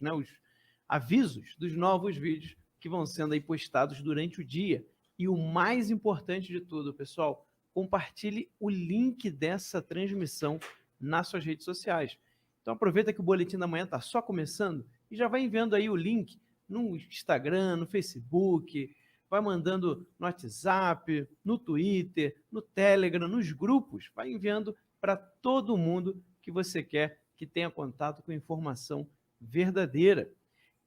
né, os avisos dos novos vídeos que vão sendo aí postados durante o dia. E o mais importante de tudo, pessoal, compartilhe o link dessa transmissão nas suas redes sociais. Então aproveita que o Boletim da Manhã está só começando e já vai enviando aí o link no Instagram, no Facebook, vai mandando no WhatsApp, no Twitter, no Telegram, nos grupos, vai enviando para todo mundo que você quer que tenha contato com informação verdadeira.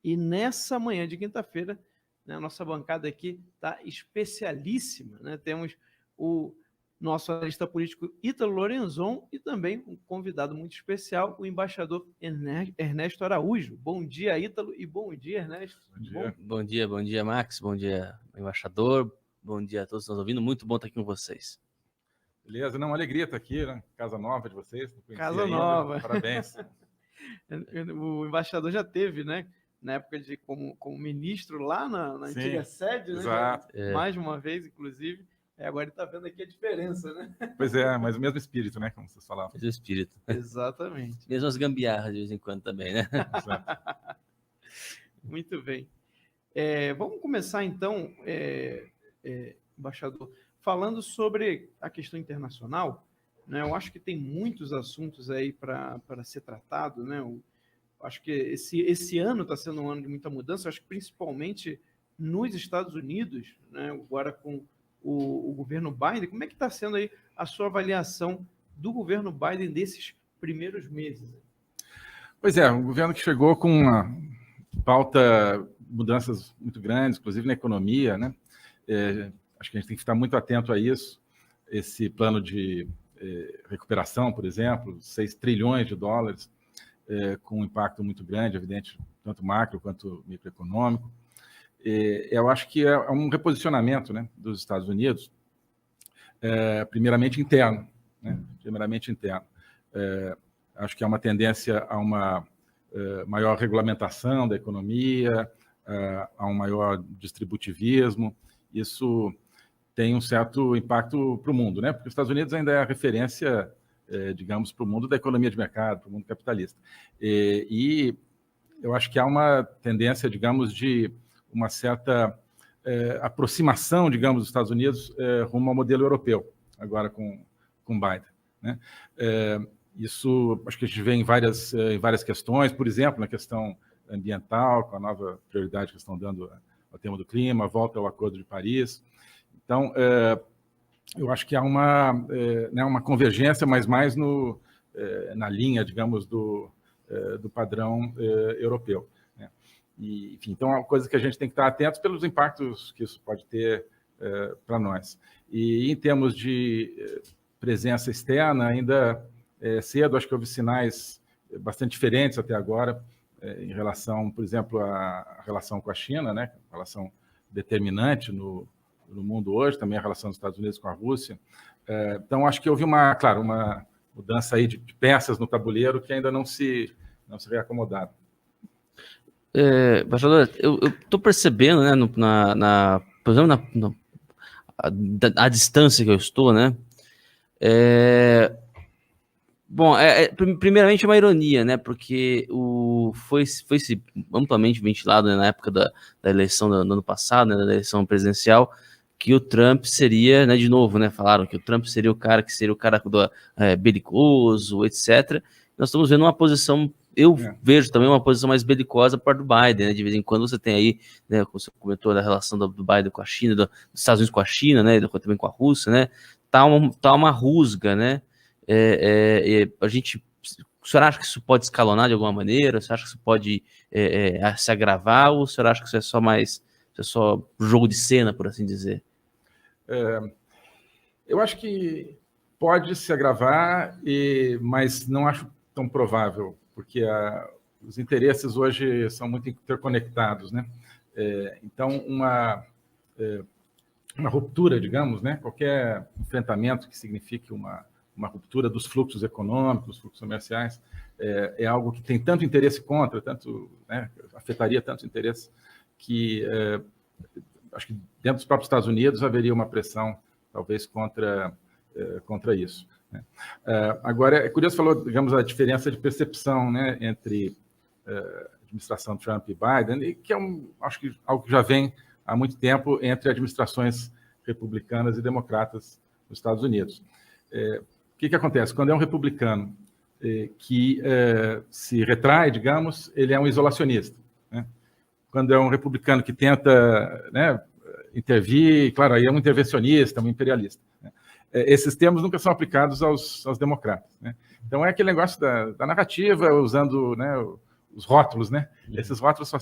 E nessa manhã de quinta-feira, né, a nossa bancada aqui está especialíssima, né? Temos o nosso analista político Ítalo Lorenzon e também um convidado muito especial, o embaixador Ernesto Araújo. Bom dia, Ítalo, e bom dia, Ernesto. Bom dia, Max. Bom dia, embaixador. Bom dia a todos que estão ouvindo. Muito bom estar aqui com vocês. Beleza, não, uma alegria estar aqui, né? Casa nova de vocês. Casa nova. Parabéns. O embaixador já teve, né? Na época de como ministro lá na antiga sede, né? Exato. Mais de uma vez, inclusive. Agora ele está vendo aqui a diferença, né? Pois é, mas o mesmo espírito, né? Como vocês falavam. Mesmo espírito. Exatamente. Mesmo as gambiarras de vez em quando também, né? Exato. Muito bem. Vamos começar, então, embaixador, falando sobre a questão internacional, né? Eu acho que tem muitos assuntos aí para ser tratado, né? Acho que esse ano está sendo um ano de muita mudança, acho que principalmente nos Estados Unidos, né? Agora com o governo Biden. Como é que está sendo aí a sua avaliação do governo Biden desses primeiros meses? Pois é, um governo que chegou com uma pauta, mudanças muito grandes, inclusive na economia, né? Acho que a gente tem que estar muito atento a isso. Esse plano de recuperação, por exemplo, 6 trilhões de dólares, com um impacto muito grande, evidente, tanto macro quanto microeconômico. Eu acho que é um reposicionamento, né, dos Estados Unidos, primeiramente interno. Né? Primeiramente interno. Acho que há uma tendência a uma maior regulamentação da economia, a um maior distributivismo. Isso tem um certo impacto para o mundo, né? Porque os Estados Unidos ainda é a referência, digamos, para o mundo da economia de mercado, para o mundo capitalista. E eu acho que há uma tendência, digamos, de uma certa aproximação, digamos, dos Estados Unidos rumo ao modelo europeu, agora com Biden. Né? Isso, acho que a gente vê em várias questões, por exemplo, na questão ambiental, com a nova prioridade que estão dando ao tema do clima, volta ao Acordo de Paris. Então, eu acho que há uma convergência, mas mais na linha, digamos, do padrão europeu. Né? E, enfim, então, é uma coisa que a gente tem que estar atentos pelos impactos que isso pode ter para nós. E em termos de presença externa, ainda cedo, acho que houve sinais bastante diferentes até agora, em relação, por exemplo, à relação com a China, né? Relação determinante no mundo hoje, também a relação dos Estados Unidos com a Rússia. Então, acho que houve uma mudança aí de peças no tabuleiro que ainda não se reacomodaram. Embaixador, eu estou percebendo, né, por exemplo, a distância que eu estou, né? Bom, primeiramente é uma ironia, né? Porque foi-se amplamente ventilado, né, na época da eleição do ano passado, né, da eleição presidencial, que o Trump seria, né, de novo, né? Falaram que o Trump seria o cara belicoso, etc. Nós estamos vendo uma posição, vejo também uma posição mais belicosa por parte do Biden, né? De vez em quando você tem aí, né, como você comentou, da relação do Biden com a China, dos Estados Unidos com a China, né? E também com a Rússia, né? Tá uma rusga, né? O senhor acha que isso pode escalonar de alguma maneira? O senhor acha que isso pode se agravar? Ou o senhor acha que isso é só jogo de cena, por assim dizer? Eu acho que pode se agravar, mas não acho tão provável, porque os interesses hoje são muito interconectados, né? Então, uma ruptura, digamos, né? Qualquer enfrentamento que signifique uma ruptura dos fluxos econômicos, fluxos comerciais, é algo que tem tanto interesse contra, né, afetaria tantos interesses, que acho que dentro dos próprios Estados Unidos haveria uma pressão, talvez, contra isso. Né? Agora, é curioso, falou, digamos, a diferença de percepção, né, entre administração Trump e Biden, e que acho que algo que já vem há muito tempo entre administrações republicanas e democratas nos Estados Unidos. O que acontece? Quando é um republicano que se retrai, digamos, ele é um isolacionista, né? Quando é um republicano que tenta, né, intervir, claro, aí é um intervencionista, um imperialista, né? Esses termos nunca são aplicados aos democratas, né? Então é aquele negócio da narrativa, usando, né, os rótulos, né? Esses rótulos são...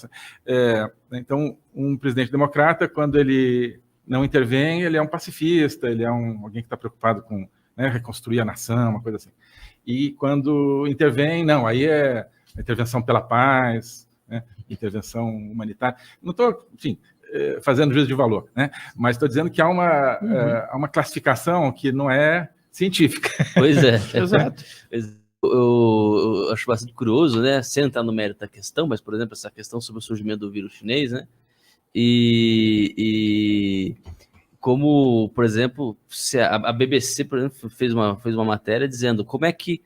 então, um presidente democrata, quando ele não intervém, ele é um pacifista, ele é alguém que está preocupado com, né, reconstruir a nação, uma coisa assim. E quando intervém, não, aí é intervenção pela paz, né, intervenção humanitária. Não estou, enfim, fazendo juízo de valor, né? Mas estou dizendo que há uma classificação que não é científica. Pois é. Exato. Eu acho bastante curioso, né, sem entrar no mérito da questão, mas, por exemplo, essa questão sobre o surgimento do vírus chinês, né? E como, por exemplo, se a BBC, por exemplo, fez uma matéria dizendo como é que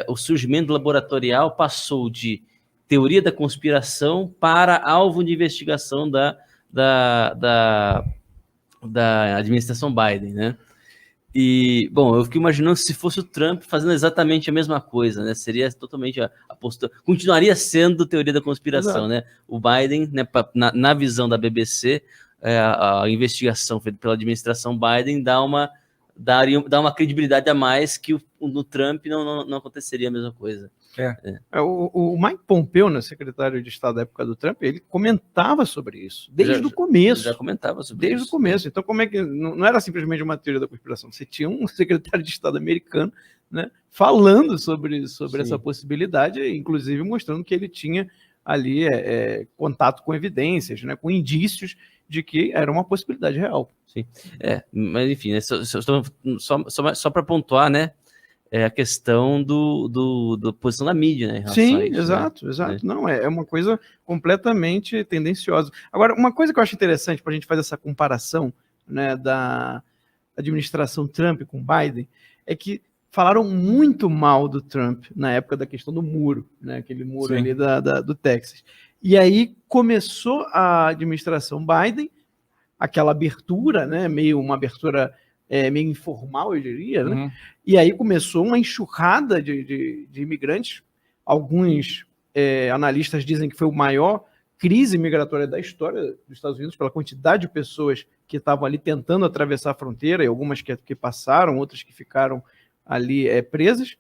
o surgimento laboratorial passou de teoria da conspiração para alvo de investigação da administração Biden, né? E, bom, eu fico imaginando se fosse o Trump fazendo exatamente a mesma coisa, né? Seria totalmente a postura... Continuaria sendo teoria da conspiração, né? O Biden, né, na visão da BBC, a investigação feita pela administração Biden dá uma credibilidade a mais que no Trump não aconteceria a mesma coisa. O Mike Pompeo, né, secretário de Estado da época do Trump, ele comentava sobre isso desde o começo. Já comentava sobre isso. Desde o começo. Então, como é que não era simplesmente uma teoria da conspiração? Você tinha um secretário de Estado americano, né, falando sobre essa possibilidade, inclusive mostrando que ele tinha ali contato com evidências, né, com indícios de que era uma possibilidade real. Sim. Mas enfim, né, só para pontuar, né? É a questão da posição da mídia, né? Em relação a isso, exato, né? exato. Não, é uma coisa completamente tendenciosa. Agora, uma coisa que eu acho interessante para a gente fazer essa comparação, né, da administração Trump com Biden, é que falaram muito mal do Trump na época da questão do muro, né? Aquele muro ali do Texas. E aí começou a administração Biden, aquela abertura, né? Uma abertura meio informal, eu diria, né? E aí começou uma enxurrada de imigrantes. Alguns analistas dizem que foi a maior crise migratória da história dos Estados Unidos, pela quantidade de pessoas que estavam ali tentando atravessar a fronteira, e algumas que passaram, outras que ficaram ali presas.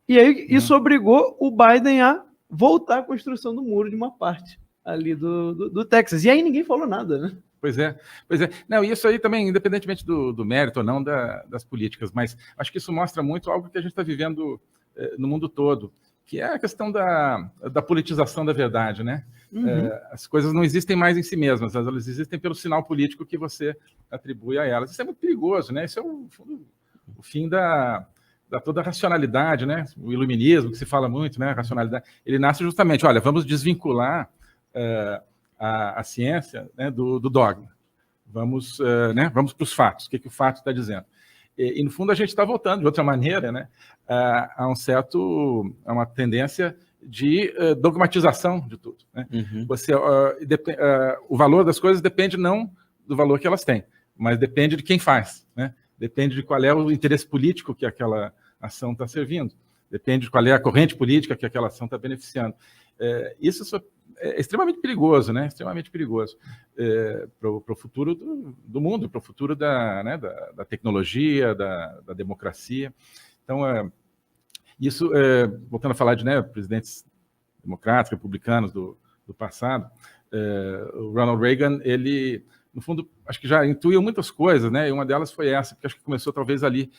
E aí isso obrigou o Biden a voltar à construção do muro de uma parte ali do Texas. E aí ninguém falou nada, né? Pois é. Não, isso aí também, independentemente do mérito ou não das políticas, mas acho que isso mostra muito algo que a gente está vivendo no mundo todo, que é a questão da politização da verdade, né? As coisas não existem mais em si mesmas, elas existem pelo sinal político que você atribui a elas. Isso é muito perigoso, né? Isso é o fim da toda a racionalidade, né? O iluminismo, que se fala muito, né? A racionalidade, ele nasce justamente, olha, vamos desvincular a ciência, né, do dogma. Vamos para os fatos, o que o fato está dizendo. E, no fundo, a gente está voltando, de outra maneira, né, a uma tendência de dogmatização de tudo, né? O valor das coisas depende não do valor que elas têm, mas depende de quem faz, né? Depende de qual é o interesse político que aquela ação está servindo, depende de qual é a corrente política que aquela ação está beneficiando. Isso é extremamente perigoso, né? Extremamente perigoso para o futuro do mundo, para o futuro da tecnologia, da democracia. Então, isso, voltando a falar de presidentes democratas, republicanos do passado, o Ronald Reagan, ele, no fundo, acho que já intuiu muitas coisas, né? E uma delas foi essa, porque acho que começou talvez ali,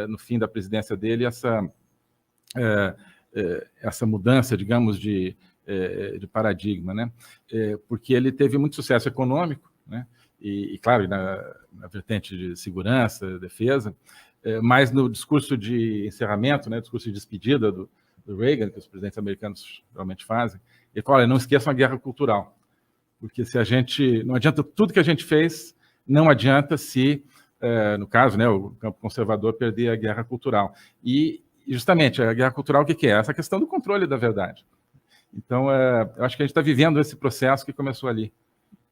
no fim da presidência dele, essa mudança, digamos, de paradigma, né? Porque ele teve muito sucesso econômico, né? E claro, na vertente de segurança, defesa, mas no discurso de encerramento, né, discurso de despedida do Reagan, que os presidentes americanos realmente fazem, ele fala, olha, não esqueçam a guerra cultural, porque não adianta tudo que a gente fez, não adianta se, no caso, né, o campo conservador perder a guerra cultural. E justamente a guerra cultural, o que é? Essa questão do controle da verdade. Então, eu acho que a gente está vivendo esse processo que começou ali.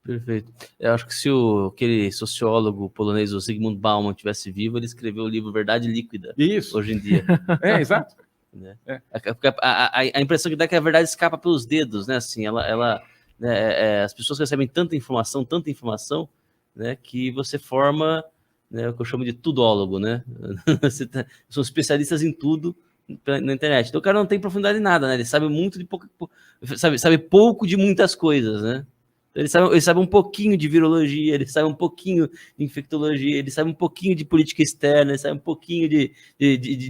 Perfeito. Eu acho que se aquele sociólogo polonês, o Zygmunt Bauman, tivesse vivo, ele escreveu o livro Verdade Líquida. Isso. Hoje em dia. Exato. Né? A impressão que dá é que a verdade escapa pelos dedos, né? Assim, as pessoas recebem tanta informação, né? Que você forma, né, o que eu chamo de tudólogo, né? São especialistas em tudo na internet. Então o cara não tem profundidade em nada, né? Ele sabe muito de pouco, sabe pouco de muitas coisas, né? Ele sabe um pouquinho de virologia, ele sabe um pouquinho de infectologia, ele sabe um pouquinho de política externa, ele sabe um pouquinho de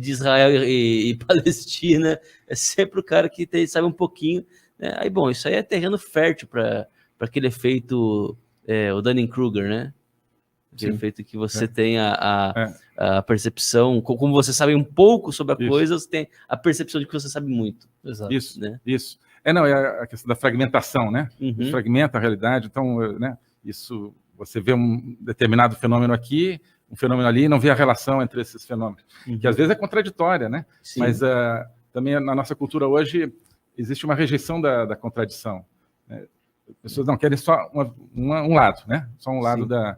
Israel e Palestina. É sempre o cara que sabe um pouquinho. Né? Aí, bom, isso aí é terreno fértil para aquele efeito, o Dunning-Kruger, né? Aquele efeito que você tem a percepção, como você sabe um pouco sobre a coisa, você tem a percepção de que você sabe muito. Exato. Isso, né? Isso. É a questão da fragmentação, né? Uhum. Fragmenta a realidade, então, né? Isso, você vê um determinado fenômeno aqui, um fenômeno ali, e não vê a relação entre esses fenômenos, que às vezes é contraditória, né? Sim. Mas também na nossa cultura hoje existe uma rejeição da contradição. Né? As pessoas não querem só um lado, né? Só um lado da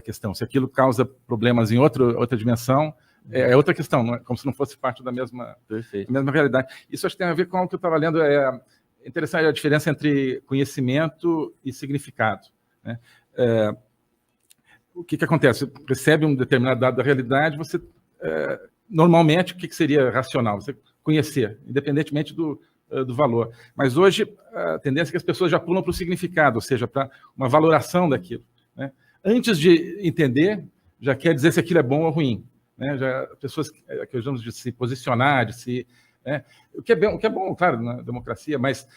questão. Se aquilo causa problemas em outra dimensão, é outra questão, não é? Como se não fosse parte da mesma realidade. Isso acho que tem a ver com o que eu estava lendo. É interessante a diferença entre conhecimento e significado. Né? O que acontece? Você recebe um determinado dado da realidade, você, normalmente, o que seria racional? Você conhecer, independentemente do valor. Mas hoje, a tendência é que as pessoas já pulam para o significado, ou seja, para uma valoração daquilo. Né? Antes de entender, já quer dizer se aquilo é bom ou ruim. Né? Já pessoas que usamos de se posicionar, de se, né? o que é bom, claro, na democracia, mas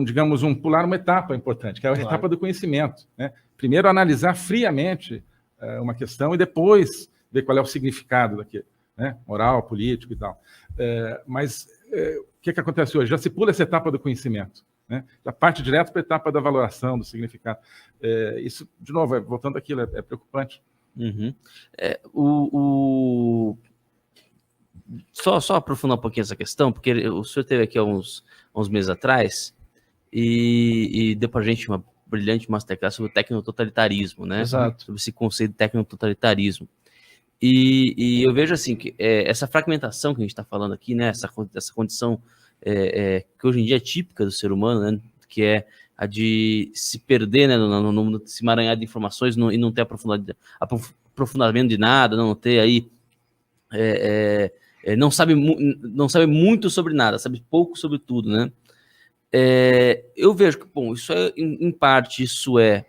digamos, pular uma etapa importante, que é a etapa do conhecimento. Né? Primeiro analisar friamente uma questão e depois ver qual é o significado daquilo, né? Moral, político e tal. Mas o que acontece hoje? Já se pula essa etapa do conhecimento. Né? Já parte direto para a etapa da valoração, do significado. Isso, de novo, voltando àquilo, é preocupante. Uhum. Só aprofundar um pouquinho essa questão, porque o senhor esteve aqui há uns meses atrás e deu para a gente uma brilhante masterclass sobre o tecnototalitarismo, né? Exato. Sobre esse conceito de tecnototalitarismo. E eu vejo assim que essa fragmentação que a gente está falando aqui, né? Essa condição que hoje em dia é típica do ser humano, né? Que é a de se perder, né? No se emaranhar de informações e não ter aprofundamento de nada, não ter aí não sabe muito sobre nada, sabe pouco sobre tudo, né? Eu vejo que, bom, isso em parte, isso é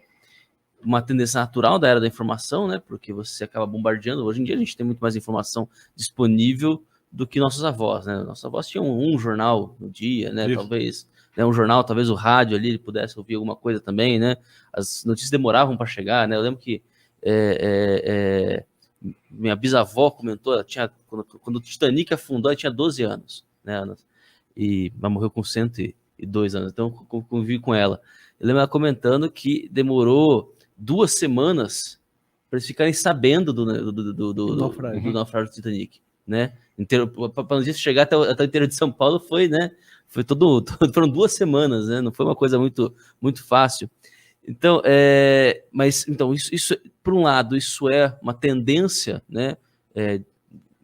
uma tendência natural da era da informação, né? Porque você acaba bombardeando. Hoje em dia a gente tem muito mais informação disponível do que nossos avós, né? Nossos avós tinham um jornal no dia, né? Isso. Talvez, né? Um jornal, talvez o rádio ali ele pudesse ouvir alguma coisa também, né? As notícias demoravam para chegar, né? Eu lembro que minha bisavó comentou, ela tinha, quando o Titanic afundou, ela tinha 12 anos, né? E ela morreu com 102 anos, então eu convivi com ela. Eu lembro ela comentando que demorou 2 semanas para eles ficarem sabendo do naufrágio do Titanic, né? Para a notícia chegar até o interior de São Paulo foi, né? Foram 2 semanas, né? Não foi uma coisa muito, muito fácil. Então, isso, por um lado, isso é uma tendência, né?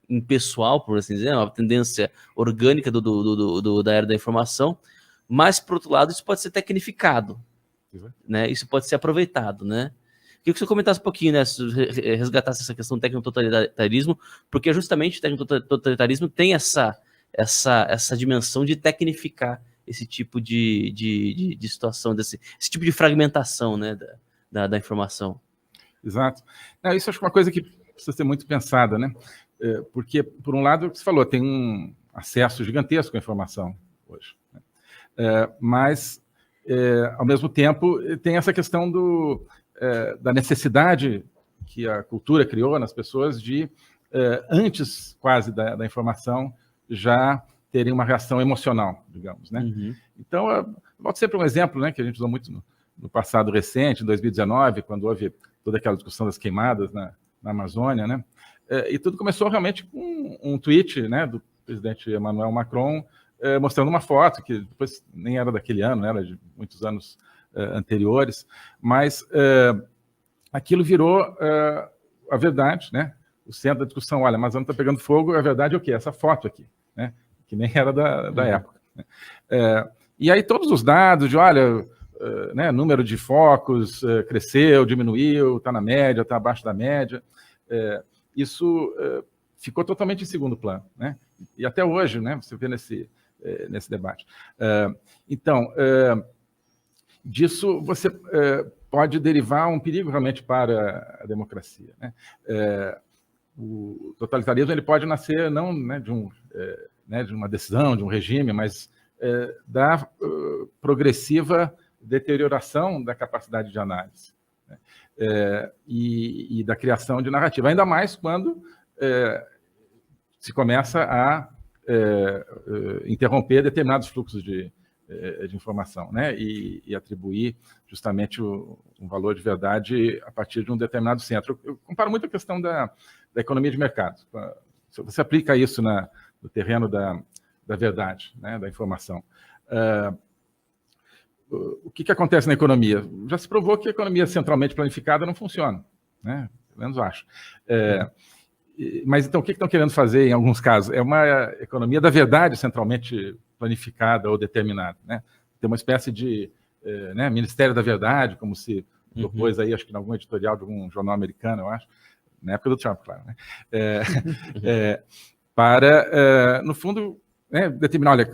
Impessoal, por assim dizer, uma tendência orgânica da era da informação, mas, por outro lado, isso pode ser tecnificado, né? Isso pode ser aproveitado, né? Queria que você comentasse um pouquinho, né? Resgatasse essa questão do tecnototalitarismo, porque justamente o tecnototalitarismo tem essa dimensão de tecnificar esse tipo de situação, esse tipo de fragmentação, né, da informação. Exato. Isso acho que é uma coisa que precisa ser muito pensada, né? Porque, por um lado, você falou, tem um acesso gigantesco à informação hoje. Né? Mas, ao mesmo tempo, tem essa questão da necessidade que a cultura criou nas pessoas de, antes quase da informação, já terem uma reação emocional, digamos. Né? Uhum. Então, volto sempre um exemplo, né, que a gente usou muito no passado recente, em 2019, quando houve toda aquela discussão das queimadas na Amazônia, né? E tudo começou realmente com um tweet, né, do presidente Emmanuel Macron, mostrando uma foto, que depois nem era daquele ano, né, era de muitos anos anteriores, mas aquilo virou a verdade, né? O centro da discussão, olha, a Amazônia está pegando fogo, a verdade é o quê? Essa foto aqui, né? Que nem era da época. Né? E aí todos os dados de, olha, né, número de focos cresceu, diminuiu, está na média, está abaixo da média, isso ficou totalmente em segundo plano, né? E até hoje, né, você vê nesse debate. Então, disso você pode derivar um perigo realmente para a democracia, né? O totalitarismo ele pode nascer não, né, de uma decisão, de um regime, mas da progressiva deterioração da capacidade de análise, né? E da criação de narrativa, ainda mais quando se começa a interromper determinados fluxos de informação, né? E atribuir justamente um valor de verdade a partir de um determinado centro. Eu comparo muito a questão da economia de mercado. Se você aplica isso no terreno da verdade, né? Da informação. O que acontece na economia? Já se provou que a economia centralmente planificada não funciona, né? Pelo menos acho. Mas então, o que estão querendo fazer em alguns casos? É uma economia da verdade centralmente planificada ou determinada, né? Tem uma espécie de né, Ministério da Verdade, como se propôs aí, acho que em algum editorial de algum jornal americano, eu acho, na época do Trump, claro, né? Para, no fundo, né, determinar, olha,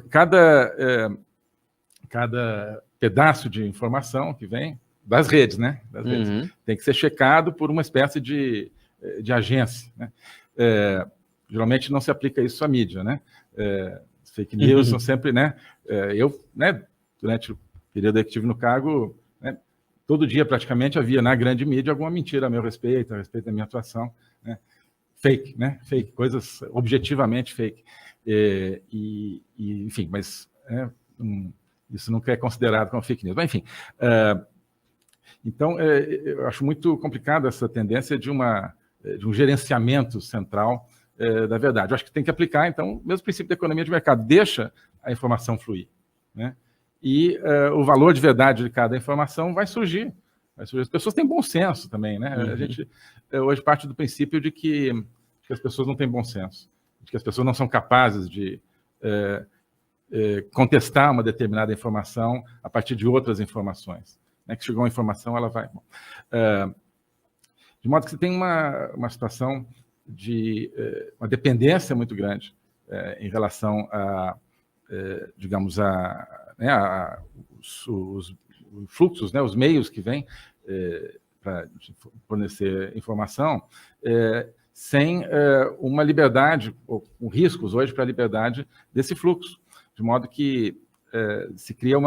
cada pedaço de informação que vem das redes, né? Das redes, tem que ser checado por uma espécie de agência, né? Geralmente não se aplica isso à mídia, né? Fake news são sempre, né? Eu, né, durante o período que estive no cargo, né, todo dia praticamente havia na grande mídia alguma mentira a meu respeito, a respeito da minha atuação, né? Fake, né? Fake, coisas objetivamente fake. Enfim, mas isso nunca é considerado como fake news. Mas, enfim, então eu acho muito complicado essa tendência de um gerenciamento central da verdade. Eu acho que tem que aplicar, então, o mesmo princípio da economia de mercado. Deixa a informação fluir, né? E o valor de verdade de cada informação vai surgir. As pessoas têm bom senso também, né? A gente hoje parte do princípio de que as pessoas não têm bom senso, de que as pessoas não são capazes de contestar uma determinada informação a partir de outras informações. Né? Que chegou uma informação, ela vai... de modo que você tem uma situação de uma dependência muito grande em relação a, digamos, os fluxos, né, os meios que vêm para fornecer informação, sem uma liberdade, ou com riscos hoje para a liberdade desse fluxo, de modo que se cria um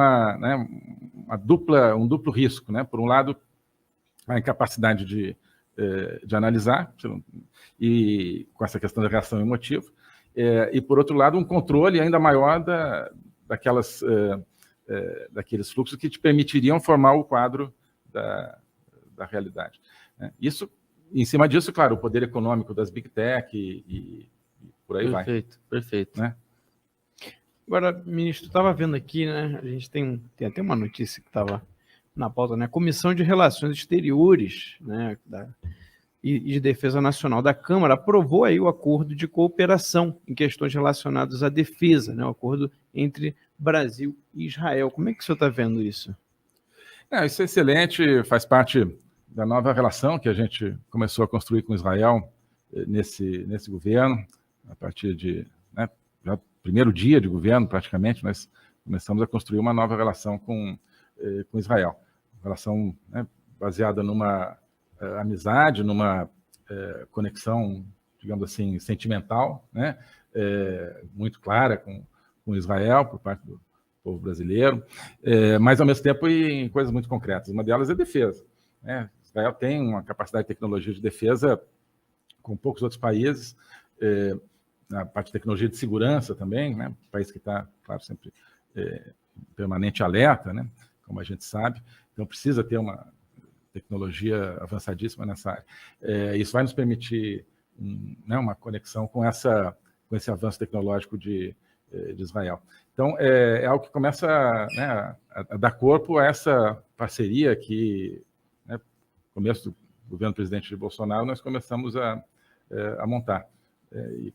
duplo risco, né? Por um lado, a incapacidade de analisar, e com essa questão da reação emotiva, e, por outro lado, um controle ainda maior daqueles fluxos que te permitiriam formar o quadro da realidade. Né? Isso, em cima disso, claro, o poder econômico das Big Tech e por aí vai. Perfeito. Né? Agora, ministro, estava vendo aqui, né? A gente tem até uma notícia que estava na pauta, né? A Comissão de Relações Exteriores, né, e de Defesa Nacional da Câmara aprovou aí o acordo de cooperação em questões relacionadas à defesa, né? O acordo entre Brasil e Israel. Como é que o senhor está vendo isso? Isso é excelente, faz parte da nova relação que a gente começou a construir com Israel nesse governo, a partir de já primeiro dia de governo, praticamente, nós começamos a construir uma nova relação com Israel. Uma relação, né, baseada numa amizade, numa conexão, digamos assim, sentimental, né, muito clara com Israel, por parte do povo brasileiro, mas, ao mesmo tempo, em coisas muito concretas. Uma delas é defesa. Né? Israel tem uma capacidade de tecnologia de defesa com poucos outros países, na parte de tecnologia de segurança também, né? Um país que está, claro, sempre permanente alerta, né? Como a gente sabe, então precisa ter uma tecnologia avançadíssima nessa área. Isso vai nos permitir uma conexão com essa esse avanço tecnológico de Israel. Então, é algo que começa, né, a dar corpo a essa parceria que, né, no começo do governo do presidente Bolsonaro, nós começamos a montar. E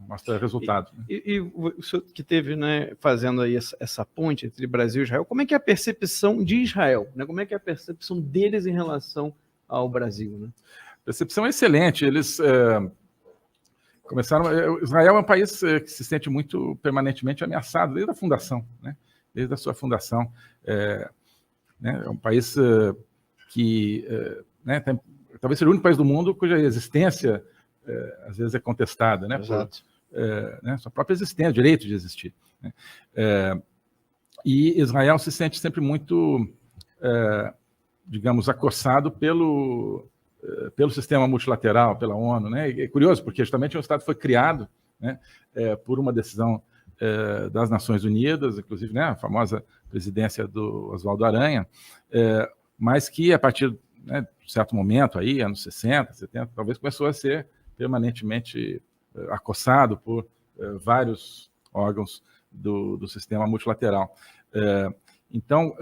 mostra resultados. E o senhor que teve, né, fazendo aí essa ponte entre Brasil e Israel, como é que é a percepção de Israel? Né? Como é que é a percepção deles em relação ao Brasil? Né? A percepção é excelente. Eles começaram... Israel é um país que se sente muito permanentemente ameaçado desde a fundação, né? Desde a sua fundação. É um país que né, talvez seja o único país do mundo cuja existência às vezes é contestada, né? Exato. Né, sua própria existência, o direito de existir. Né? E Israel se sente sempre muito, digamos, acossado pelo sistema multilateral, pela ONU. Né? E é curioso, porque justamente o Estado foi criado, né, por uma decisão das Nações Unidas, inclusive, né, a famosa presidência do Oswaldo Aranha, mas que a partir, né, de um certo momento, aí, anos 60, 70, talvez começou a ser permanentemente acossado por vários órgãos do sistema multilateral. Então,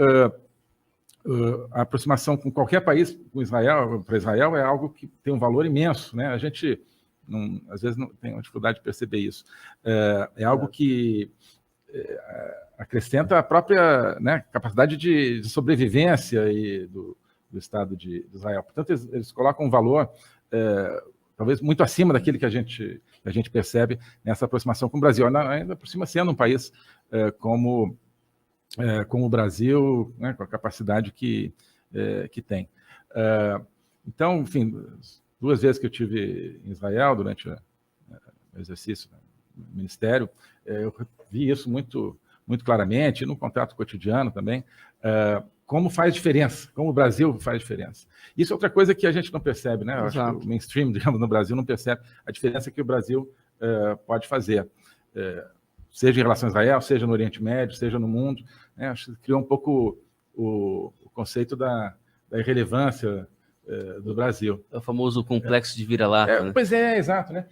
a aproximação com qualquer país, para Israel, é algo que tem um valor imenso. Né? A gente, às vezes, não tem uma dificuldade de perceber isso. É algo que acrescenta a própria, né, capacidade de sobrevivência do Estado de Israel. Portanto, eles colocam um valor talvez muito acima daquele que a gente percebe nessa aproximação com o Brasil. Ainda por cima, sendo um país como o Brasil, né, com a capacidade que tem. Então, enfim, 2 vezes que eu tive em Israel durante o exercício no Ministério, eu vi isso muito, muito claramente, no contato cotidiano também, como faz diferença, como o Brasil faz diferença. Isso é outra coisa que a gente não percebe, né? Eu acho que o mainstream, digamos, no Brasil não percebe a diferença que o Brasil pode fazer, seja em relação a Israel, seja no Oriente Médio, seja no mundo. Né? Acho que criou um pouco o conceito da irrelevância do Brasil. É o famoso complexo de vira-lata. Né? Pois é, exato, né?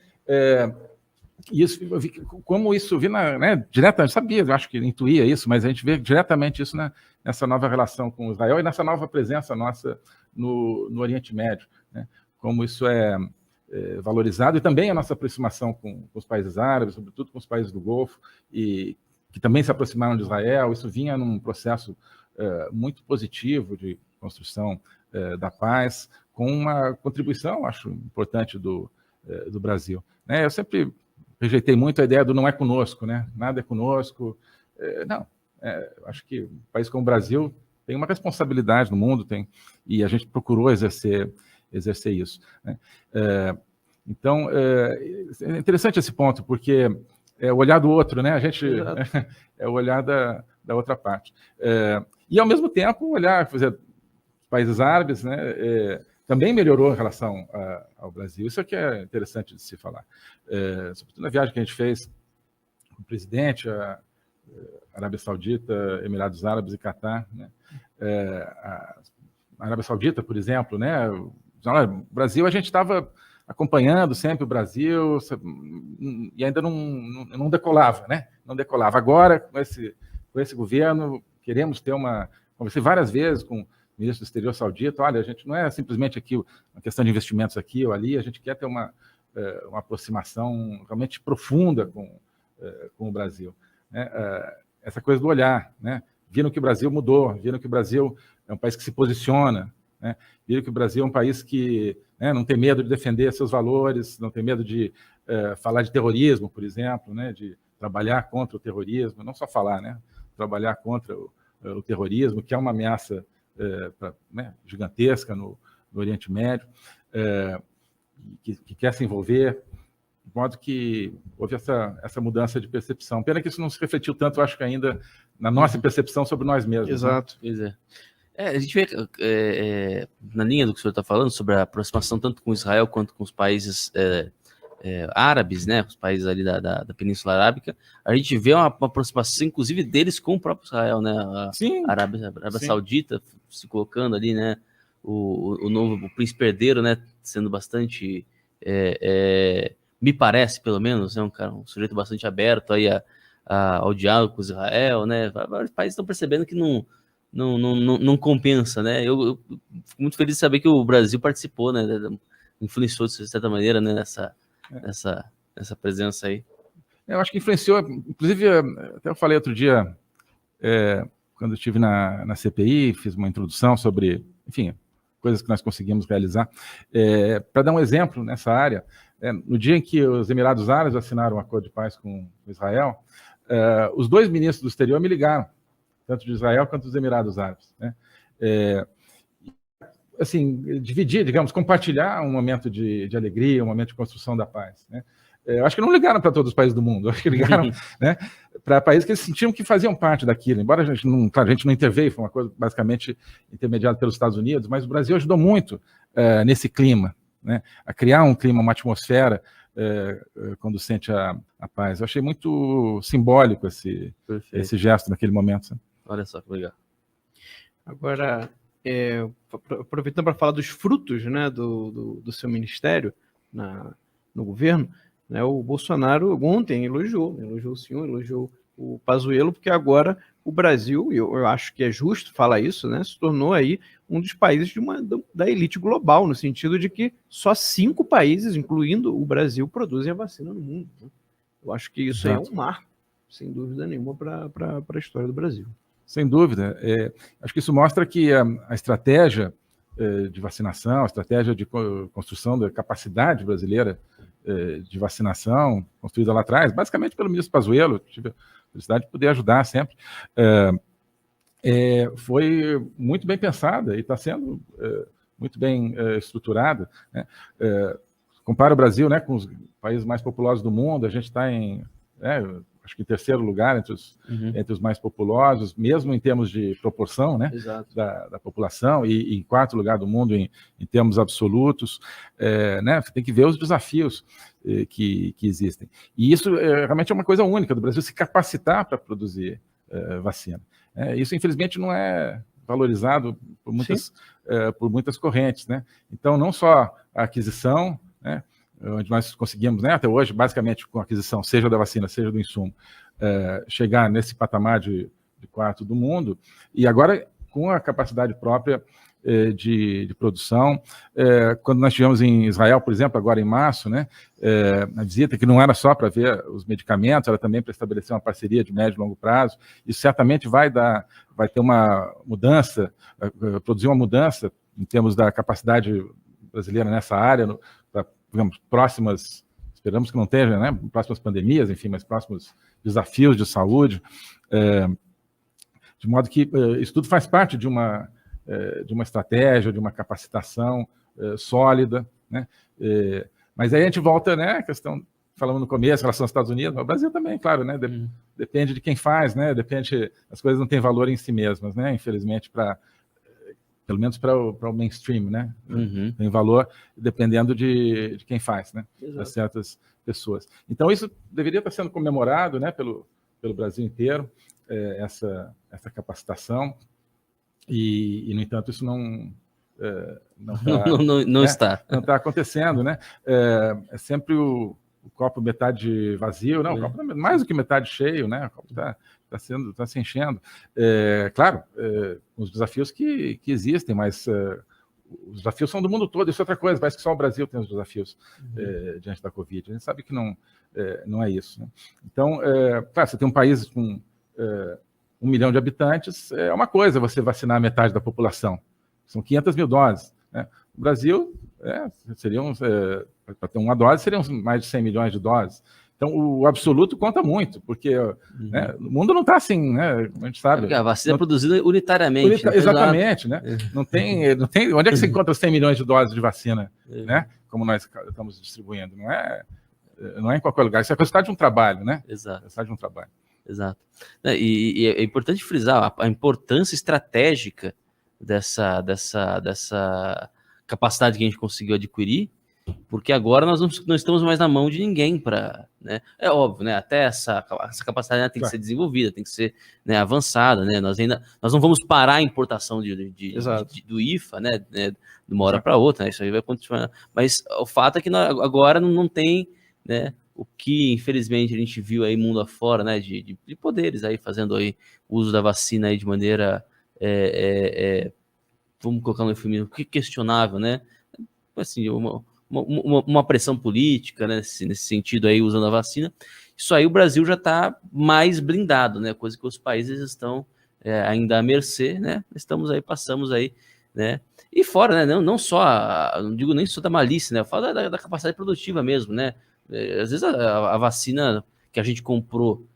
Isso, eu vi como isso vi né, diretamente, sabia, eu acho que intuía isso, mas a gente vê diretamente isso nessa nova relação com Israel e nessa nova presença nossa no Oriente Médio, né? Como isso é valorizado, e também a nossa aproximação com os países árabes, sobretudo com os países do Golfo, e que também se aproximaram de Israel. Isso vinha num processo muito positivo de construção da paz, com uma contribuição, acho, importante do Brasil. Né? Eu sempre rejeitei muito a ideia do não é conosco, né? Nada é conosco. Não, acho que um país como o Brasil tem uma responsabilidade no mundo, e a gente procurou exercer isso. Né? Então, é interessante esse ponto, porque é o olhar do outro, né? A gente é o olhar da outra parte. E, ao mesmo tempo, olhar, por exemplo, países árabes, né? Também melhorou em relação ao Brasil. Isso aqui é interessante de se falar. Sobretudo na viagem que a gente fez com o presidente, a Arábia Saudita, Emirados Árabes e Catar. Né? A Arábia Saudita, por exemplo, né? O Brasil, a gente estava acompanhando sempre o Brasil e ainda não decolava, né? Não decolava. Agora, com esse governo, queremos ter conversei várias vezes com o ministro do Exterior saudita. Olha, a gente não é simplesmente aqui uma questão de investimentos aqui ou ali, a gente quer ter uma aproximação realmente profunda com o Brasil. Né? Essa coisa do olhar, né? Viram que o Brasil mudou, viram que o Brasil é um país que se posiciona, né? Viram que o Brasil é um país que, né, não tem medo de defender seus valores, não tem medo de falar de terrorismo, por exemplo, né? De trabalhar contra o terrorismo, não só falar, né? Trabalhar contra o terrorismo, que é uma ameaça né, gigantesca no Oriente Médio, que quer se envolver, de modo que houve essa mudança de percepção. Pena que isso não se refletiu tanto, acho que ainda, na nossa percepção sobre nós mesmos. Exato. Né? Pois é. A gente vê, na linha do que o senhor está falando, sobre a aproximação tanto com Israel quanto com os países árabes, né, os países ali da Península Arábica, a gente vê uma aproximação, inclusive, deles com o próprio Israel, né, a Arábia Saudita se colocando ali, né, o novo príncipe herdeiro, né, sendo bastante me parece, pelo menos, né, um sujeito bastante aberto aí ao diálogo com Israel, né? Vários países estão percebendo que não compensa, né? Eu fico muito feliz de saber que o Brasil participou, né? Influenciou, de certa maneira, né, nessa presença aí. Eu acho que influenciou, inclusive, até eu falei outro dia, quando eu estive na CPI, fiz uma introdução sobre, enfim, coisas que nós conseguimos realizar. Para dar um exemplo nessa área, no dia em que os Emirados Árabes assinaram um acordo de paz com Israel, os 2 ministros do exterior me ligaram, tanto de Israel quanto dos Emirados Árabes, né? Assim, dividir, digamos, compartilhar um momento de alegria, um momento de construção da paz, né? Eu acho que não ligaram para todos os países do mundo, acho que ligaram, né, para países que eles sentiam que faziam parte daquilo, embora a gente não interveio, foi uma coisa basicamente intermediada pelos Estados Unidos, mas o Brasil ajudou muito nesse clima, né, a criar um clima, uma atmosfera conducente à paz. Eu achei muito simbólico esse gesto naquele momento. Sabe? Olha só que legal. Agora, aproveitando para falar dos frutos, né, do seu ministério no governo, né, o Bolsonaro ontem elogiou o senhor, elogiou o Pazuello, porque agora o Brasil, eu acho que é justo falar isso, né, se tornou aí um dos países da elite global, no sentido de que só 5 países, incluindo o Brasil, produzem a vacina no mundo. Né? Eu acho que isso aí é um marco, sem dúvida nenhuma, para a história do Brasil. Sem dúvida. Acho que isso mostra que a estratégia de vacinação, a estratégia de construção da capacidade brasileira de vacinação, construída lá atrás, basicamente pelo ministro Pazuello, tive a felicidade de poder ajudar sempre, foi muito bem pensada e está sendo muito bem estruturada. Né? Compara o Brasil, né, com os países mais populosos do mundo, a gente está acho que em 3º lugar entre os mais populosos, mesmo em termos de proporção, né, da população, e em 4º lugar do mundo em termos absolutos. Né, tem que ver os desafios que existem. E isso realmente é uma coisa única do Brasil, se capacitar para produzir vacina. Isso, infelizmente, não é valorizado por muitas correntes. Né? Então, não só a aquisição, né, onde nós conseguimos, né, até hoje, basicamente com a aquisição, seja da vacina, seja do insumo, chegar nesse patamar de 4º do mundo, e agora com a capacidade própria de produção. Quando nós estivemos em Israel, por exemplo, agora em março, né, na visita, que não era só para ver os medicamentos, era também para estabelecer uma parceria de médio e longo prazo, isso certamente vai ter uma mudança, produzir uma mudança em termos da capacidade brasileira nessa área, digamos, esperamos que não tenha, né, próximas pandemias, enfim, mas próximos desafios de saúde, de modo que isso tudo faz parte de uma estratégia, de uma capacitação sólida, né? Mas aí a gente volta, né, a questão, falamos no começo, em relação aos Estados Unidos, o Brasil também, claro, né, depende de quem faz, né, as coisas não têm valor em si mesmas, né, infelizmente, pelo menos para o mainstream, né? Tem valor dependendo de quem faz, né? Para certas pessoas. Então, isso deveria estar sendo comemorado, né, pelo Brasil inteiro, essa capacitação, e, no entanto, isso não está. Não está acontecendo, né? É sempre o copo metade vazio, não, o copo mais do que metade cheio, né? O copo está se enchendo. Claro, os desafios que existem, mas os desafios são do mundo todo. Isso é outra coisa, parece que só o Brasil tem os desafios diante da Covid. A gente sabe que não é isso. Né? Então, claro, você tem um país com 1 milhão de habitantes, é uma coisa você vacinar metade da população. São 500 mil doses. Né? O Brasil, para ter uma dose, seriam mais de 100 milhões de doses. Então, o absoluto conta muito, porque né, o mundo não está assim, né? A gente sabe. A vacina é produzida unitariamente. Exatamente, né? Não tem. Onde é que você encontra 100 milhões de doses de vacina, né? Como nós estamos distribuindo? Não é em qualquer lugar. Isso é resultado de um trabalho, né? Exato. Resultado de um trabalho. Exato. E é importante frisar a importância estratégica dessa capacidade que a gente conseguiu adquirir, porque agora nós não estamos mais na mão de ninguém para, né? É óbvio, né? Até essa capacidade tem que ser desenvolvida, tem que ser, né, avançada, né? Nós não vamos parar a importação do IFA, né? De uma hora para outra, né? Isso aí vai continuar. Mas o fato é que agora não tem né? O que, infelizmente, a gente viu aí mundo afora, né? De poderes aí fazendo aí uso da vacina aí de maneira, vamos colocar no eufemismo, questionável, né? Assim, uma pressão política, né? Nesse sentido aí, usando a vacina. Isso aí o Brasil já está mais blindado, né? Coisa que os países estão ainda à mercê, né? Passamos aí, né? E fora, né? Não só, não digo nem só da malícia, né? Fala da capacidade produtiva mesmo, né? Às vezes a vacina que a gente comprou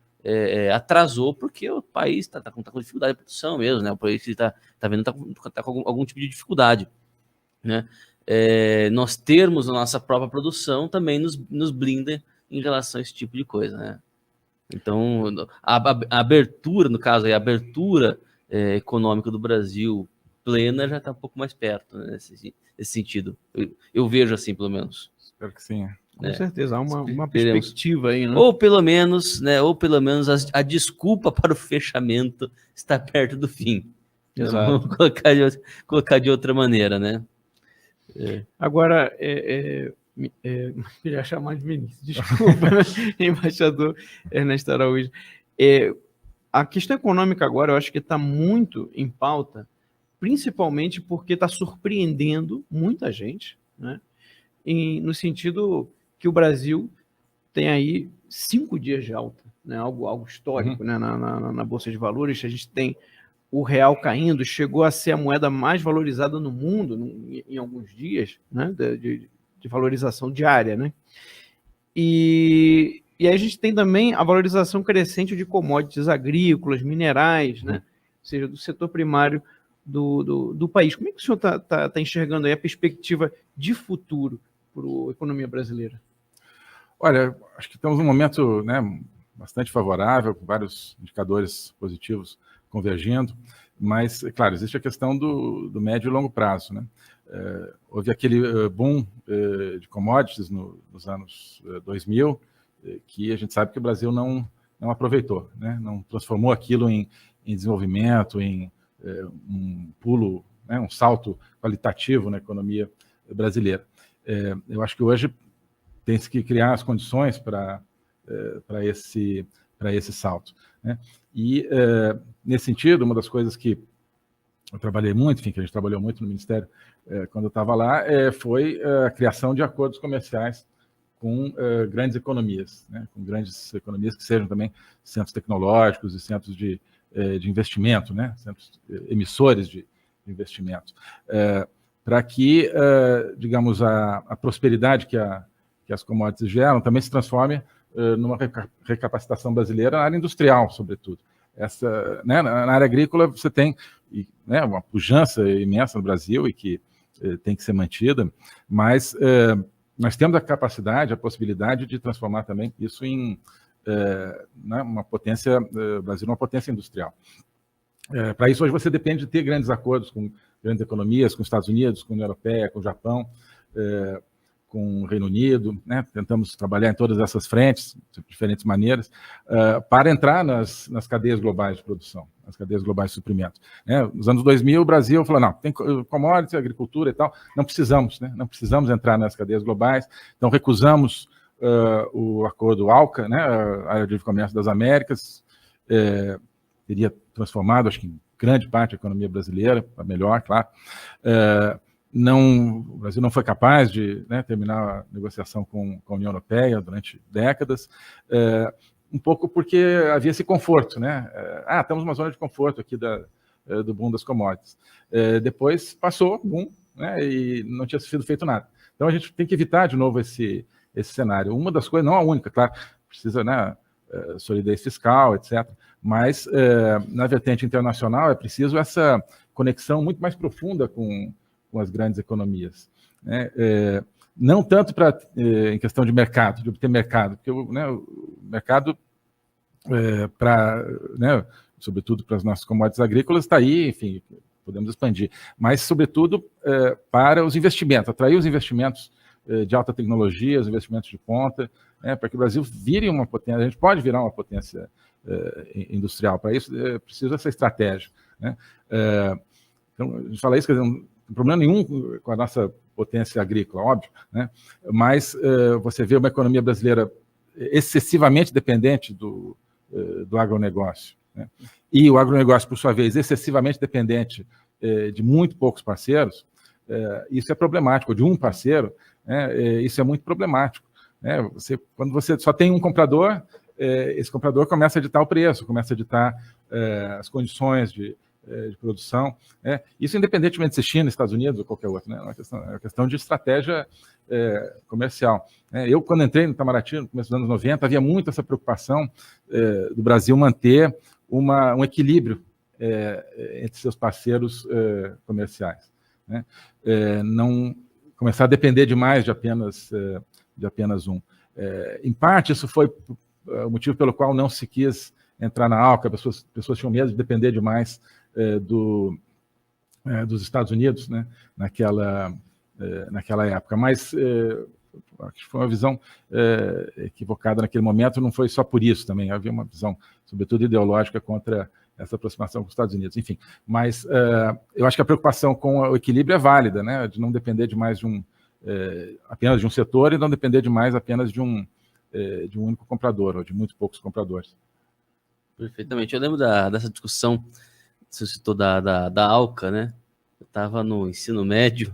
atrasou porque o país está com dificuldade de produção mesmo, né? O país está vendo tá com algum tipo de dificuldade, né? Nós termos a nossa própria produção também nos blinda em relação a esse tipo de coisa, né? Então, a abertura, no caso, a abertura econômica do Brasil plena já está um pouco mais perto, né, nesse sentido. Eu vejo assim, pelo menos. Espero que sim. Com certeza, há uma perspectiva aí, né? Ou pelo menos a desculpa para o fechamento está perto do fim. Exato. Vamos colocar de outra maneira, né? Agora, queria chamar de Vinícius, desculpa, embaixador Ernesto Araújo. A questão econômica agora, eu acho que está muito em pauta, principalmente porque está surpreendendo muita gente, né? No sentido que o Brasil tem aí 5 dias de alta, né? Algo histórico, né? Na Bolsa de Valores. A gente tem o real caindo, chegou a ser a moeda mais valorizada no mundo em alguns dias, né? De valorização diária, né? E aí a gente tem também a valorização crescente de commodities agrícolas, minerais, né? Ou seja, do setor primário do país. Como é que o senhor está enxergando aí a perspectiva de futuro para a economia brasileira? Olha, acho que estamos num momento, né, bastante favorável, com vários indicadores positivos convergindo, mas, claro, existe a questão do médio e longo prazo, né? Houve aquele boom de commodities nos anos 2000, que a gente sabe que o Brasil não aproveitou, né? Não transformou aquilo em desenvolvimento, em um pulo, né, um salto qualitativo na economia brasileira. Eu acho que hoje tem-se que criar as condições para esse salto, né? E, nesse sentido, uma das coisas que eu trabalhei muito, enfim, que a gente trabalhou muito no Ministério quando eu estava lá, foi a criação de acordos comerciais com grandes economias, né? Com grandes economias que sejam também centros tecnológicos e centros de investimento, né? Centros emissores de investimento, para que, digamos, a prosperidade que as commodities geram também se transforme numa recapacitação brasileira na área industrial, sobretudo. Né, na área agrícola você tem, né, uma pujança imensa no Brasil e que tem que ser mantida, mas nós temos a capacidade, a possibilidade de transformar também isso em né, uma potência, Brasil uma potência industrial. Para isso, hoje você depende de ter grandes acordos com grandes economias, com os Estados Unidos, com a União Europeia, com o Japão, com o Reino Unido, né? Tentamos trabalhar em todas essas frentes, de diferentes maneiras, para entrar nas cadeias globais de produção, nas cadeias globais de suprimento, né? Nos anos 2000, o Brasil falou, não, tem commodities, agricultura e tal, não precisamos, né? Não precisamos entrar nas cadeias globais, então recusamos o acordo ALCA, né? A Área de Livre Comércio das Américas, teria transformado, acho que em grande parte, a economia brasileira, para melhor, claro. O Brasil não foi capaz de, né, terminar a negociação com a União Europeia durante décadas, um pouco porque havia esse conforto, né? Estamos numa zona de conforto aqui do boom das commodities. Depois passou o boom, né, e não tinha sido feito nada. Então a gente tem que evitar de novo esse cenário. Uma das coisas, não a única, claro, precisa, né, solidez fiscal, etc. Mas na vertente internacional é preciso essa conexão muito mais profunda com as grandes economias, né? Não tanto em questão de mercado, de obter mercado, porque o mercado, né, sobretudo para as nossas commodities agrícolas, está aí, enfim, podemos expandir, mas, sobretudo, para os investimentos, atrair os investimentos de alta tecnologia, os investimentos de ponta, né, para que o Brasil vire uma potência, a gente pode virar uma potência industrial. Para isso, é preciso essa estratégia, né? Então, a gente fala isso, quer dizer, tem problema nenhum com a nossa potência agrícola, óbvio, né? Mas você vê uma economia brasileira excessivamente dependente do agronegócio, né? E o agronegócio, por sua vez, excessivamente dependente de muito poucos parceiros, isso é problemático, de um parceiro, né? Isso é muito problemático, né? Quando você só tem um comprador, esse comprador começa a ditar o preço, começa a ditar as condições de produção, né? Isso independentemente de ser China, Estados Unidos ou qualquer outro, né? É uma questão de estratégia comercial. Eu, quando entrei no Itamaraty, no começo dos anos 90, havia muito essa preocupação do Brasil manter um equilíbrio entre seus parceiros comerciais, né? Não começar a depender demais de apenas um. Em parte, isso foi o motivo pelo qual não se quis entrar na ALCA, pessoas tinham medo de depender demais dos Estados Unidos, né, naquela época. Mas acho que foi uma visão equivocada naquele momento, não foi só por isso também, havia uma visão, sobretudo ideológica, contra essa aproximação com os Estados Unidos, enfim. Mas eu acho que a preocupação com o equilíbrio é válida, né, de não depender demais apenas de um setor e não depender demais apenas de um único comprador, ou de muito poucos compradores. Perfeitamente. Eu lembro dessa discussão, você citou da ALCA, né? Eu estava no ensino médio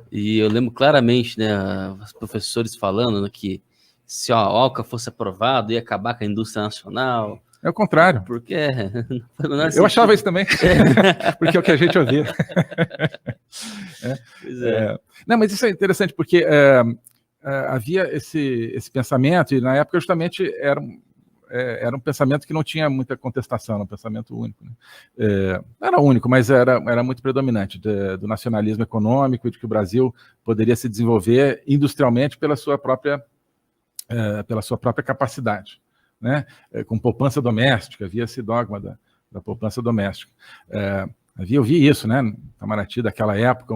e eu lembro claramente, né, os professores falando, né, que se a ALCA fosse aprovada, ia acabar com a indústria nacional. É o contrário. Porque eu achava isso também, porque é o que a gente ouvia. Não, mas isso é interessante, porque havia esse pensamento, e na época justamente era um pensamento que não tinha muita contestação, era um pensamento único, né? Não era único, mas era muito predominante, do nacionalismo econômico, e de que o Brasil poderia se desenvolver industrialmente pela sua própria capacidade, né? Com poupança doméstica, havia esse dogma da poupança doméstica. Eu vi isso, né, no Itamaraty daquela época,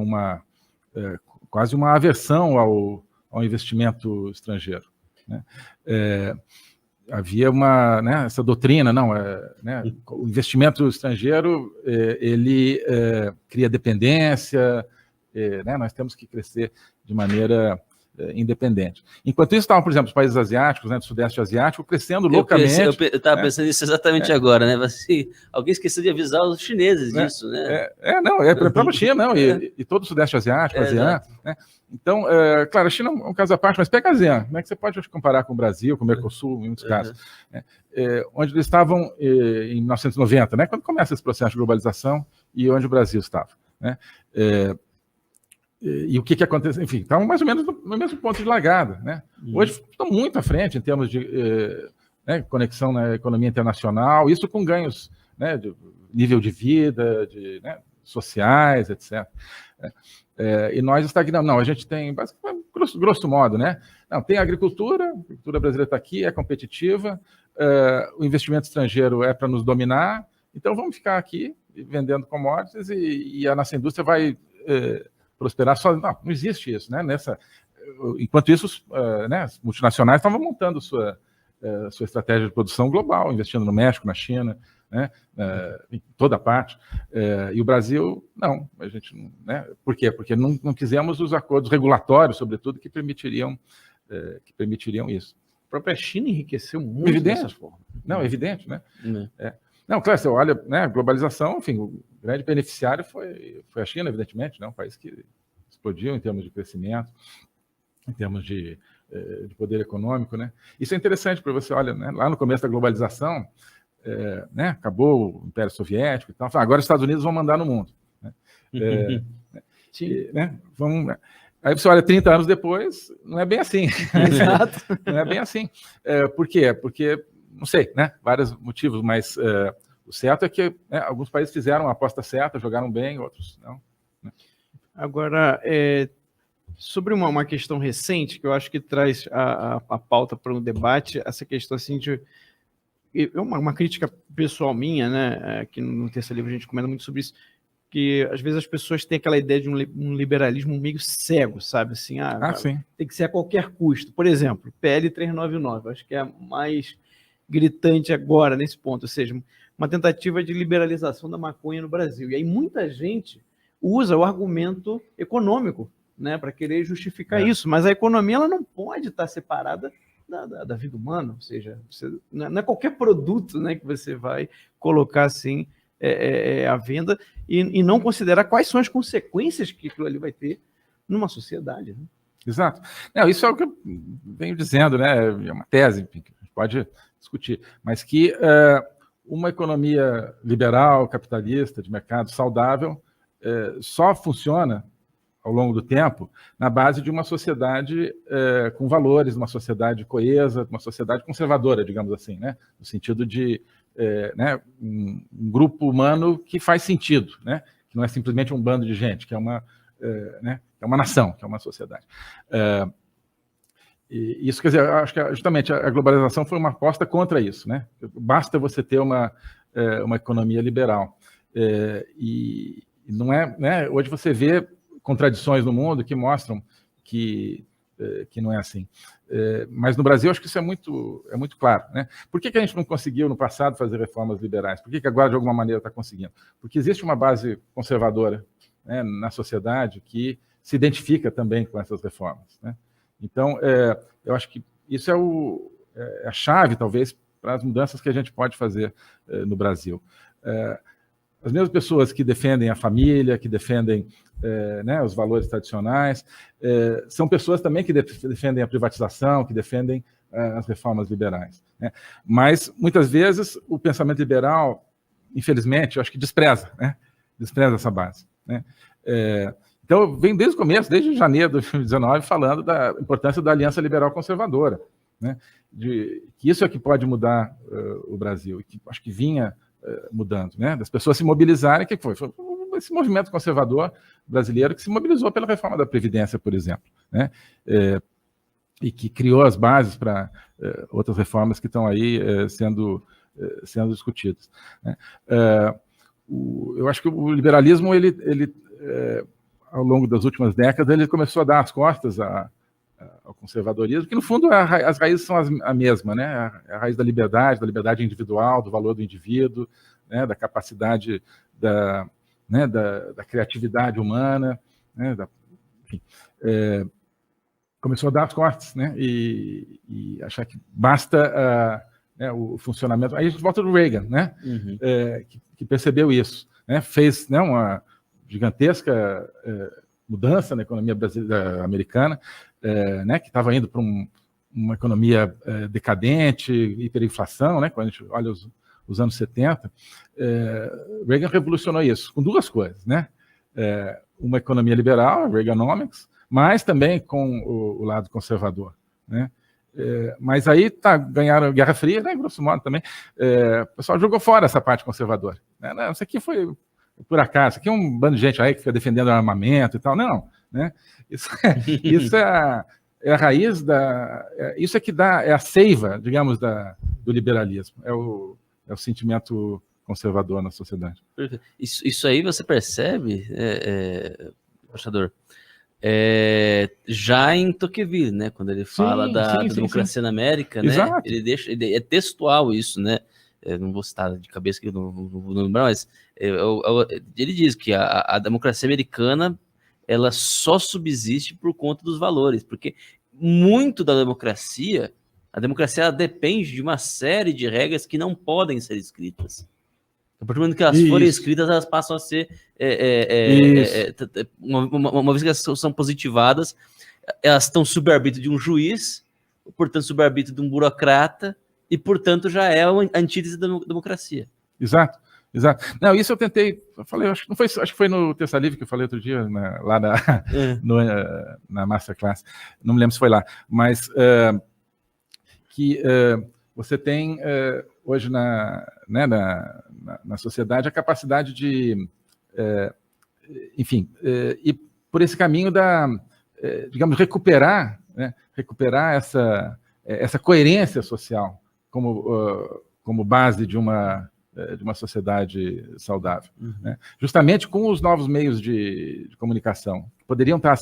quase uma aversão ao investimento estrangeiro, né? Havia essa doutrina, né, o investimento estrangeiro ele cria dependência, né, nós temos que crescer de maneira independente. Enquanto isso, estavam, por exemplo, os países asiáticos, né, do Sudeste Asiático, crescendo loucamente. Eu estava pensando nisso exatamente agora, né? Assim, alguém esqueceu de avisar os chineses disso, né? A própria China, não, e todo o Sudeste Asiático, ASEAN, né? Então, claro, a China é um caso à parte, mas pega a ASEAN, como é que você pode comparar com o Brasil, com o Mercosul, em muitos casos, né? Onde eles estavam em 1990, né, quando começa esse processo de globalização, e onde o Brasil estava, né? E o que aconteceu? Enfim, estavam mais ou menos no mesmo ponto de largada, né? Hoje estão muito à frente em termos de conexão na economia internacional, isso com ganhos, né, de nível de vida, né, sociais, etc. E nós estagnamos. Não, a gente tem, grosso modo, né? Não, tem a agricultura brasileira está aqui, é competitiva, o investimento estrangeiro é para nos dominar, então vamos ficar aqui vendendo commodities e a nossa indústria vai prosperar só. Não existe isso, né? Enquanto isso, né, as multinacionais estavam montando sua estratégia de produção global, investindo no México, na China, né, em toda parte. E o Brasil, não. A gente, né, por quê? Porque não quisemos os acordos regulatórios, sobretudo, que permitiriam isso. A própria China enriqueceu muito dessa forma. Não, evidente, né? Não, claro, você olha, né, a globalização, enfim, o grande beneficiário foi a China, evidentemente, né, um país que explodiu em termos de crescimento, em termos de poder econômico, né? Isso é interessante, porque você olha, né, lá no começo da globalização, né, acabou o Império Soviético e tal, agora os Estados Unidos vão mandar no mundo, né? Né, aí você olha 30 anos depois, não é bem assim. Exato. Não é bem assim. Por quê? Porque, não sei, né, vários motivos, mas o certo é que, né, alguns países fizeram a aposta certa, jogaram bem, outros não, né? Agora, sobre uma questão recente, que eu acho que traz a pauta para um debate, essa questão assim de... uma crítica pessoal minha, né, que no terceiro livro a gente comenta muito sobre isso, que às vezes as pessoas têm aquela ideia de um liberalismo meio cego, sabe? Assim, sim. Tem que ser a qualquer custo. Por exemplo, PL 399, acho que é a mais gritante agora nesse ponto, ou seja, uma tentativa de liberalização da maconha no Brasil. E aí muita gente usa o argumento econômico, né, para querer justificar isso. Mas a economia ela não pode estar separada da vida humana, ou seja, não é qualquer produto, né, que você vai colocar assim à venda e não considerar quais são as consequências que aquilo ali vai ter numa sociedade. Né? Exato. Não, isso é o que eu venho dizendo, né? É uma tese, enfim, que a gente pode discutir, mas que uma economia liberal, capitalista, de mercado saudável, só funciona ao longo do tempo na base de uma sociedade com valores, uma sociedade coesa, uma sociedade conservadora, digamos assim, né? No sentido de né, um grupo humano que faz sentido, né? Que não é simplesmente um bando de gente, que é uma, né, é uma nação, que é uma sociedade. E isso, quer dizer, acho que justamente a globalização foi uma aposta contra isso, né? Basta você ter uma economia liberal. E não é, né? Hoje você vê contradições no mundo que mostram que não é assim. Mas no Brasil, acho que isso é muito claro, né? Por que a gente não conseguiu, no passado, fazer reformas liberais? Por que agora, de alguma maneira, está conseguindo? Porque existe uma base conservadora, né, na sociedade que se identifica também com essas reformas, né? Então, eu acho que isso é a chave, talvez, para as mudanças que a gente pode fazer no Brasil. As mesmas pessoas que defendem a família, que defendem né, os valores tradicionais, são pessoas também que defendem a privatização, que defendem as reformas liberais, né? Mas, muitas vezes, o pensamento liberal, infelizmente, eu acho que despreza essa base, né? Então, eu venho desde o começo, desde janeiro de 2019, falando da importância da aliança liberal conservadora, né? Que isso é que pode mudar o Brasil, e que acho que vinha mudando, né? Das pessoas se mobilizarem, que foi esse movimento conservador brasileiro que se mobilizou pela reforma da Previdência, por exemplo, né? E que criou as bases para outras reformas que estão aí sendo discutidas, né? Eu acho que o liberalismo, ele ao longo das últimas décadas, ele começou a dar as costas ao conservadorismo, que no fundo as raízes são a mesma, né? A raiz da liberdade individual, do valor do indivíduo, né? Da capacidade da criatividade humana, né? Enfim, começou a dar as costas, né? E achar que basta né, o funcionamento. Aí a gente volta do Reagan, né? Uhum. Que percebeu isso, né? Fez, né, uma gigantesca mudança na economia brasileira, americana, né, que estava indo para uma economia decadente, hiperinflação, né, quando a gente olha os anos 70, Reagan revolucionou isso com duas coisas, né? Uma economia liberal, Reaganomics, mas também com o lado conservador, né? Mas aí ganharam a Guerra Fria, né, grosso modo também, o pessoal jogou fora essa parte conservadora, né? Não, isso aqui foi por acaso, isso aqui é um bando de gente aí que fica defendendo o armamento e tal. Não, né? Isso é a raiz isso é que é a seiva, digamos, do liberalismo. É o sentimento conservador na sociedade. Isso aí você percebe, embaixador, já em Tocqueville, né? Quando ele fala da democracia na América, né? Exato. É textual isso, né? Eu não vou citar de cabeça que eu não vou lembrar, mas ele diz que a democracia americana ela só subsiste por conta dos valores, porque muito da democracia, a democracia ela depende de uma série de regras que não podem ser escritas. A partir do momento que elas forem escritas, elas passam a ser uma vez que elas são positivadas, elas estão sob arbítrio de um juiz, portanto sob arbítrio de um burocrata, e, portanto, já é a antítese da democracia. Exato. Não, isso eu tentei, acho que foi no Terça Livre que eu falei outro dia, lá na Masterclass, não me lembro se foi lá, mas que você tem hoje na sociedade a capacidade de, enfim, ir por esse caminho digamos, recuperar essa coerência social, como base de uma sociedade saudável, uhum, né? Justamente com os novos meios de comunicação, que deveriam estar a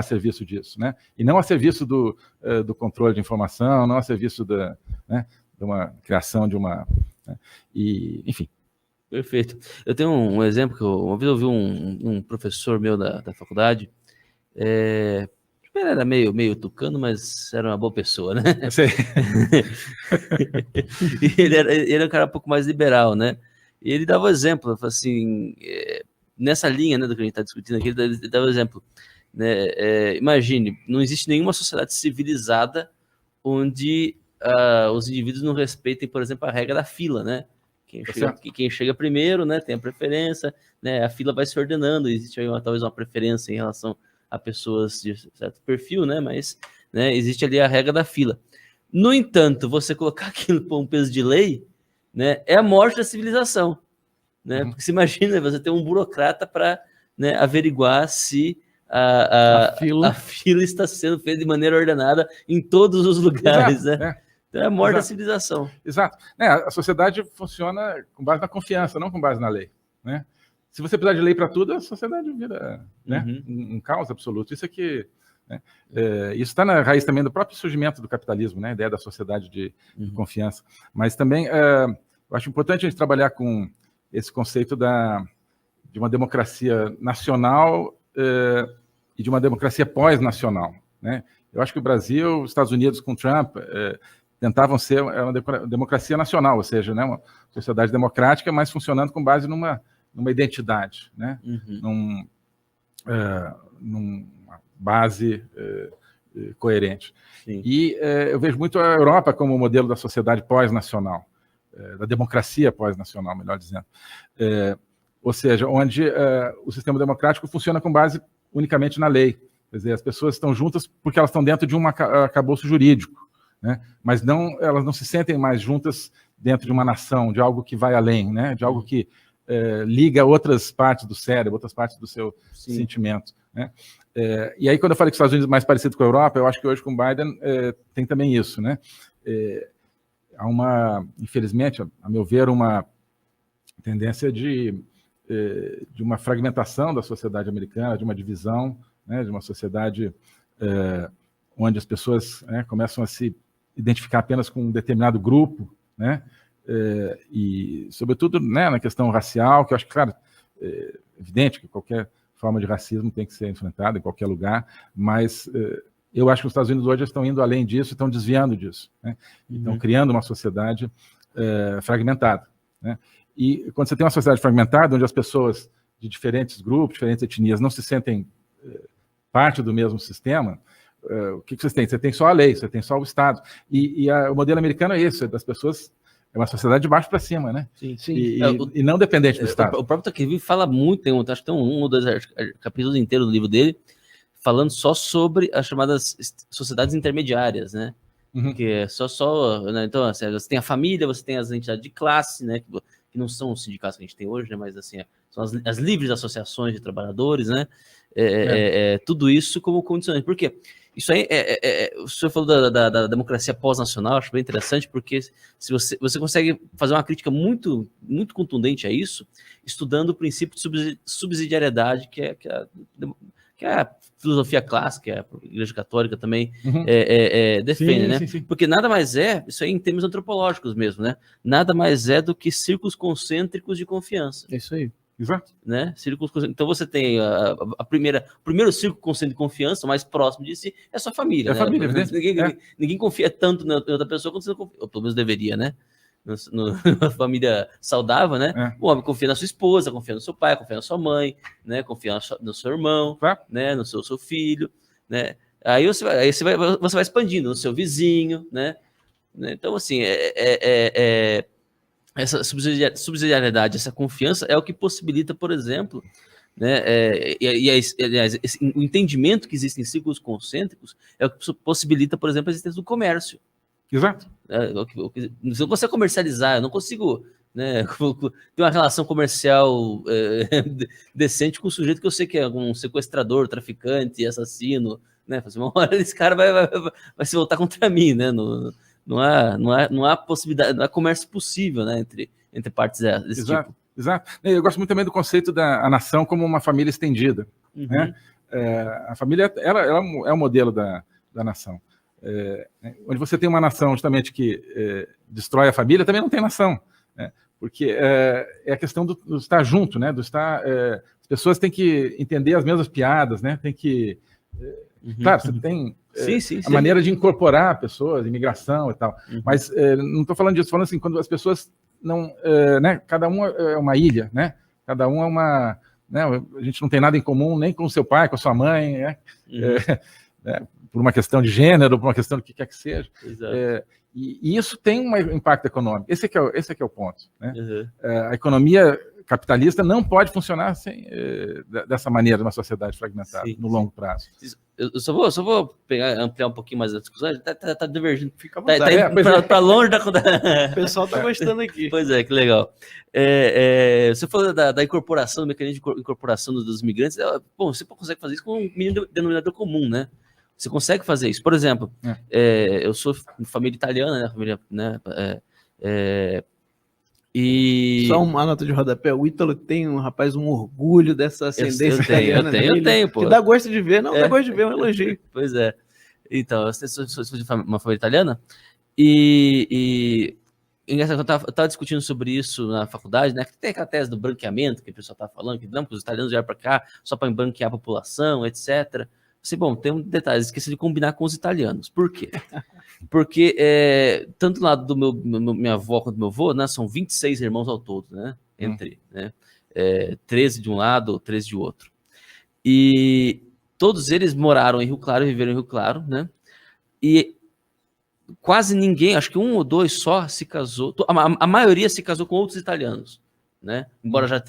serviço disso, né? E não a serviço do controle de informação, não a serviço de uma criação de uma... Né? E, enfim, Perfeito. Eu tenho um exemplo que uma vez eu vi um professor meu da faculdade, ele era meio tucano, mas era uma boa pessoa, né? Eu sei. E ele era um cara um pouco mais liberal, né? E ele dava exemplo, assim, nessa linha, né, do que a gente está discutindo aqui, ele dava exemplo, né? Imagine, não existe nenhuma sociedade civilizada onde os indivíduos não respeitem, por exemplo, a regra da fila, né? Quem chega primeiro, né, tem a preferência, né? A fila vai se ordenando, existe aí talvez uma preferência em relação a pessoas de certo perfil, né? Mas, né, existe ali a regra da fila. No entanto, você colocar aquilo por um peso de lei, né, é a morte da civilização, né? Porque você imagina, você ter um burocrata para, né, averiguar se a fila está sendo feita de maneira ordenada em todos os lugares, né? Então é a morte da civilização. Exato. A sociedade funciona com base na confiança, não com base na lei, né? Se você precisar de lei para tudo, a sociedade vira, né, um caos absoluto. Isso aqui, né, isso está na raiz também do próprio surgimento do capitalismo, né, a ideia da sociedade de confiança. Mas também eu acho importante a gente trabalhar com esse conceito de uma democracia nacional e de uma democracia pós-nacional, né? Eu acho que o Brasil, os Estados Unidos com Trump tentavam ser uma democracia nacional, ou seja, né, uma sociedade democrática, mas funcionando com base numa identidade, né? Numa base coerente. Sim. E eu vejo muito a Europa como modelo da sociedade pós-nacional, da democracia pós-nacional, melhor dizendo. Ou seja, onde o sistema democrático funciona com base unicamente na lei. Quer dizer, as pessoas estão juntas porque elas estão dentro de um arcabouço jurídico, né? Mas elas não se sentem mais juntas dentro de uma nação, de algo que vai além, né? De algo que liga outras partes do cérebro, outras partes do seu sentimento, né? E aí, quando eu falei que os Estados Unidos é mais parecido com a Europa, eu acho que hoje com o Biden tem também isso, né? Há infelizmente, a meu ver, uma tendência de uma fragmentação da sociedade americana, de uma divisão, né? De uma sociedade onde as pessoas começam a se identificar apenas com um determinado grupo, né? E, sobretudo, né, na questão racial, que eu acho que, claro, é evidente que qualquer forma de racismo tem que ser enfrentada em qualquer lugar, mas eu acho que os Estados Unidos hoje estão indo além disso, estão desviando disso, né? Estão criando uma sociedade fragmentada, né? E quando você tem uma sociedade fragmentada, onde as pessoas de diferentes grupos, diferentes etnias, não se sentem parte do mesmo sistema, o que vocês têm? Você tem só a lei, você tem só o Estado. E o modelo americano é isso, das pessoas. É uma sociedade de baixo para cima, né? Sim, sim. E não dependente do Estado. O próprio Tocqueville fala muito, acho que tem um ou dois capítulos inteiros do livro dele, falando só sobre as chamadas sociedades intermediárias, né? Que é né? Então, assim, você tem a família, você tem as entidades de classe, né? Que não são os sindicatos que a gente tem hoje, né? Mas assim, são as livres associações de trabalhadores, né? Tudo isso como condicionante. Por quê? Isso aí, o senhor falou da democracia pós-nacional, acho bem interessante, porque se você consegue fazer uma crítica muito, muito contundente a isso, estudando o princípio de subsidiariedade, que é a filosofia clássica, que a Igreja Católica também defende, sim, né? Sim. Porque nada mais isso aí em termos antropológicos mesmo, né? Nada mais é do que círculos concêntricos de confiança. É isso aí. Exato. Né? Então você tem o primeiro círculo concêntrico de confiança, mais próximo de si, é a sua família. É a família, evidente. Ninguém confia tanto na outra pessoa quanto você confia, ou pelo menos deveria, né? Numa família saudável, né? O homem confia na sua esposa, confia no seu pai, confia na sua mãe, né? Confia no seu irmão, né? No seu filho, né? Aí você vai expandindo no seu vizinho, né? Então, assim, essa subsidiariedade, essa confiança é o que possibilita, por exemplo, né, aliás, o entendimento que existem em círculos concêntricos é o que possibilita, por exemplo, a existência do comércio. Exato. Se eu conseguir comercializar, eu não consigo, né, ter uma relação comercial decente com um sujeito que eu sei que é um sequestrador, traficante, assassino, né? Uma hora esse cara vai se voltar contra mim, né? Não há possibilidade, não há comércio possível, né, entre partes desse tipo. Exato. Eu gosto muito também do conceito da nação como uma família estendida. Né? A família ela é o modelo da nação. Onde você tem uma nação justamente que destrói a família, também não tem nação. Né? Porque é a questão do estar junto, né? As pessoas têm que entender as mesmas piadas, né? Tem que... Claro, você tem a maneira de incorporar pessoas, imigração e tal, mas não estou falando disso, falando assim, quando as pessoas não... né? Cada um é uma ilha, né? Cada um é uma... Né? A gente não tem nada em comum nem com o seu pai, com a sua mãe, né? Né? Por uma questão de gênero, por uma questão do que quer que seja. E isso tem um impacto econômico. Esse é que é o ponto. Né? A economia capitalista não pode funcionar dessa maneira numa sociedade fragmentada, no longo prazo. Eu só vou ampliar um pouquinho mais a discussão. Tá divergindo. Fica à vontade. Tá longe da... O pessoal está gostando aqui. Pois é, que legal. Você falou da incorporação, do mecanismo de incorporação dos migrantes. Bom, você consegue fazer isso com um mínimo denominador comum, né? Você consegue fazer isso. Por exemplo, eu sou família italiana, né? Família, né? E... Só uma nota de rodapé. O Ítalo tem, um orgulho dessa ascendência italiana. Eu tenho, pô. Que dá gosto de ver, dá gosto de ver, um elogio. Pois é. Então, eu sou de uma família italiana e eu estava discutindo sobre isso na faculdade, né? Tem aquela tese do branqueamento que o pessoal está falando, que não, porque os italianos vieram para cá só para branquear a população, etc. Assim, bom, tem um detalhe, esqueci de combinar com os italianos. Por quê? Porque tanto do lado do minha avó quanto do meu avô, né, são 26 irmãos ao todo, né? Né? 13 de um lado, 13 de outro. E todos eles moraram em Rio Claro, viveram em Rio Claro, né? E quase ninguém, acho que um ou dois só se casou, a maioria se casou com outros italianos, né? Embora já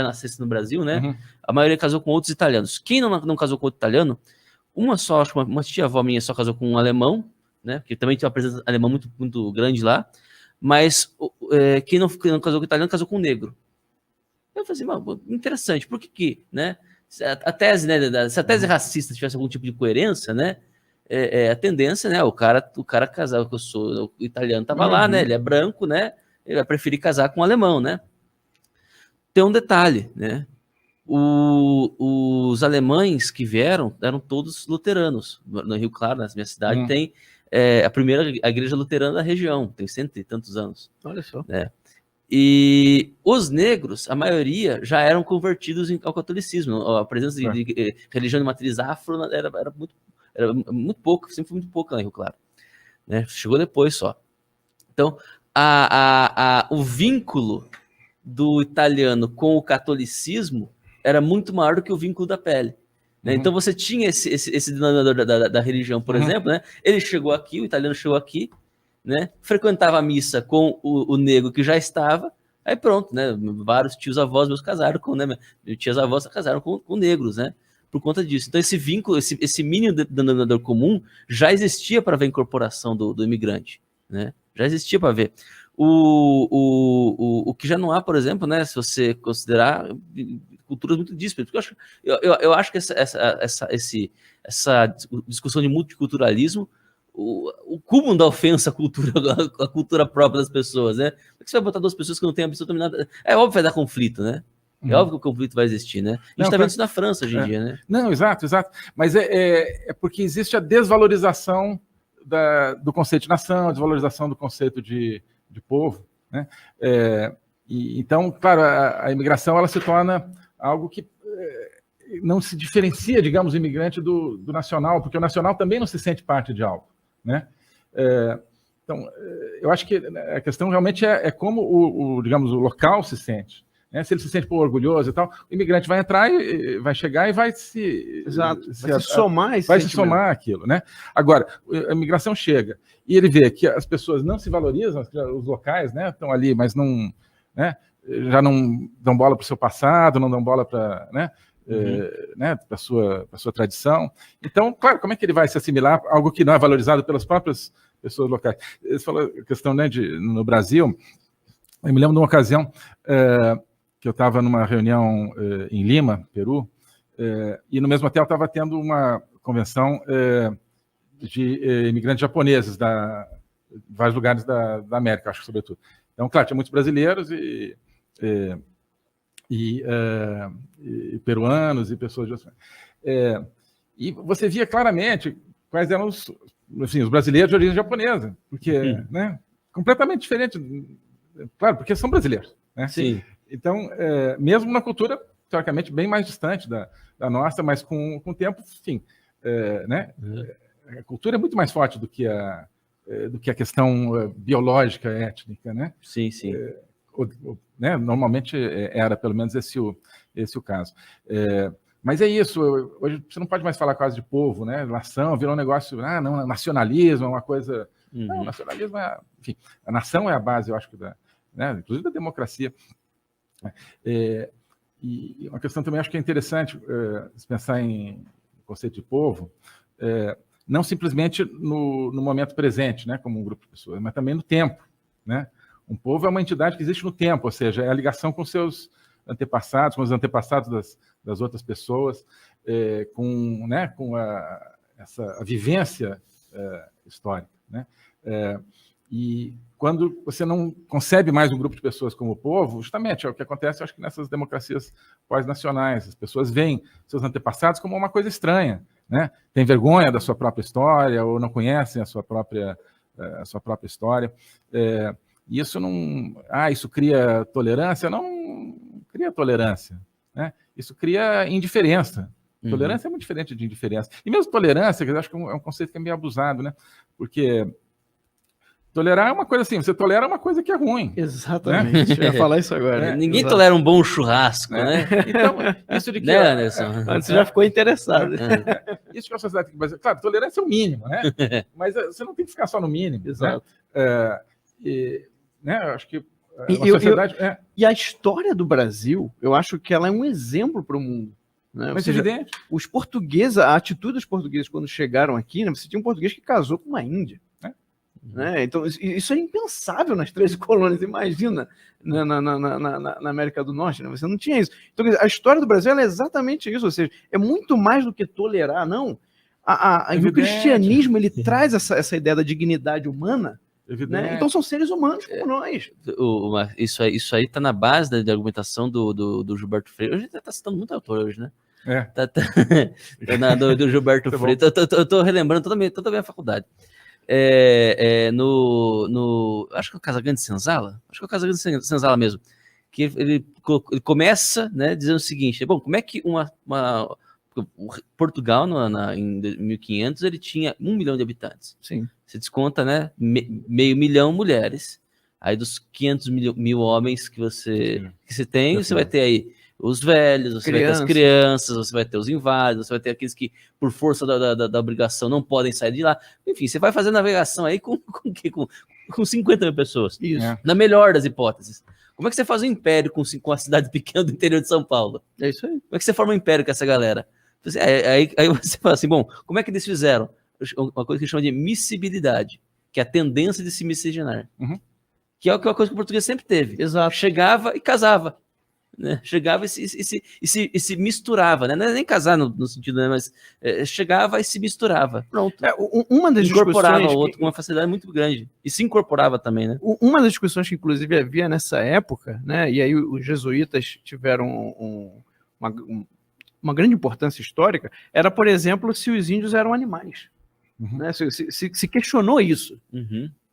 nascesse no Brasil, né? A maioria casou com outros italianos. Quem não casou com outro italiano, acho que uma tia-avó minha só casou com um alemão, né? Porque também tinha uma presença alemã muito, muito grande lá, mas quem não casou com italiano, casou com um negro. Eu falei assim, interessante, por que, né? A tese, né, se a tese racista tivesse algum tipo de coerência, né? A tendência, né? O cara casar, que eu sou o italiano, tava lá, né? Ele é branco, né? Ele vai preferir casar com um alemão, né? Tem um detalhe, né? Os alemães que vieram eram todos luteranos. No Rio Claro, na minha cidade, tem a igreja luterana da região, tem 100 e tantos anos. Olha só. Né? E os negros, a maioria, já eram convertidos ao catolicismo. A presença de religião de matriz afro era muito pouco, sempre foi muito pouco lá em Rio Claro. Né? Chegou depois só. Então, o vínculo do italiano com o catolicismo era muito maior do que o vínculo da pele. Né? Então você tinha esse denominador da religião, por exemplo, né? Ele chegou aqui, o italiano chegou aqui, né? Frequentava a missa com o negro que já estava, aí pronto, né? Vários tios-avós meus casaram com, né? Tias-avós casaram com negros, né? Por conta disso. Então esse vínculo, esse mínimo denominador comum já existia para ver a incorporação do imigrante, né? Já existia para ver. O que já não há, por exemplo, né? Se você considerar culturas muito díspares, porque eu acho que essa discussão de multiculturalismo, o cúmulo da ofensa à cultura própria das pessoas, né? Como é que você vai botar duas pessoas que não têm absolutamente nada? É óbvio que vai dar conflito, né? É óbvio que o conflito vai existir, né? A gente está vendo isso na França hoje em dia, né? Não, exato. Mas é porque existe a desvalorização do conceito de nação, a desvalorização do conceito de povo, né? Então, claro, a imigração ela se torna algo que não se diferencia, digamos, o imigrante do nacional, porque o nacional também não se sente parte de algo, né? Então, eu acho que a questão realmente é como digamos, o local se sente. Né? Se ele se sente orgulhoso e tal, o imigrante vai entrar e vai chegar e vai se somar aquilo, né? Agora, a imigração chega e ele vê que as pessoas não se valorizam, os locais, né, estão ali, mas não, né, já não dão bola para o seu passado, não dão bola para, né, né, para sua tradição. Então, claro, como é que ele vai se assimilar a algo que não é valorizado pelas próprias pessoas locais? Você falou a questão, né, no Brasil. Eu me lembro de uma ocasião que eu estava numa reunião em Lima, Peru, e no mesmo hotel estava tendo uma convenção de imigrantes japoneses de vários lugares da América, acho que sobretudo. Então, claro, tinha muitos brasileiros e peruanos e pessoas de outros. E você via claramente quais eram os brasileiros de origem japonesa, porque né, completamente diferente Claro, porque são brasileiros, né? Sim. Então, mesmo na cultura, teoricamente, bem mais distante da nossa, mas com o tempo, enfim, né? A cultura é muito mais forte do que a questão biológica, étnica, né? Sim, sim. Né? Normalmente era, pelo menos, esse o caso. Mas é isso, hoje você não pode mais falar quase de povo, né? Nação virou um negócio, não, nacionalismo é uma coisa... Não, nacionalismo enfim, a nação é a base, eu acho, né? Inclusive da democracia. E uma questão também acho que é interessante se pensar em conceito de povo, não simplesmente no momento presente, né? Como um grupo de pessoas, mas também no tempo, né? Um povo é uma entidade que existe no tempo, ou seja, é a ligação com seus antepassados, com os antepassados das outras pessoas, com a vivência histórica, né? E quando você não concebe mais um grupo de pessoas como povo, justamente é o que acontece, eu acho que nessas democracias pós-nacionais, as pessoas veem seus antepassados como uma coisa estranha, né? Tem vergonha da sua própria história ou não conhecem a sua própria história. E isso não... isso cria tolerância? Não cria tolerância, né? Isso cria indiferença. Tolerância é muito diferente de indiferença. E mesmo tolerância, que eu acho que é um conceito que é meio abusado, né? Porque tolerar é uma coisa assim, você tolera uma coisa que é ruim. Exatamente, eu ia falar isso agora. Ninguém tolera um bom churrasco, né? Então, isso de que... Né, Anderson? Antes já ficou interessado. Isso que a sociedade tem que fazer. Claro, tolerância é o mínimo, né? Mas você não tem que ficar só no mínimo. Exato. Né? Eu acho que a sociedade... E a história do Brasil, eu acho que ela é um exemplo para o mundo. Né? Mas evidente. Os portugueses, a atitude dos portugueses quando chegaram aqui, né? Você tinha um português que casou com uma índia. Né? Então, isso é impensável nas 13 colônias, imagina, na América do Norte, né? Você não tinha isso. Então, a história do Brasil é exatamente isso, ou seja, é muito mais do que tolerar, não. O cristianismo, ele traz essa ideia da dignidade humana, né? Então são seres humanos como nós. Isso aí está na base da argumentação do Gilberto Freire. Hoje está citando muito autor hoje, né? Do Gilberto Freire. Eu estou relembrando toda a minha faculdade. Acho que é o Casagrande Senzala, Senzala mesmo, que ele começa, né, dizendo o seguinte: bom, como é que Portugal em 1500 ele tinha 1 milhão de habitantes. Sim. Você desconta, né, meio milhão mulheres, aí dos 500 mil homens que você tem, você vai ter aí os velhos, você vai ter as crianças, você vai ter os inválidos, você vai ter aqueles que, por força da obrigação, não podem sair de lá. Enfim, você vai fazer navegação aí com 50 mil pessoas. Isso. Na melhor das hipóteses. Como é que você faz um império com a cidade pequena do interior de São Paulo? É isso aí. Como é que você forma um império com essa galera? Aí você fala assim, bom, como é que eles fizeram? Uma coisa que chama de miscibilidade, que é a tendência de se miscigenar. Que é uma coisa que o português sempre teve. Exato. Chegava e casava. Né? Chegava e se misturava, né? Não é nem casar no sentido, né? Mas chegava e se misturava. Pronto. Uma das incorporava o outro com uma facilidade muito grande. E se incorporava também, né? Uma das discussões que, inclusive, havia nessa época, né? E aí os jesuítas tiveram uma grande importância histórica, era, por exemplo, se os índios eram animais. Né? Se questionou isso.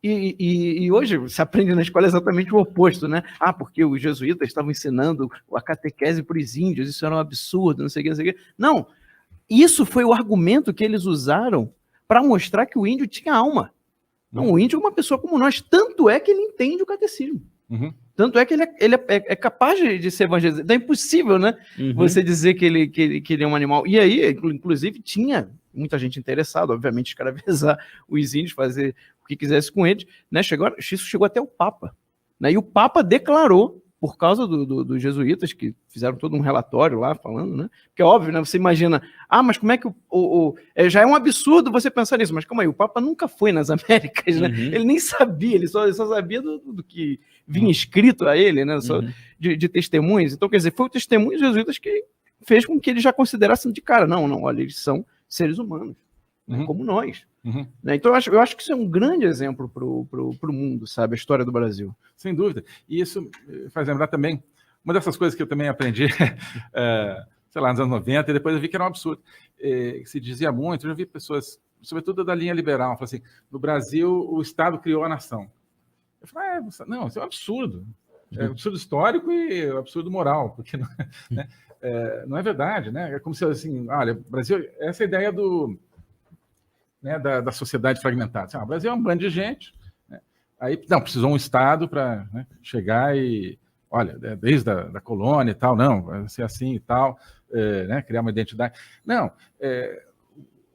E hoje se aprende na escola exatamente o oposto, né? Porque os jesuítas estavam ensinando a catequese para os índios, isso era um absurdo, não sei o que, não sei o que. Não, isso foi o argumento que eles usaram para mostrar que o índio tinha alma. Não, o índio é uma pessoa como nós, tanto é que ele entende o catecismo. Tanto é que ele é capaz de ser evangelizado. Então é impossível, né? Você dizer que ele é um animal. E aí, inclusive, tinha muita gente interessada, obviamente, escravizar os índios, fazer o que quisesse com eles, né? Isso chegou até o Papa, né? E o Papa declarou, por causa dos jesuítas, que fizeram todo um relatório lá falando, né? Porque é óbvio, né? Você imagina, mas como é que já é um absurdo você pensar nisso, mas calma aí, o Papa nunca foi nas Américas, né? Ele nem sabia, ele só sabia do que vinha escrito a ele, né? Só de testemunhos. Então, quer dizer, foi o testemunho dos jesuítas que fez com que eles já considerassem de cara, não, olha, eles são seres humanos, né? Como nós. Né? Então, eu acho que isso é um grande exemplo para o mundo, sabe? A história do Brasil. Sem dúvida. E isso faz lembrar também, uma dessas coisas que eu também aprendi, sei lá, nos anos 90, e depois eu vi que era um absurdo. Que se dizia muito, eu já vi pessoas, sobretudo da linha liberal, falam assim, no Brasil o Estado criou a nação. Eu falei, não, isso é um absurdo. É um absurdo histórico e um absurdo moral, porque não, né, não é verdade, né? É como se, assim, olha, Brasil, essa é a ideia né, da sociedade fragmentada. Assim, o Brasil é um bando de gente, né? Aí, não, precisou um Estado para, né, chegar e, olha, desde a colônia e tal, não, vai ser assim e tal, né, criar uma identidade. Não,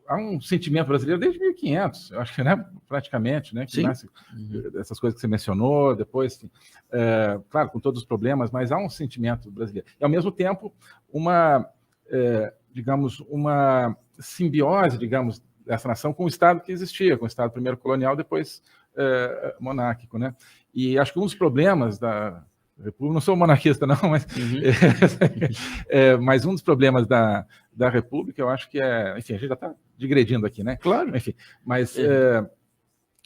há um sentimento brasileiro desde 1500, eu acho que, né, praticamente, né, que nasce essas coisas que você mencionou, depois, claro, com todos os problemas, mas há um sentimento brasileiro. E, ao mesmo tempo, digamos, uma simbiose, digamos, dessa nação com o Estado que existia, com o Estado primeiro colonial, depois monárquico, né? E acho que um dos problemas da República, não sou monarquista não, mas, mas um dos problemas da República, eu acho que enfim, a gente já está digredindo aqui, né? Claro. Enfim, mas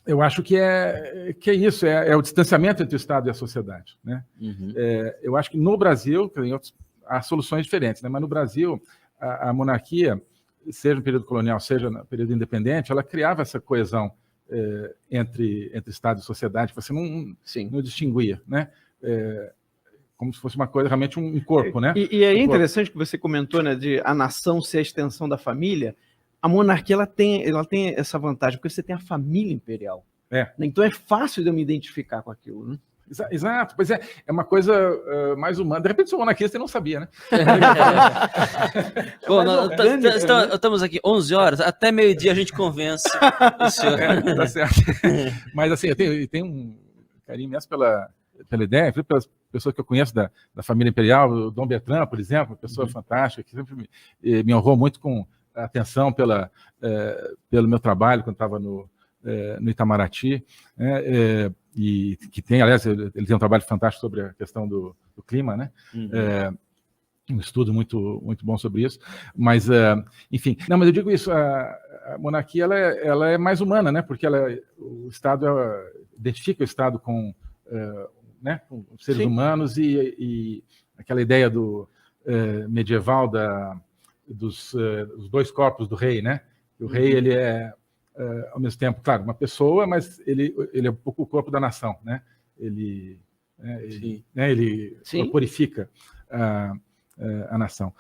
eu acho que é isso, é o distanciamento entre o Estado e a sociedade, né? Eu acho que no Brasil, há soluções diferentes, né? Mas no Brasil, a monarquia, seja no período colonial, seja no período independente, ela criava essa coesão entre Estado e sociedade, que você não distinguia, né? Como se fosse uma coisa, realmente um corpo, né? E é interessante que você comentou, né, de a nação ser a extensão da família. A monarquia ela tem essa vantagem, porque você tem a família imperial. Então é fácil de eu me identificar com aquilo, né? Exato, pois é uma coisa mais humana. De repente, sou monarquista e não sabia, né? Bom, estamos aqui 11 horas, até meio-dia a gente convence o senhor. Tá certo. Mas assim, eu tenho um carinho imenso pela ideia, pelas pessoas que eu conheço da família imperial, o Dom Bertrand, por exemplo, uma pessoa fantástica, que sempre me honrou muito com a atenção pelo meu trabalho quando estava no Itamaraty, né? E que tem, aliás, ele tem um trabalho fantástico sobre a questão do clima, né? Um estudo muito, muito bom sobre isso. Mas, enfim, não, mas eu digo isso, a monarquia ela é mais humana, né? Porque o Estado identifica o Estado com seres humanos e aquela ideia medieval dos dois corpos do rei, né? O rei, ele ao mesmo tempo, claro, uma pessoa, mas ele é um pouco o corpo da nação, né? Ele corporifica a nação.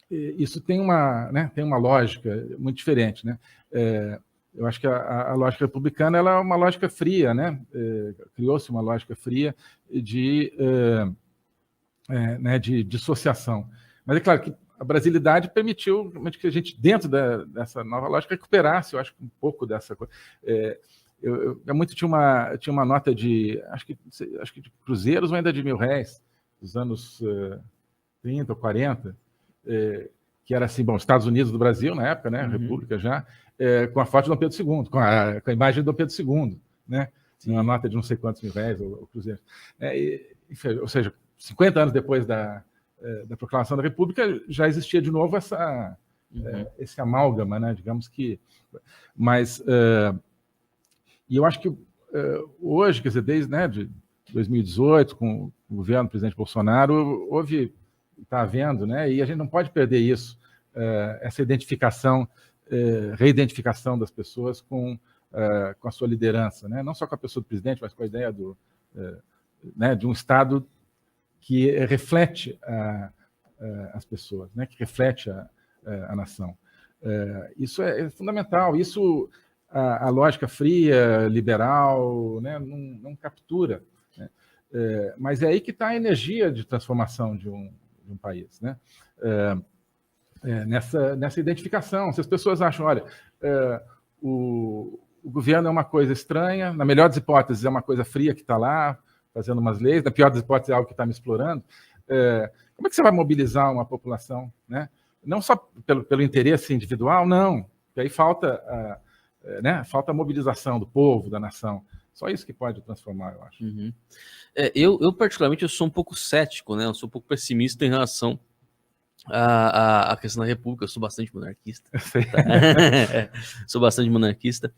Isso tem uma lógica muito diferente, né? Eu acho que a lógica republicana ela é uma lógica fria, né? Criou-se uma lógica fria de dissociação. Mas é claro que a brasilidade permitiu que a gente, dentro dessa nova lógica, recuperasse, eu acho, um pouco dessa coisa. Eu muito tinha uma nota acho que de cruzeiros ou ainda de R$1.000, dos anos 30 ou 40, que era assim, bom, Estados Unidos do Brasil, na época, né, República já, com a foto de Dom Pedro II, com a imagem de Dom Pedro II, né, uma nota de não sei quantos R$1.000 ou cruzeiros. Ou seja, 50 anos depois da proclamação da República, já existia de novo esse amálgama, né? Digamos que... Mas, e eu acho que hoje, quer dizer, desde de 2018, com o governo do presidente Bolsonaro, está havendo, né? E a gente não pode perder isso, essa identificação, reidentificação das pessoas com a sua liderança, né? Não só com a pessoa do presidente, mas com a ideia de um Estado que reflete as pessoas, né? Que reflete a nação. Isso é fundamental. Isso a lógica fria, liberal, né? Não captura. Né? Mas é aí que está a energia de transformação de um país, né? Nessa identificação. Se as pessoas acham, olha, o governo é uma coisa estranha, na melhor das hipóteses é uma coisa fria que está lá, fazendo umas leis, na pior das hipóteses é algo que está me explorando, como é que você vai mobilizar uma população, né? Não só pelo interesse individual, não, porque aí falta a mobilização do povo, da nação. Só isso que pode transformar, eu acho. Eu particularmente, eu sou um pouco cético, né? Eu sou um pouco pessimista em relação à questão da República. Eu sou bastante monarquista. Tá? Sou bastante monarquista.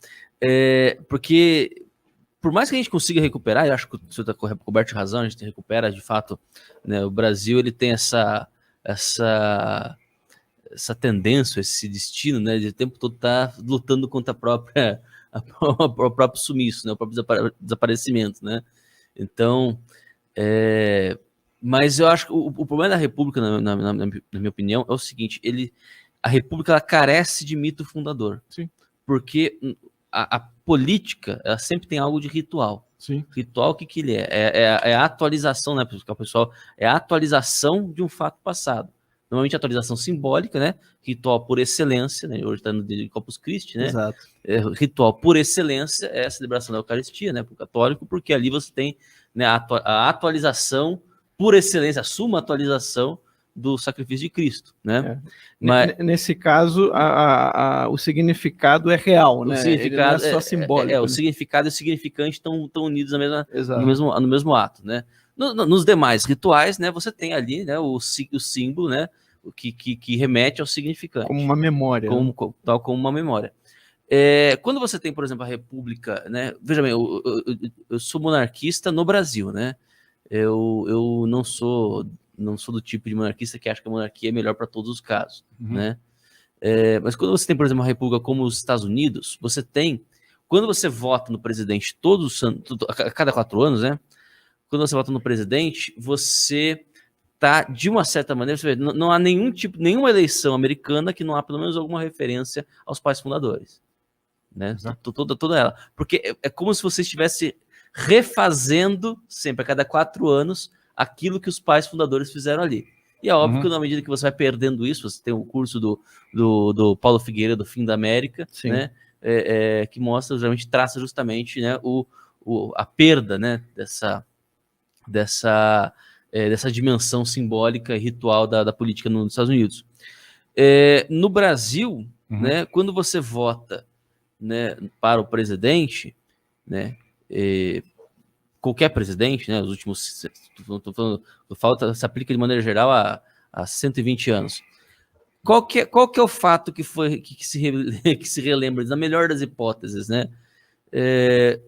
Porque... Por mais que a gente consiga recuperar, eu acho que o senhor está coberto de razão, a gente recupera de fato, né, o Brasil ele tem essa tendência, esse destino, né, de o tempo todo estar lutando contra a própria ao próprio sumiço, né? O próprio desaparecimento, né? Então, mas eu acho que o problema da República, na minha opinião, é o seguinte: a República ela carece de mito fundador. Sim. Porque a política ela sempre tem algo de ritual. Sim. Ritual, o que ele é? É a atualização, né, pessoal? É a atualização de um fato passado. Normalmente a atualização simbólica, né? Ritual por excelência, né? Hoje está no dia de Corpus Christi, né? Exato. Ritual por excelência é a celebração da Eucaristia, né? Para o católico, porque ali você tem, né, a atualização por excelência, a suma atualização do sacrifício de Cristo, né? Mas nesse caso, o significado é real, né? O significado ele não é só simbólico. O significado e o significante estão unidos Exato. no mesmo ato, né? Nos demais rituais, né? Você tem ali, né? O símbolo, né? Que remete ao significante. Como uma memória. Tal como uma memória. Quando você tem, por exemplo, a República, né? Veja bem, eu sou monarquista no Brasil, né? Eu não sou do tipo de monarquista que acha que a monarquia é melhor para todos os casos, né? Mas quando você tem, por exemplo, uma república como os Estados Unidos, você tem, quando você vota no presidente a cada 4 anos, né? Quando você vota no presidente, você tá, de uma certa maneira, você vê, não há nenhuma eleição americana que não há pelo menos alguma referência aos pais fundadores, né? Toda ela. Porque é como se você estivesse refazendo sempre, a cada 4 anos, aquilo que os pais fundadores fizeram ali. E é óbvio que na medida que você vai perdendo isso, você tem o curso do Paulo Figueiredo, do Fim da América, né, que mostra, geralmente traça justamente, né, a perda, né, dessa dimensão simbólica e ritual da política nos Estados Unidos. No Brasil, né, quando você vota, né, para o presidente, né, qualquer presidente, né, os últimos, se aplica de maneira geral há 120 anos. Qual que é o fato que se relembra, na melhor das hipóteses, né?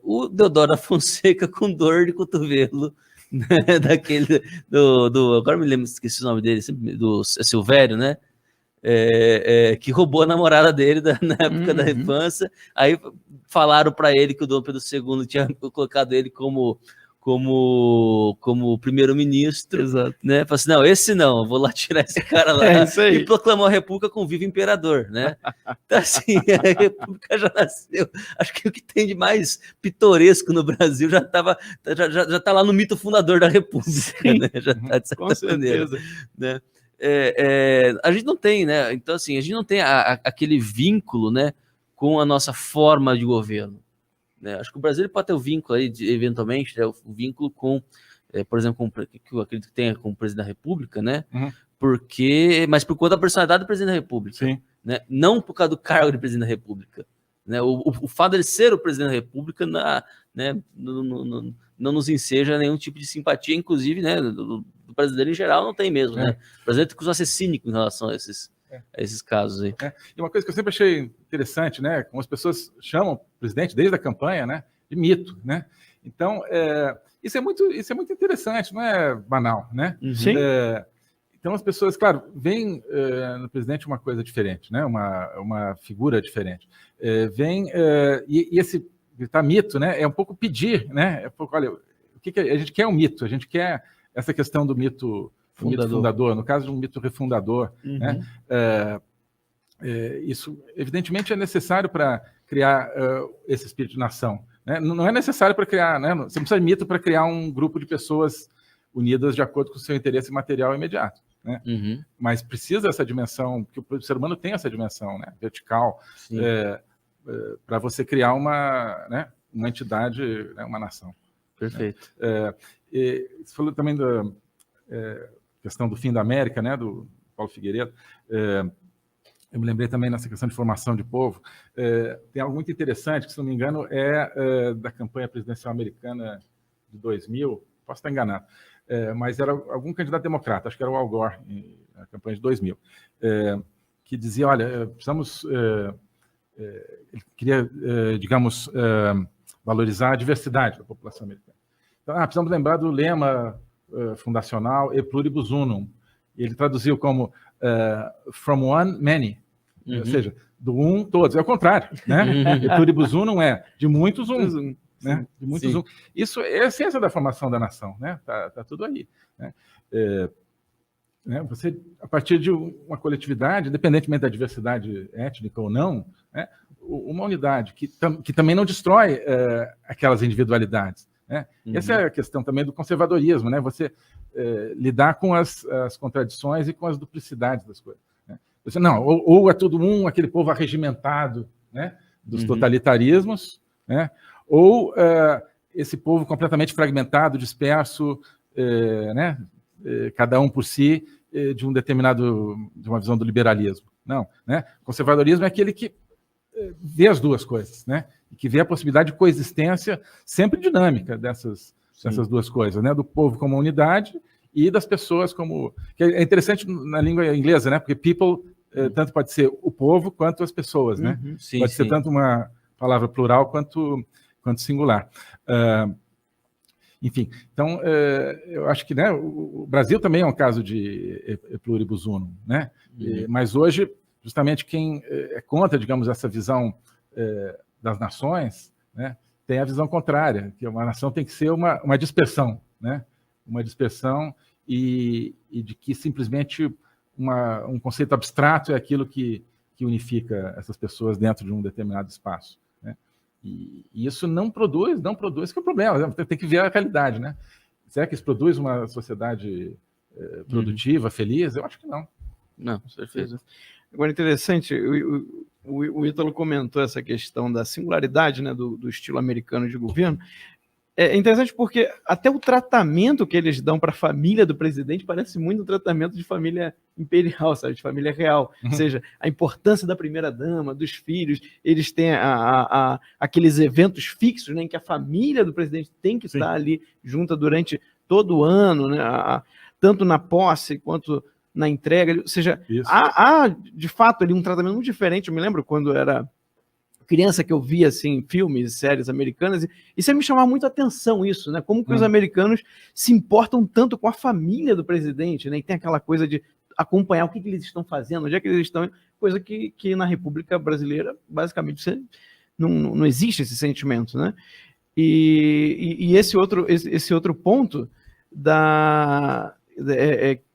O Deodoro da Fonseca com dor de cotovelo, né, agora me lembro, esqueci o nome dele, do Silvério, né? Que roubou a namorada dele na época da infância. Aí falaram para ele que o Dom Pedro II tinha colocado ele como primeiro-ministro, né? Falou assim, não, esse não, vou lá tirar esse cara lá. E proclamou a República com vivo imperador, né? Então, assim, a República já nasceu. Acho que o que tem de mais pitoresco no Brasil já tá lá no mito fundador da República, né? Já tá de certa maneira, né? A gente não tem, né? Então, assim, a gente não tem aquele vínculo, né, com a nossa forma de governo, né? Acho que o Brasil pode ter o vínculo aí, eventualmente, né, o vínculo com, por exemplo, que eu acredito que tenha com o presidente da República, né? Mas por conta da personalidade do presidente da República, né? Não por causa do cargo de presidente da República, né? O fato dele ser o presidente da República, né, não nos enseja nenhum tipo de simpatia, inclusive, né, do brasileiro em geral não tem mesmo, né? O brasileiro costuma ser cínico em relação a esses casos aí. E uma coisa que eu sempre achei interessante, né, como as pessoas chamam o presidente desde a campanha, né, de mito, né? Então, isso é muito interessante, não é banal, né? Sim. Então as pessoas, claro, veem no presidente uma coisa diferente, né? Uma figura diferente. E esse gritar mito, né? É um pouco pedir, né? É um pouco, olha, o que a gente quer um mito, a gente quer essa questão do mito fundador, no caso de um mito refundador, né? Isso, evidentemente, é necessário para criar esse espírito de nação, né? Não é necessário para criar, né? Você não precisa de mito para criar um grupo de pessoas unidas de acordo com o seu interesse material imediato, né? Mas precisa essa dimensão, que o ser humano tem essa dimensão, né, vertical, para você criar uma entidade, né, uma nação. Perfeito. Você falou também da questão do Fim da América, né, do Paulo Figueiredo. Eu me lembrei também nessa questão de formação de povo. Tem algo muito interessante, que, se não me engano, da campanha presidencial americana de 2000, posso estar enganado, mas era algum candidato democrata, acho que era o Al Gore, na campanha de 2000, que dizia, olha, precisamos... ele queria, digamos, valorizar a diversidade da população americana. Então, precisamos lembrar do lema fundacional E Pluribus Unum. E ele traduziu como From One, Many. Ou seja, do um, todos. É o contrário, né? E pluribus unum é de muitos um. Né? De muitos um. Isso é a essência da formação da nação, né? Tá tudo aí. Né? Você, a partir de uma coletividade, independentemente da diversidade étnica ou não, né? Uma unidade que também não destrói aquelas individualidades. Né? Essa é a questão também do conservadorismo, né? Você lidar com as contradições e com as duplicidades das coisas. Né? Você, não, ou é todo aquele povo arregimentado, né? Dos totalitarismos, né? Ou esse povo completamente fragmentado, disperso, né? Cada um por si, de uma visão do liberalismo. Não, né? O conservadorismo é aquele que vê as duas coisas, né? E que vê a possibilidade de coexistência sempre dinâmica dessas duas coisas, né? Do povo como unidade e das pessoas como... Que é interessante na língua inglesa, né? Porque people tanto pode ser o povo quanto as pessoas, né? Pode ser tanto uma palavra plural quanto singular. Enfim, então, eu acho que, né, o Brasil também é um caso de pluribus unum, né? Mas hoje, justamente, quem é contra, digamos, essa visão das nações, né, tem a visão contrária, que uma nação tem que ser uma dispersão, né? Uma dispersão e de que simplesmente um conceito abstrato é aquilo que unifica essas pessoas dentro de um determinado espaço. E isso não produz, que é o problema, tem que ver a realidade, né? Será que isso produz uma sociedade produtiva, feliz? Eu acho que não. Não, com certeza. Agora, interessante, o Ítalo comentou essa questão da singularidade, né, do estilo americano de governo. É interessante porque até o tratamento que eles dão para a família do presidente parece muito um tratamento de família imperial, sabe? De família real. Ou seja, a importância da primeira-dama, dos filhos, eles têm aqueles eventos fixos, né, em que a família do presidente tem que estar ali junta durante todo o ano, né, tanto na posse quanto na entrega. Ou seja, há de fato ali um tratamento muito diferente. Eu me lembro quando era criança que eu via assim, filmes, séries americanas, e sempre me chamava muito a atenção isso, né? Como que os americanos se importam tanto com a família do presidente, né? E tem aquela coisa de acompanhar o que eles estão fazendo, onde é que eles estão, coisa que na República Brasileira, basicamente, não existe esse sentimento, né? E esse outro ponto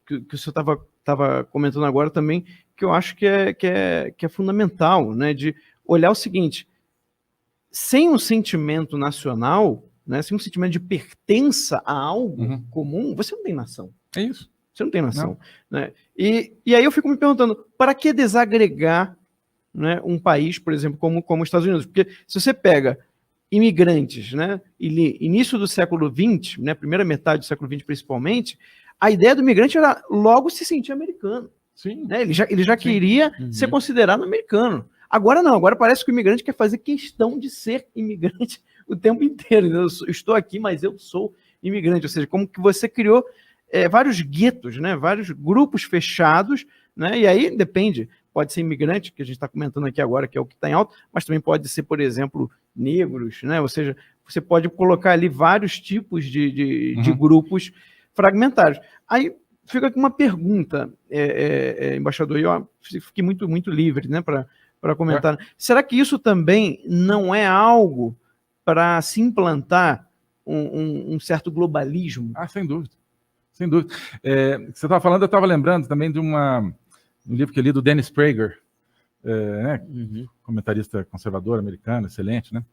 que o senhor estava comentando agora também, que eu acho que é fundamental, né? De olhar o seguinte, sem um sentimento nacional, né, sem um sentimento de pertença a algo comum, você não tem nação. É isso. Você não tem nação. Né? E aí eu fico me perguntando, para que desagregar, né, um país, por exemplo, como os Estados Unidos? Porque se você pega imigrantes, né, início do século XX, né, primeira metade do século XX principalmente, a ideia do imigrante era logo se sentir americano. Sim. Né? Ele já queria ser considerado americano. Agora não, agora parece que o imigrante quer fazer questão de ser imigrante o tempo inteiro. Eu estou aqui, mas eu sou imigrante. Ou seja, como que você criou vários guetos, né? Vários grupos fechados, né? E aí depende, pode ser imigrante, que a gente está comentando aqui agora, que é o que está em alta, mas também pode ser, por exemplo, negros, né? Ou seja, você pode colocar ali vários tipos de grupos fragmentários. Aí fica aqui uma pergunta, embaixador, e eu fiquei muito, muito livre, né, para comentar. Será que isso também não é algo para se implantar um certo globalismo? Sem dúvida. Sem dúvida. Você estava falando, eu estava lembrando também de um livro que eu li do Dennis Prager, né, comentarista conservador americano, excelente, né?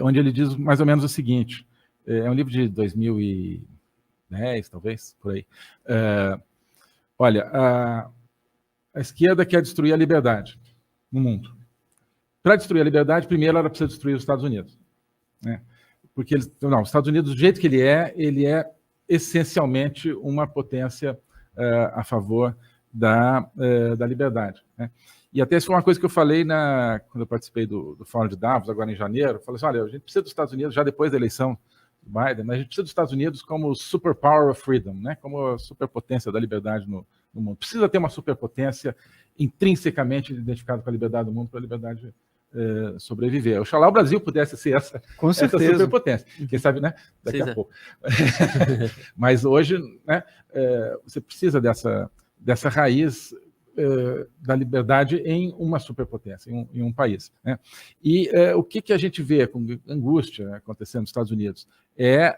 Onde ele diz mais ou menos o seguinte, é um livro de 2010, talvez, por aí. Olha, a esquerda quer destruir a liberdade no mundo. Para destruir a liberdade, primeiro ela precisa destruir os Estados Unidos. Né? Porque os Estados Unidos, do jeito que ele é essencialmente uma potência a favor da liberdade. Né? E até isso foi uma coisa que eu falei quando eu participei do Fórum de Davos, agora em janeiro. Eu falei assim, olha, a gente precisa dos Estados Unidos, já depois da eleição do Biden, mas a gente precisa dos Estados Unidos como superpower of freedom, né? Como a superpotência da liberdade no mundo. Precisa ter uma superpotência intrinsecamente identificada com a liberdade do mundo para a liberdade sobreviver. Oxalá o Brasil pudesse ser essa superpotência. Quem sabe, né? Daqui a pouco. Mas hoje, né, você precisa dessa raiz da liberdade em uma superpotência, em um país, né? E o que a gente vê com angústia acontecendo nos Estados Unidos é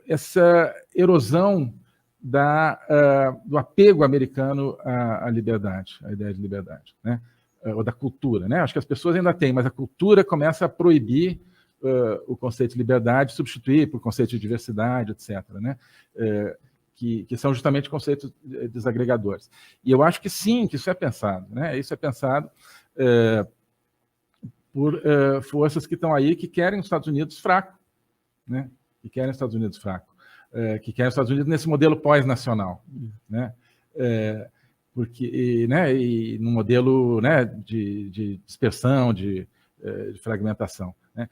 essa erosão do apego americano à liberdade, à ideia de liberdade, né? Ou da cultura, né? Acho que as pessoas ainda têm, mas a cultura começa a proibir o conceito de liberdade, substituir por conceito de diversidade, etc., né? Que são justamente conceitos desagregadores. E eu acho que sim, que isso é pensado, né? Isso é pensado por forças que estão aí que querem os Estados Unidos fraco, né? Que querem os Estados Unidos fraco, que querem os Estados Unidos nesse modelo pós-nacional, né? Porque, né, e num modelo, né, de dispersão, de fragmentação, né?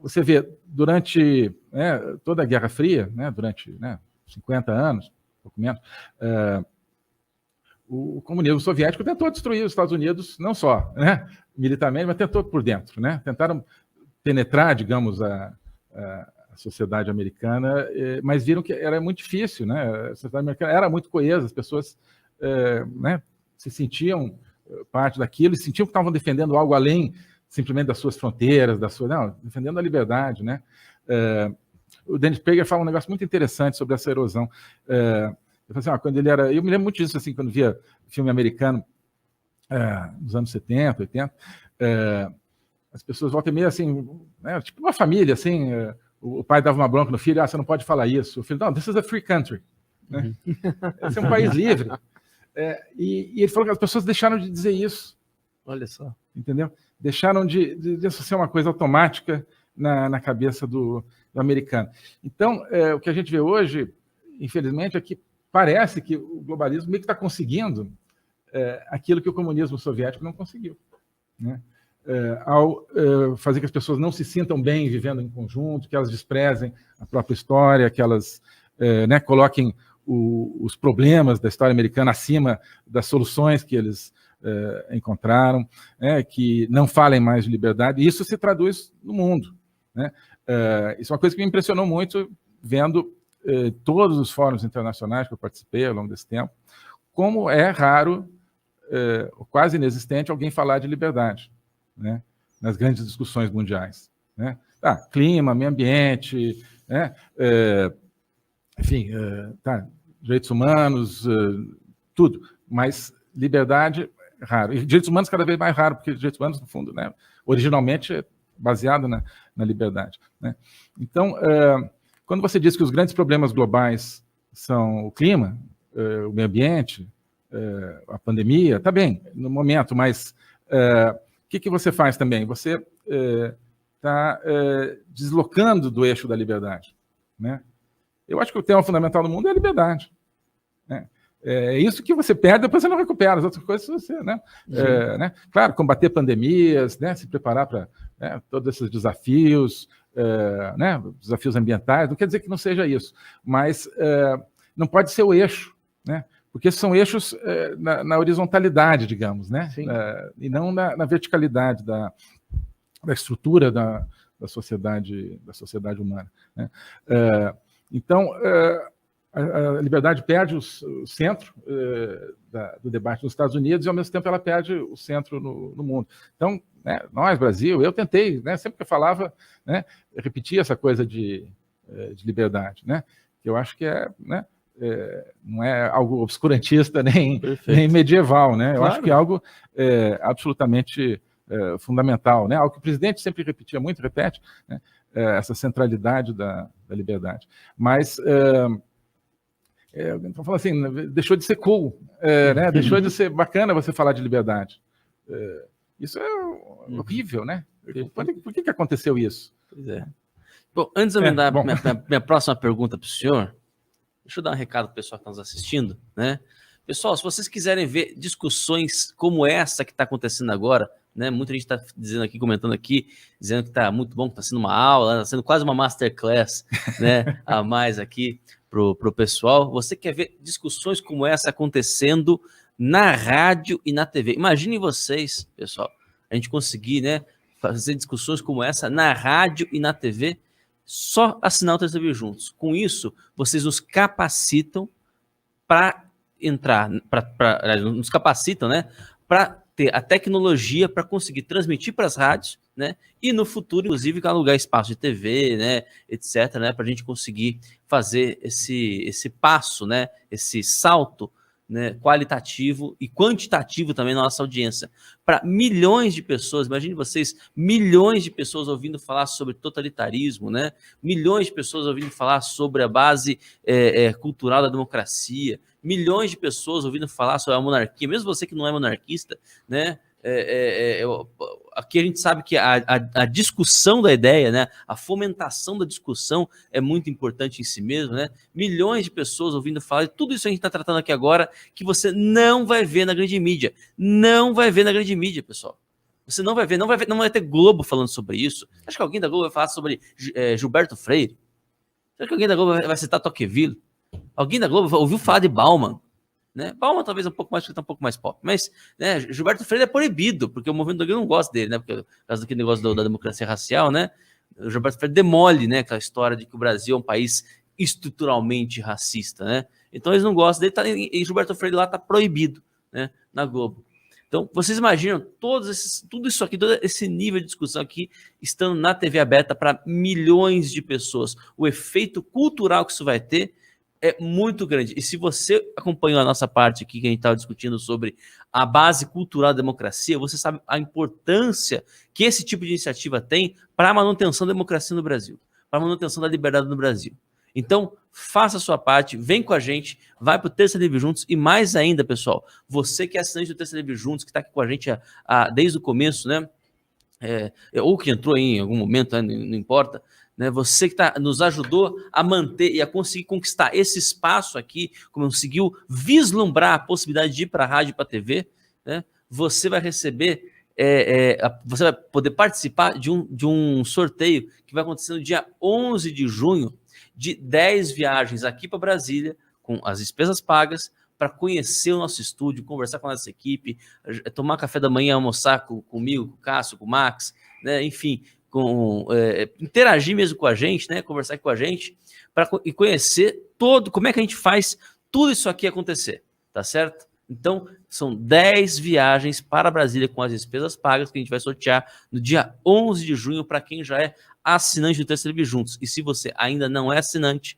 Você vê, durante toda a Guerra Fria, né, durante 50 anos, pouco menos, o comunismo soviético tentou destruir os Estados Unidos, não só, né, militarmente, mas tentou por dentro, né? Tentaram penetrar, digamos, a sociedade americana, mas viram que era muito difícil, né? A sociedade americana era muito coesa, as pessoas né, se sentiam parte daquilo e sentiam que estavam defendendo algo além simplesmente das suas fronteiras, não, defendendo a liberdade, né? O Dennis Prager fala um negócio muito interessante sobre essa erosão. Ele fala assim, quando ele era, eu me lembro muito disso, assim, quando via filme americano nos anos 70, 80, as pessoas voltam e meia assim, né, tipo uma família, assim, o pai dava uma bronca no filho, você não pode falar isso. O filho, não, this is a free country, né? Esse é um país livre. E ele falou que as pessoas deixaram de dizer isso. Olha só. Entendeu? Deixaram de isso ser uma coisa automática na cabeça do americano. Então, o que a gente vê hoje, infelizmente, é que parece que o globalismo meio que está conseguindo aquilo que o comunismo soviético não conseguiu, né? Ao fazer que as pessoas não se sintam bem vivendo em conjunto, que elas desprezem a própria história, que elas né, coloquem os problemas da história americana acima das soluções que eles encontraram, que não falem mais de liberdade, e isso se traduz no mundo, né? Isso é uma coisa que me impressionou muito, vendo todos os fóruns internacionais que eu participei ao longo desse tempo, como é raro, quase inexistente, alguém falar de liberdade, né, nas grandes discussões mundiais, né? Clima, meio ambiente, né, enfim, direitos humanos, tudo, mas liberdade raro. E direitos humanos cada vez mais raro, porque direitos humanos, no fundo, né, originalmente é baseado na liberdade, né? Então, quando você diz que os grandes problemas globais são o clima, o meio ambiente, a pandemia, tá bem, no momento, mas o que você faz também? Você está deslocando do eixo da liberdade, né? Eu acho que o tema fundamental do mundo é a liberdade, né? É isso que você perde, depois você não recupera. As outras coisas você, né? Né? Claro, combater pandemias, né? Se preparar para todos esses desafios, né? Desafios ambientais, não quer dizer que não seja isso, mas não pode ser o eixo, né? Porque esses são eixos na horizontalidade, digamos, né? E não na verticalidade da estrutura da sociedade humana, né? Então, a liberdade perde o centro do debate nos Estados Unidos e, ao mesmo tempo, ela perde o centro no mundo. Então, né, nós, Brasil, eu tentei, né, sempre que eu falava, né, repetir essa coisa de liberdade, né, que eu acho que né, não é algo obscurantista nem medieval, né? Eu acho que é algo absolutamente fundamental, né? Algo que o presidente sempre repetia muito, repete, né? Essa centralidade da liberdade. Mas então, falando assim, deixou de ser cool, né? Deixou de ser bacana você falar de liberdade. Isso é horrível, né? Por que aconteceu isso? Pois é. Bom, antes de eu mandar minha próxima pergunta para o senhor, deixa eu dar um recado para o pessoal que está nos assistindo, né? Pessoal, se vocês quiserem ver discussões como essa que está acontecendo agora, né? Muita gente está dizendo aqui, comentando aqui, dizendo que está muito bom, que está sendo uma aula, está sendo quase uma masterclass, né? A mais aqui pro pessoal. Você quer ver discussões como essa acontecendo na rádio e na TV? Imaginem vocês, pessoal, a gente conseguir, né, fazer discussões como essa na rádio e na TV, só assinar o TCV juntos. Com isso, vocês nos capacitam para entrar, nos capacitam, né, para ter a tecnologia para conseguir transmitir para as rádios, né, e no futuro, inclusive, alugar espaço de TV, né, etc., né, para a gente conseguir fazer esse passo, né, esse salto, né, qualitativo e quantitativo também na nossa audiência, para milhões de pessoas. Imagine vocês, milhões de pessoas ouvindo falar sobre totalitarismo, né, milhões de pessoas ouvindo falar sobre a base cultural da democracia, milhões de pessoas ouvindo falar sobre a monarquia, mesmo você que não é monarquista, né, aqui a gente sabe que a discussão da ideia, né, a fomentação da discussão é muito importante em si mesmo, né? Milhões de pessoas ouvindo falar, e tudo isso a gente está tratando aqui agora, que você não vai ver na grande mídia. Não vai ver na grande mídia, pessoal. Você não vai ver, não vai ter Globo falando sobre isso. Acho que alguém da Globo vai falar sobre Gilberto Freire? Será que alguém da Globo vai citar Tocqueville? Alguém da Globo ouviu falar de Bauman? Né? Bauman talvez um pouco mais pop, mas, né, Gilberto Freire é proibido, porque o movimento negro não gosta dele, né, por causa daquele negócio da democracia racial, né, o Gilberto Freire demole, né, aquela história de que o Brasil é um país estruturalmente racista, né, então eles não gostam dele, e Gilberto Freire lá tá proibido, né, na Globo. Então, vocês imaginam tudo isso aqui, todo esse nível de discussão aqui, estando na TV aberta para milhões de pessoas, o efeito cultural que isso vai ter é muito grande. E se você acompanhou a nossa parte aqui, que a gente estava discutindo sobre a base cultural da democracia, você sabe a importância que esse tipo de iniciativa tem para a manutenção da democracia no Brasil, para a manutenção da liberdade no Brasil. Então, faça a sua parte, vem com a gente, vai para o Terça Livre Juntos, e mais ainda, pessoal, você que é assinante do Terça Livre Juntos, que está aqui com a gente desde o começo, né? Ou que entrou aí em algum momento, né, não importa, né, você que nos ajudou a manter e a conseguir conquistar esse espaço aqui, conseguiu vislumbrar a possibilidade de ir para a rádio e para a TV, né, você vai receber, você vai poder participar de um sorteio que vai acontecer no dia 11 de junho, de 10 viagens aqui para Brasília, com as despesas pagas, para conhecer o nosso estúdio, conversar com a nossa equipe, tomar café da manhã, almoçar comigo, com o Cássio, com o Max, né, enfim, interagir mesmo com a gente, né, conversar com a gente, e conhecer como é que a gente faz tudo isso aqui acontecer, tá certo? Então, são 10 viagens para Brasília com as despesas pagas que a gente vai sortear no dia 11 de junho para quem já é assinante do Terça Livre Juntos. E se você ainda não é assinante,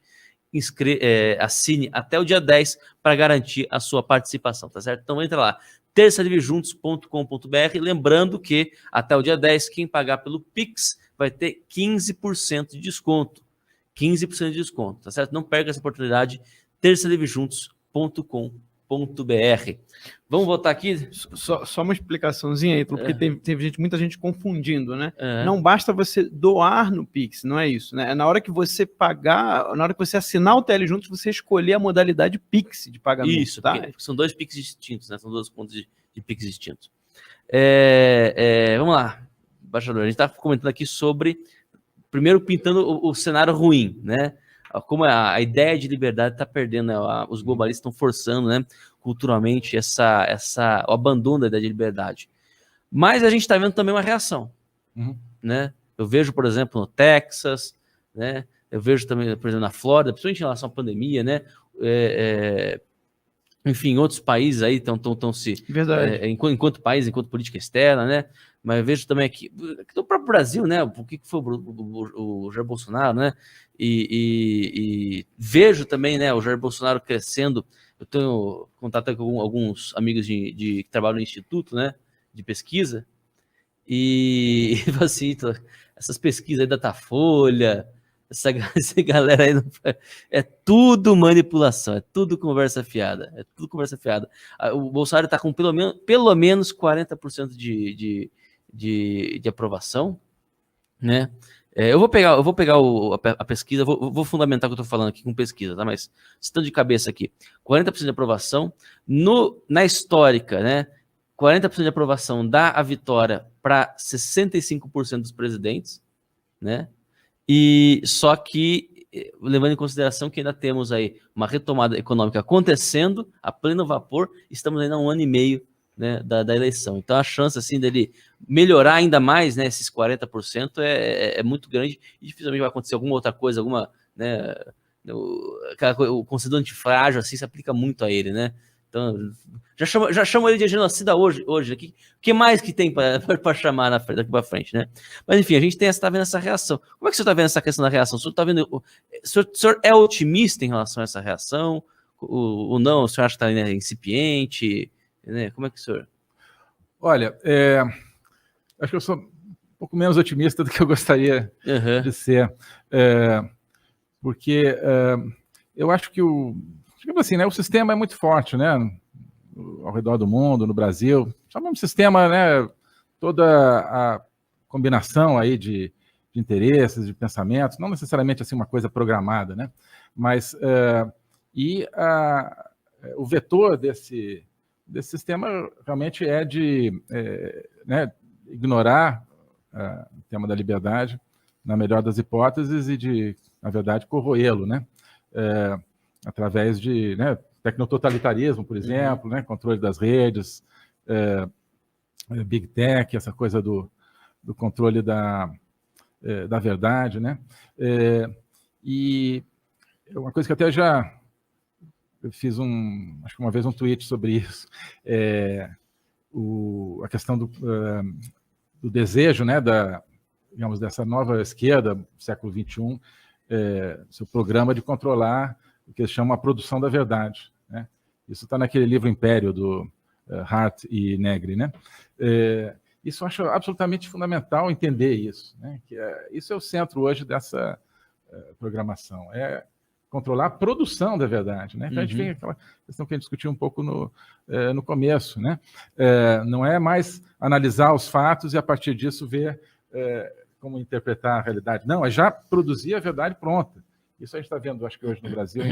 assine até o dia 10 para garantir a sua participação, tá certo? Então entra lá, terçalivrejuntos.com.br, lembrando que até o dia 10, quem pagar pelo Pix vai ter 15% de desconto. 15% de desconto, tá certo? Não perca essa oportunidade, terçalivrejuntos.com.br. Vamos voltar aqui? Só uma explicaçãozinha aí, porque teve muita gente confundindo, né? Não basta você doar no Pix, não é isso, né? É na hora que você pagar, na hora que você assinar o TL Juntos, você escolher a modalidade Pix de pagamento. Isso, tá? Porque são 2 Pix distintos, né? São 2 contas de Pix distintos. Vamos lá, embaixador, a gente está comentando aqui sobre, primeiro pintando o cenário ruim, né? Como a ideia de liberdade está perdendo, né? Os globalistas estão forçando, né, culturalmente o abandono da ideia de liberdade. Mas a gente está vendo também uma reação, né? Eu vejo, por exemplo, no Texas, né? Eu vejo também, por exemplo, na Flórida, principalmente em relação à pandemia, né? Enfim, outros países aí estão se... Verdade. Enquanto país, enquanto política externa, né? Mas eu vejo também aqui no próprio Brasil, né? O que foi o Jair Bolsonaro, né? E vejo também, né, o Jair Bolsonaro crescendo. Eu tenho contato com alguns amigos que trabalham no Instituto, né, de pesquisa, e assim, essas pesquisas aí da Datafolha, essa galera aí é tudo manipulação, é tudo conversa fiada, O Bolsonaro está com pelo menos 40% de aprovação, né? Eu vou pegar a pesquisa, vou fundamentar o que eu estou falando aqui com pesquisa, tá? Mas citando de cabeça aqui, 40% de aprovação, na histórica, né? 40% de aprovação dá a vitória para 65% dos presidentes, né? E só que, levando em consideração que ainda temos aí uma retomada econômica acontecendo a pleno vapor, estamos ainda há 1 ano e meio, né, da eleição. Então a chance assim dele melhorar ainda mais, né, esses 40% é muito grande, e dificilmente vai acontecer alguma outra coisa, né, o conselho antifrágil assim se aplica muito a ele, né? Então, já chamo ele de genocida hoje. O que mais que tem para chamar daqui para frente, né? Mas enfim, a gente está vendo essa reação. Como é que você está vendo essa questão da reação? O senhor é otimista em relação a essa reação? Ou não? O senhor acha que está incipiente? Né? Como é que o senhor... Olha, acho que eu sou um pouco menos otimista do que eu gostaria de ser. Porque eu acho que digamos assim, né, o sistema é muito forte, né, ao redor do mundo, no Brasil. Chamamos de sistema, né, toda a combinação aí de interesses, de pensamentos, não necessariamente assim uma coisa programada, né, mas o vetor desse sistema realmente é de ignorar o tema da liberdade, na melhor das hipóteses, e de, na verdade, corroê-lo, né? Através de tecnototalitarismo, por exemplo, né? Controle das redes, Big Tech, essa coisa do controle da verdade, né? E uma coisa que até eu fiz acho que uma vez um tweet sobre isso, a questão do desejo, né, digamos, dessa nova esquerda do século XXI, seu programa de controlar o que eles chamam a produção da verdade, né? Isso está naquele livro Império, do Hart e Negri, né? Isso eu acho absolutamente fundamental entender isso, né? Isso é o centro hoje dessa programação, controlar a produção da verdade, né? Então a gente vem aquela questão que a gente discutiu um pouco no começo, né? Não é mais analisar os fatos e a partir disso ver como interpretar a realidade. Não, é já produzir a verdade pronta. Isso a gente está vendo, acho que hoje no Brasil,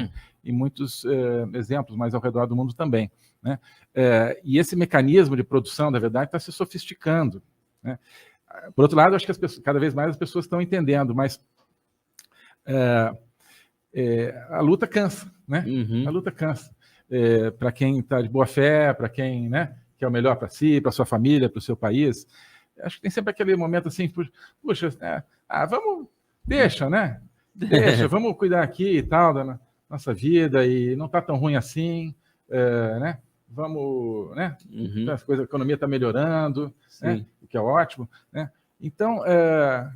em muitos exemplos, mas ao redor do mundo também, né? E esse mecanismo de produção da verdade está se sofisticando, né? Por outro lado, acho que cada vez mais as pessoas estão entendendo, mas a luta cansa, né? A luta cansa. Para quem está de boa fé, para quem, né, quer o melhor para si, para sua família, para o seu país. Acho que tem sempre aquele momento assim, puxa, deixa, né? Vamos cuidar aqui e tal da nossa vida, e não está tão ruim assim, né? Vamos, né? A economia está melhorando, né? O que é ótimo, né? Então,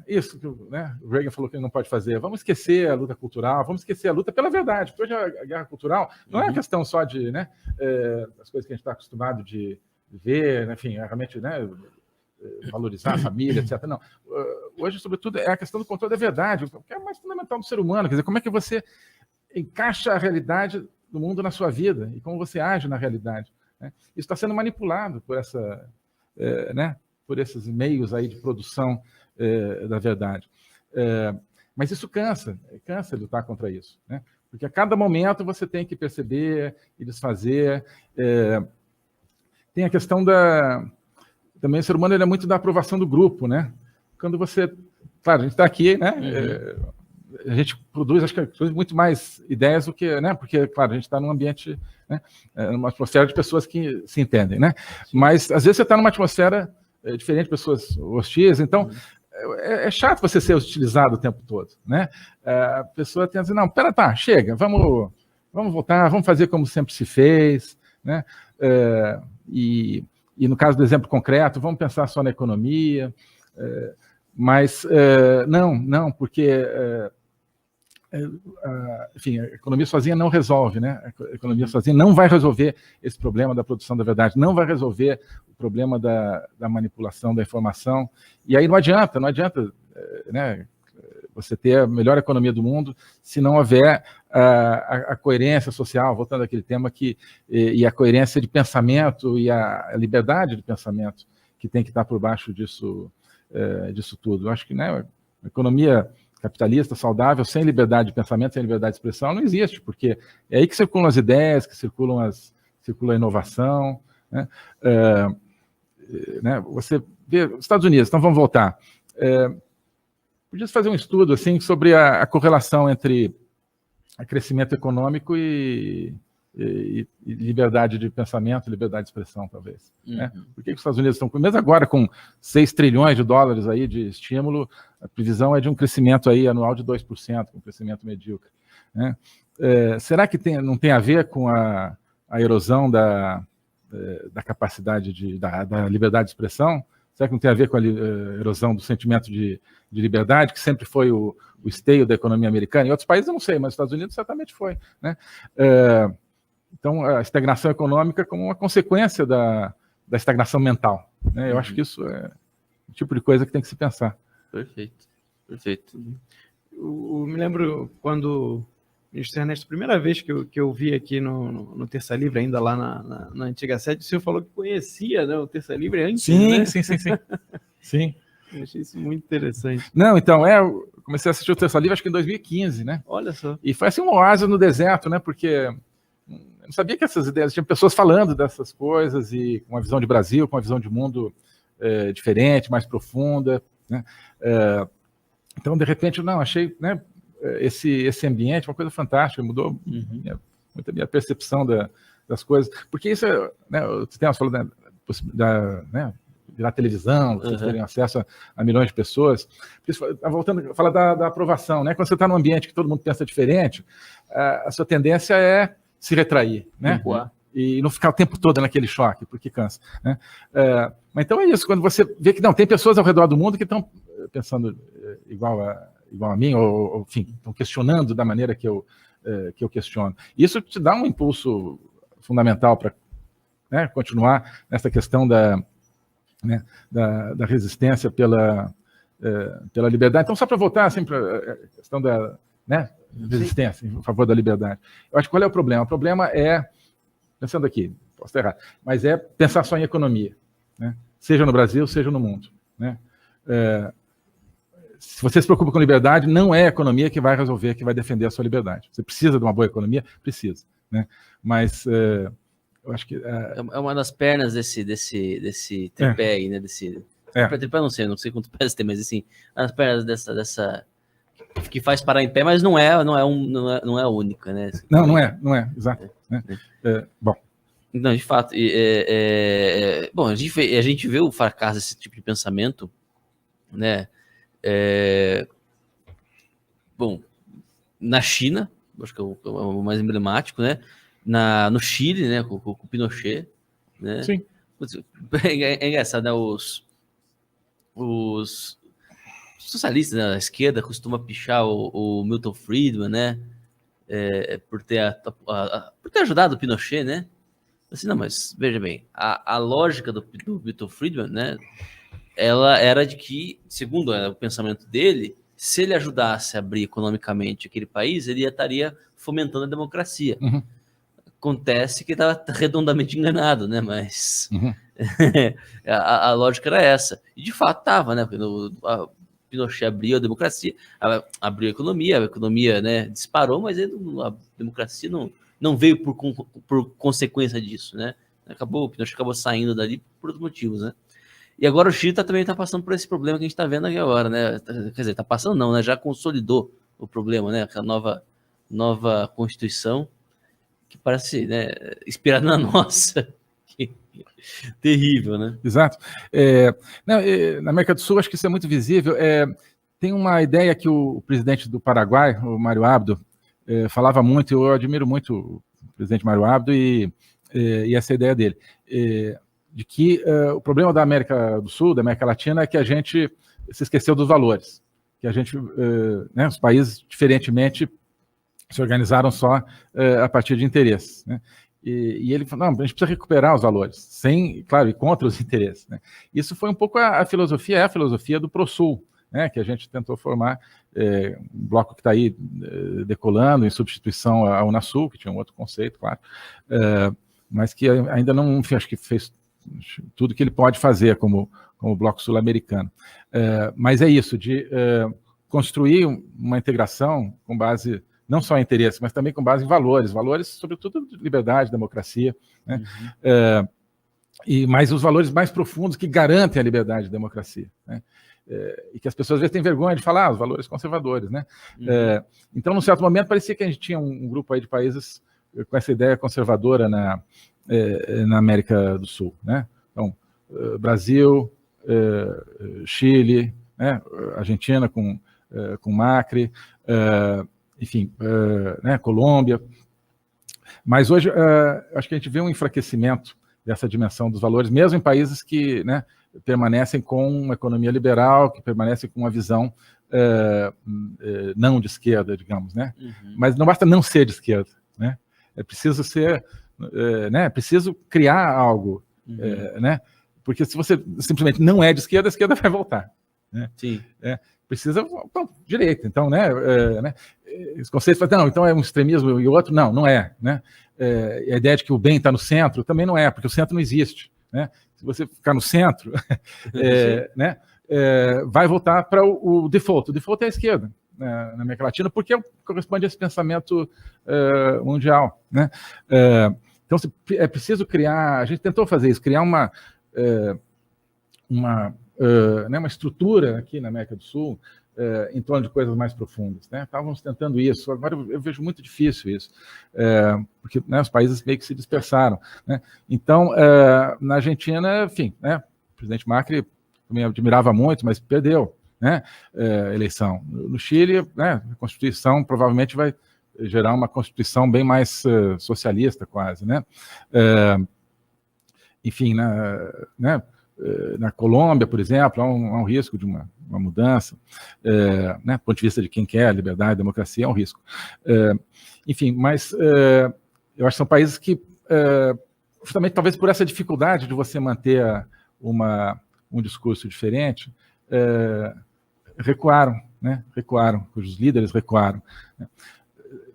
isso que o Reagan falou que ele não pode fazer. Vamos esquecer a luta cultural, vamos esquecer a luta pela verdade. Porque hoje a guerra cultural não é questão só de as coisas que a gente está acostumado de ver, enfim, realmente, né, valorizar a família, etc. Não. Hoje, sobretudo, é a questão do controle da verdade, que é mais fundamental do ser humano. Quer dizer, como é que você encaixa a realidade do mundo na sua vida e como você age na realidade, né? Isso está sendo manipulado por por esses meios aí de produção da verdade. Mas isso cansa lutar contra isso, né? Porque a cada momento você tem que perceber e desfazer. Tem a questão também o ser humano, ele é muito da aprovação do grupo, né? Quando você... Claro, a gente está aqui, né? A gente produz, acho que muito mais ideias do que... né? Porque, claro, a gente está num ambiente, né, numa atmosfera de pessoas que se entendem, né? Mas, às vezes, você está numa atmosfera diferente, pessoas hostis, então é chato você ser hostilizado o tempo todo, né? A pessoa tem a dizer, não, chega, vamos voltar, vamos fazer como sempre se fez, né? E no caso do exemplo concreto, vamos pensar só na economia, mas não, porque enfim, a economia sozinha não resolve, né? A economia sozinha não vai resolver esse problema da produção da verdade, não vai resolver o problema da manipulação da informação. E aí não adianta, né, você ter a melhor economia do mundo se não houver a coerência social, voltando àquele tema e a coerência de pensamento e a liberdade de pensamento que tem que estar por baixo disso tudo. Eu acho que, né, a economia capitalista, saudável, sem liberdade de pensamento, sem liberdade de expressão, não existe, porque é aí que circulam as ideias, que circula a inovação, né? Você vê os Estados Unidos, então vamos voltar. Podia fazer um estudo assim sobre a correlação entre crescimento econômico e liberdade de pensamento, liberdade de expressão, talvez. Né? Por que os Estados Unidos estão, mesmo agora com 6 trilhões de dólares aí de estímulo, a previsão é de um crescimento aí anual de 2%, um crescimento medíocre, né? Será que não tem a ver com a a erosão da capacidade da liberdade de expressão? Será que não tem a ver com a erosão do sentimento de liberdade, que sempre foi o esteio da economia americana? Em outros países eu não sei, mas nos Estados Unidos certamente foi, né? Então, a estagnação econômica como uma consequência da estagnação mental, né? Eu acho que isso é o tipo de coisa que tem que se pensar. Perfeito, perfeito. Eu me lembro quando o ministro Ernesto, a primeira vez que eu vi aqui no Terça Livre, ainda lá na antiga sede, o senhor falou que conhecia, né, o Terça Livre antes, sim, né? Sim. Sim. Eu achei isso muito interessante. Não, então, eu comecei a assistir o Terça Livre acho que em 2015, né? Olha só. E foi assim um oásis no deserto, né? Porque eu não sabia que essas ideias, tinha pessoas falando dessas coisas e com uma visão de Brasil, com uma visão de mundo diferente, mais profunda, né? Então, de repente, não, achei, né, esse ambiente uma coisa fantástica, mudou muito a minha percepção das coisas. Porque isso, né, o Sistema falou né, virar televisão, vocês terem acesso a milhões de pessoas. Voltando, fala da aprovação, né? Quando você está num ambiente que todo mundo pensa diferente, a sua tendência é se retrair, né? E não ficar o tempo todo naquele choque, porque cansa, né? Mas então é isso, quando você vê que não, tem pessoas ao redor do mundo que estão pensando igual a mim, ou enfim, estão questionando da maneira que eu questiono. Isso te dá um impulso fundamental para, né, continuar nessa questão da resistência pela liberdade. Então, só para voltar assim, para a questão da, né, resistência em favor da liberdade. Eu acho que qual é o problema? O problema é, pensando aqui, posso estar errado, mas é pensar só em economia, né? Seja no Brasil, seja no mundo, né? Se você se preocupa com liberdade, não é a economia que vai resolver, que vai defender a sua liberdade. Você precisa de uma boa economia? Precisa, né? Mas eu acho que... É uma das pernas desse tripé aí, né? Tripé não sei quanto pés tem, mas assim, as pernas dessa que faz parar em pé, mas não é a única, né? Não é, exato. Bom. Não, de fato. Bom, a gente vê o fracasso desse tipo de pensamento, né? Bom, na China, acho que é o mais emblemático, né? No Chile, né? Com o Pinochet, né? Sim. É engraçado, né? Os socialistas, né? A esquerda costuma pichar o Milton Friedman, né? Por ter ajudado o Pinochet, né? Assim, não, mas veja bem, a lógica do Milton Friedman, né? Ela era de que, segundo o pensamento dele, se ele ajudasse a abrir economicamente aquele país, ele estaria fomentando a democracia. Acontece que estava redondamente enganado, né? Mas a lógica era essa. E de fato estava, né? A Pinochet abriu a democracia, abriu a economia, né, disparou, mas a democracia não veio por consequência disso, né? O Pinochet acabou saindo dali por outros motivos, né? E agora o Chile também está passando por esse problema que a gente está vendo aqui agora, né? Quer dizer, está passando não, né? Já consolidou o problema, né? A nova Constituição, que parece, né, inspirada na nossa. Terrível, né? Exato. Na América do Sul, acho que isso é muito visível. Tem uma ideia que o presidente do Paraguai, o Mário Abdo, falava muito, eu admiro muito o presidente Mário Abdo e essa ideia dele, de que o problema da América do Sul, da América Latina, é que a gente se esqueceu dos valores, que a gente, né, os países, diferentemente, se organizaram só a partir de interesses, né? E ele falou, não, a gente precisa recuperar os valores, sem, claro, e contra os interesses, né? Isso foi um pouco a filosofia do ProSul, né, que a gente tentou formar, um bloco que está aí decolando em substituição à Unasul, que tinha um outro conceito, claro, mas que ainda não, enfim, acho que fez tudo que ele pode fazer como bloco sul-americano. Mas é isso, de construir uma integração com base não só em interesse, mas também com base em valores, sobretudo de liberdade, democracia, né? Mas os valores mais profundos que garantem a liberdade e a democracia, né? E que as pessoas às vezes têm vergonha de falar, os valores conservadores, né? Então, num certo momento, parecia que a gente tinha um grupo aí de países com essa ideia conservadora na América do Sul, né? Então, Brasil, Chile, né? Argentina com Macri, enfim, né? Colômbia. Mas hoje, acho que a gente vê um enfraquecimento dessa dimensão dos valores, mesmo em países que, né, permanecem com uma economia liberal, que permanecem com uma visão não de esquerda, digamos, né? Mas não basta não ser de esquerda, né? É preciso ser, né? É preciso criar algo, né? Porque se você simplesmente não é de esquerda, a esquerda vai voltar, né? Sim. Precisa, bom, direita, então, né? Esse conceito, não, então é um extremismo e o outro, não é, né? A ideia de que o bem está no centro também não é, porque o centro não existe, né? Se você ficar no centro, né? Vai voltar para o default. O default é a esquerda, né, na América Latina, porque corresponde a esse pensamento mundial, né? Então, é preciso criar, a gente tentou fazer isso, criar uma estrutura aqui na América do Sul em torno de coisas mais profundas, né? Estávamos tentando isso, agora eu vejo muito difícil isso, porque, né, os países meio que se dispersaram, né? Então, na Argentina, enfim, né, o presidente Macri também admirava muito, mas perdeu, né, a eleição. No Chile, né, a Constituição provavelmente vai gerar uma Constituição bem mais socialista, quase, né? Enfim, né, na Colômbia, por exemplo, há um risco de uma mudança, né, do ponto de vista de quem quer liberdade, democracia, é um risco. Enfim, mas eu acho que são países que, justamente talvez por essa dificuldade de você manter um discurso diferente, recuaram, né, cujos líderes recuaram.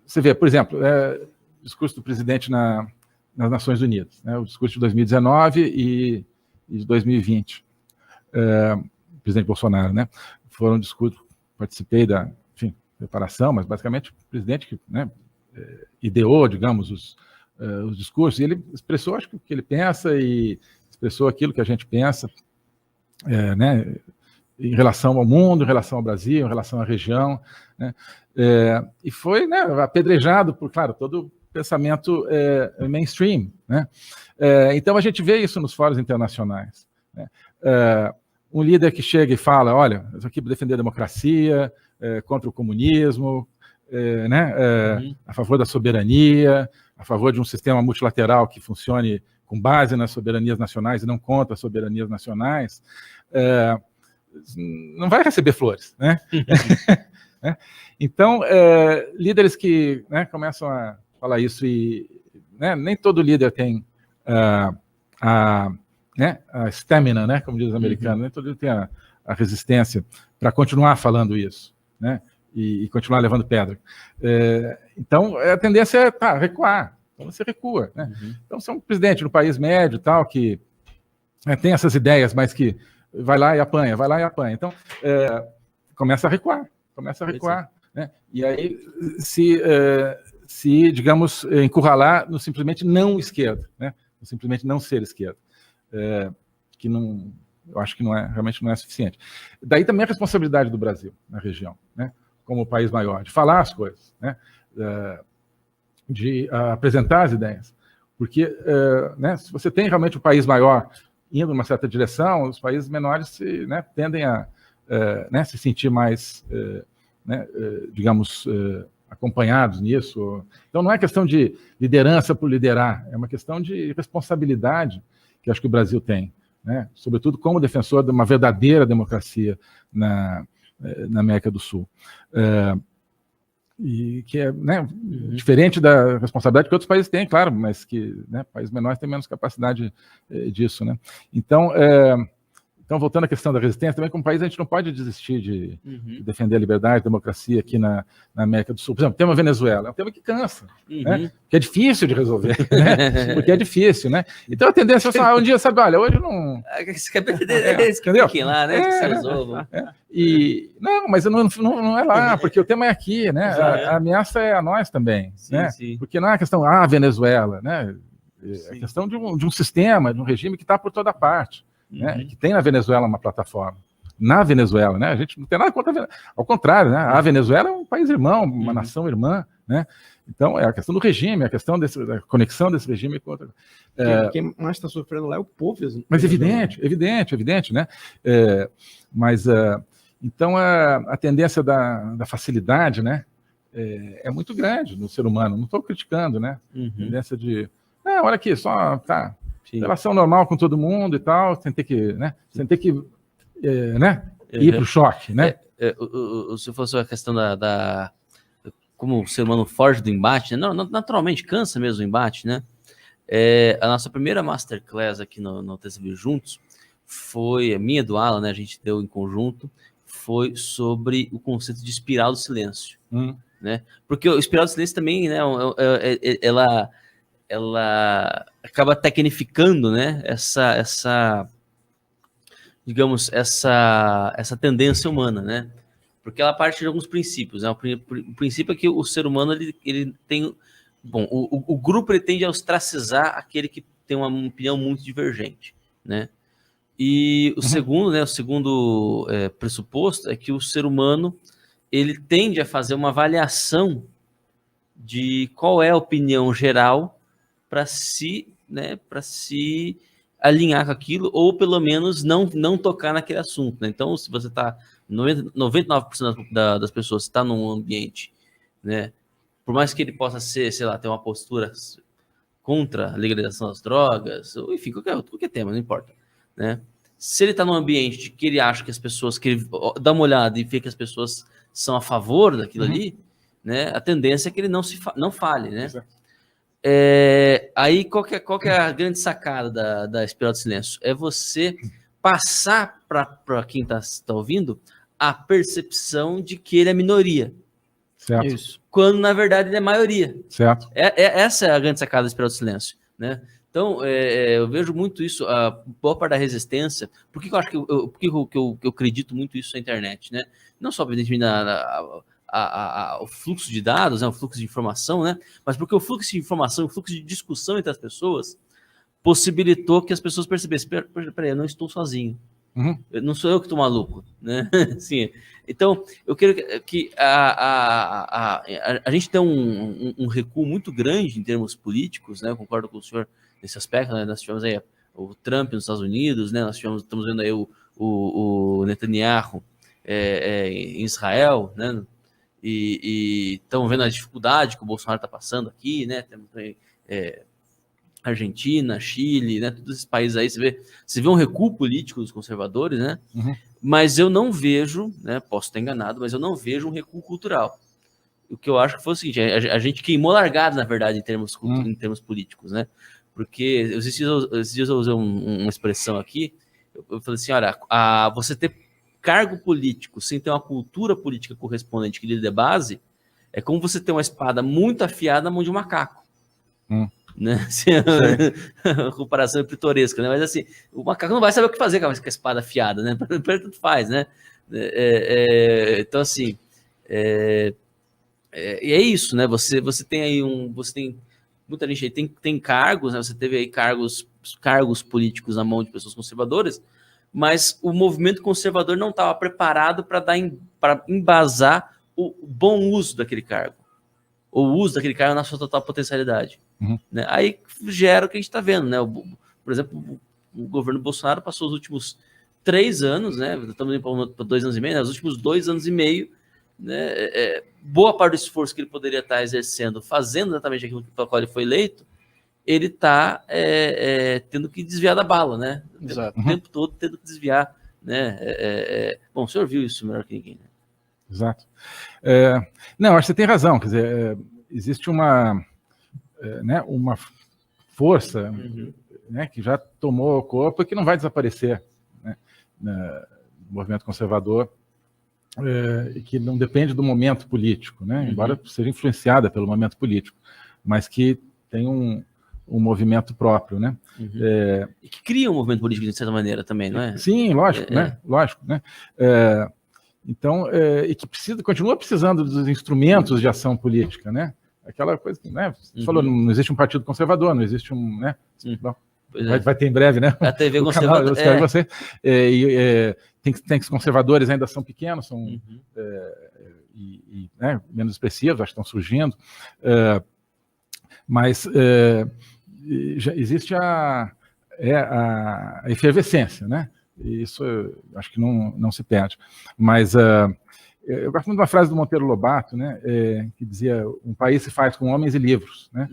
Você vê, por exemplo, o discurso do presidente nas Nações Unidas, né, o discurso de 2019 e de 2020, o presidente Bolsonaro, né, foram discursos, participei da, enfim, preparação, mas basicamente o presidente que, né, ideou, digamos, os discursos, e ele expressou, acho que o que ele pensa e expressou aquilo que a gente pensa, né, em relação ao mundo, em relação ao Brasil, em relação à região, né, e foi, né, apedrejado por, claro, todo o pensamento mainstream, né? Então a gente vê isso nos fóruns internacionais, né? Um líder que chega e fala, olha, eu estou aqui para defender a democracia, contra o comunismo, né, a favor da soberania, a favor de um sistema multilateral que funcione com base nas soberanias nacionais e não contra as soberanias nacionais, não vai receber flores, né? Então, líderes que, né, começam a falar isso e, né, nem todo líder tem né, a stamina, né, como diz os americanos, nem todo líder tem a resistência para continuar falando isso, né, e continuar levando pedra. Então, a tendência é recuar. Então, você recua, né? Então, você é um presidente no país médio, tal, que tem essas ideias, mas que vai lá e apanha. Então, começa a recuar, né? E aí se, digamos, encurralar no simplesmente não esquerda, né? No simplesmente não ser esquerda, que não, eu acho que realmente não é suficiente. Daí também a responsabilidade do Brasil na região, né? Como país maior, de falar as coisas, né? De apresentar as ideias, porque, né, se você tem realmente um país maior indo numa certa direção, os países menores né, tendem a né, se sentir mais, né, digamos, acompanhados nisso. Então, não é questão de liderança por liderar, é uma questão de responsabilidade que acho que o Brasil tem, né, sobretudo como defensor de uma verdadeira democracia na América do Sul. E que é, né, diferente da responsabilidade que outros países têm, claro, mas que, né, países menores têm menos capacidade disso, né? Então, voltando à questão da resistência, também como país a gente não pode desistir de defender a liberdade, a democracia aqui na América do Sul. Por exemplo, o tema Venezuela é um tema que cansa, né? Que é difícil de resolver, né? Porque é difícil, né? Então a tendência é só um dia, sabe, olha, hoje não... Você quer perder esse que lá, né? Que se resolvam. Não, mas não é lá, porque o tema é aqui, né? A ameaça é a nós também, sim, né? Sim. Porque não é a questão, Venezuela, né? É a questão de um sistema, de um regime que está por toda parte. Né, que tem na Venezuela uma plataforma. Na Venezuela, né, a gente não tem nada contra a Venezuela. Ao contrário, né, a Venezuela é um país irmão, uma nação irmã, né? Então, é a questão do regime, a questão da conexão desse regime com outra. Quem mais está sofrendo lá é o povo. Mas evidente, né? Então, a tendência da facilidade, né, é muito grande no ser humano. Não estou criticando, né? Tendência de... olha aqui, só tá... Relação normal com todo mundo e tal, sem ter que, né? Sem ter que né? Ir para o choque, né? Se fosse a questão como o ser humano foge do embate, né? Naturalmente cansa mesmo o embate, né? A nossa primeira masterclass aqui no TCV Juntos foi a minha, do Alan, né? A gente deu em conjunto, foi sobre o conceito de espiral do silêncio, né? Porque o espiral do silêncio também, né? Ela acaba tecnificando, né? Digamos, essa tendência humana, né? Porque ela parte de alguns princípios, né? O princípio é que o ser humano ele tem... Bom, o grupo ele tende a ostracizar aquele que tem uma opinião muito divergente, né? E o segundo, né? O segundo pressuposto é que o ser humano ele tende a fazer uma avaliação de qual é a opinião geral para né? Para se alinhar com aquilo, ou pelo menos não tocar naquele assunto, né? Então, se você está 99% das pessoas está num ambiente, né? Por mais que ele possa ser, sei lá, ter uma postura contra a legalização das drogas, ou enfim, qualquer tema, não importa, né? Se ele está num ambiente que ele acha que as pessoas, que ele dá uma olhada e vê que as pessoas são a favor daquilo ali, né? A tendência é que ele não fale, né? Aí qual que é a grande sacada da espiral do silêncio? É você passar para quem está ouvindo a percepção de que ele é minoria. Certo. Isso. Quando na verdade ele é maioria. Certo. Essa é a grande sacada da espiral do silêncio, né? Então eu vejo muito isso, a boa parte da resistência. Por que eu acho que eu acredito muito isso na internet, né? Não só evidentemente o fluxo de dados, né, o fluxo de informação, né, mas porque o fluxo de informação, o fluxo de discussão entre as pessoas possibilitou que as pessoas percebessem, peraí, eu não estou sozinho, não sou eu que estou maluco, né? Assim, então, eu quero que a gente tem um recuo muito grande em termos políticos, né, eu concordo com o senhor nesse aspecto, né, nós tivemos aí o Trump nos Estados Unidos, né, estamos vendo aí o Netanyahu em Israel, né, e estão vendo a dificuldade que o Bolsonaro está passando aqui, né? Temos Argentina, Chile, né? Todos esses países aí, você vê um recuo político dos conservadores, né? Mas eu não vejo, né? Posso estar enganado, mas eu não vejo um recuo cultural. O que eu acho que foi o seguinte: a gente queimou largada, na verdade, em termos políticos, né? Porque esses dias eu usei uma expressão aqui, eu falei assim, olha, você ter cargo político sem ter uma cultura política correspondente que lhe dê base, é como você ter uma espada muito afiada na mão de um macaco. Né? Assim, a comparação é pitoresca, né? Mas assim, o macaco não vai saber o que fazer com a espada afiada, né? Tanto faz, né? Então, assim, e é isso, né? Você tem aí você tem muita gente aí tem cargos, né? Você teve aí cargos políticos na mão de pessoas conservadoras, mas o movimento conservador não estava preparado para embasar o bom uso daquele cargo, o uso daquele cargo na sua total potencialidade. Né? Aí gera o que a gente está vendo, né? Por exemplo, o governo Bolsonaro passou os últimos 3 anos, né? Estamos indo para 2 anos e meio, né? Os últimos 2 anos e meio, né? Boa parte do esforço que ele poderia estar exercendo, fazendo exatamente aquilo para o qual ele foi eleito, ele está tendo que desviar da bala, né? O tempo todo tendo que desviar, né? Bom, o senhor viu isso melhor que ninguém, né? Exato. Não, acho que você tem razão. Quer dizer, existe uma força, né, que já tomou o corpo e que não vai desaparecer, né, no movimento conservador, e que não depende do momento político, né, embora seja influenciada pelo momento político, mas que tem um movimento próprio, né? E que cria um movimento político de certa maneira também, não é? Sim, lógico, né? Lógico, né? Então, e que continua precisando dos instrumentos de ação política, né? Aquela coisa que, né? Você falou, não existe um partido conservador, não existe um, né? Vai ter em breve, né? A TV conservadora. Tem que os conservadores ainda são pequenos, são né, menos expressivos, acho que estão surgindo, mas já existe a efervescência, né? Isso acho que não se perde. Mas Eu gosto muito de uma frase do Monteiro Lobato, né, que dizia: um país se faz com homens e livros, né?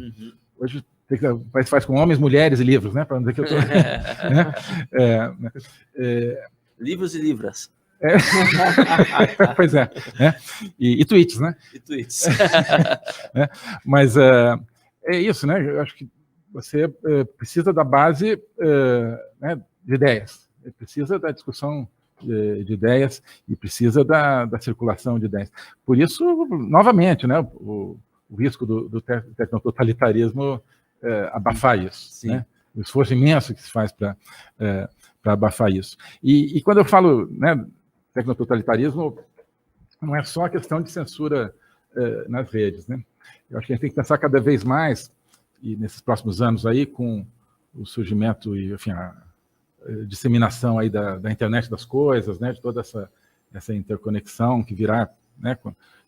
Hoje o país se faz com homens, mulheres e livros, né? Para não dizer que eu estou... Livros e livras. Pois é, né? E tweets, né? E tweets. Mas é isso, né? Eu acho que você precisa da base né, de ideias, precisa da discussão de ideias e precisa da circulação de ideias. Por isso, novamente, né, o risco do tecnototalitarismo abafar isso, né? O esforço imenso que se faz para abafar isso. E quando eu falo, né, tecnototalitarismo, não é só a questão de censura nas redes, né? Eu acho que a gente tem que pensar cada vez mais, e nesses próximos anos aí, com o surgimento e, enfim, a disseminação aí da internet das coisas, né, de toda essa interconexão que virá, né,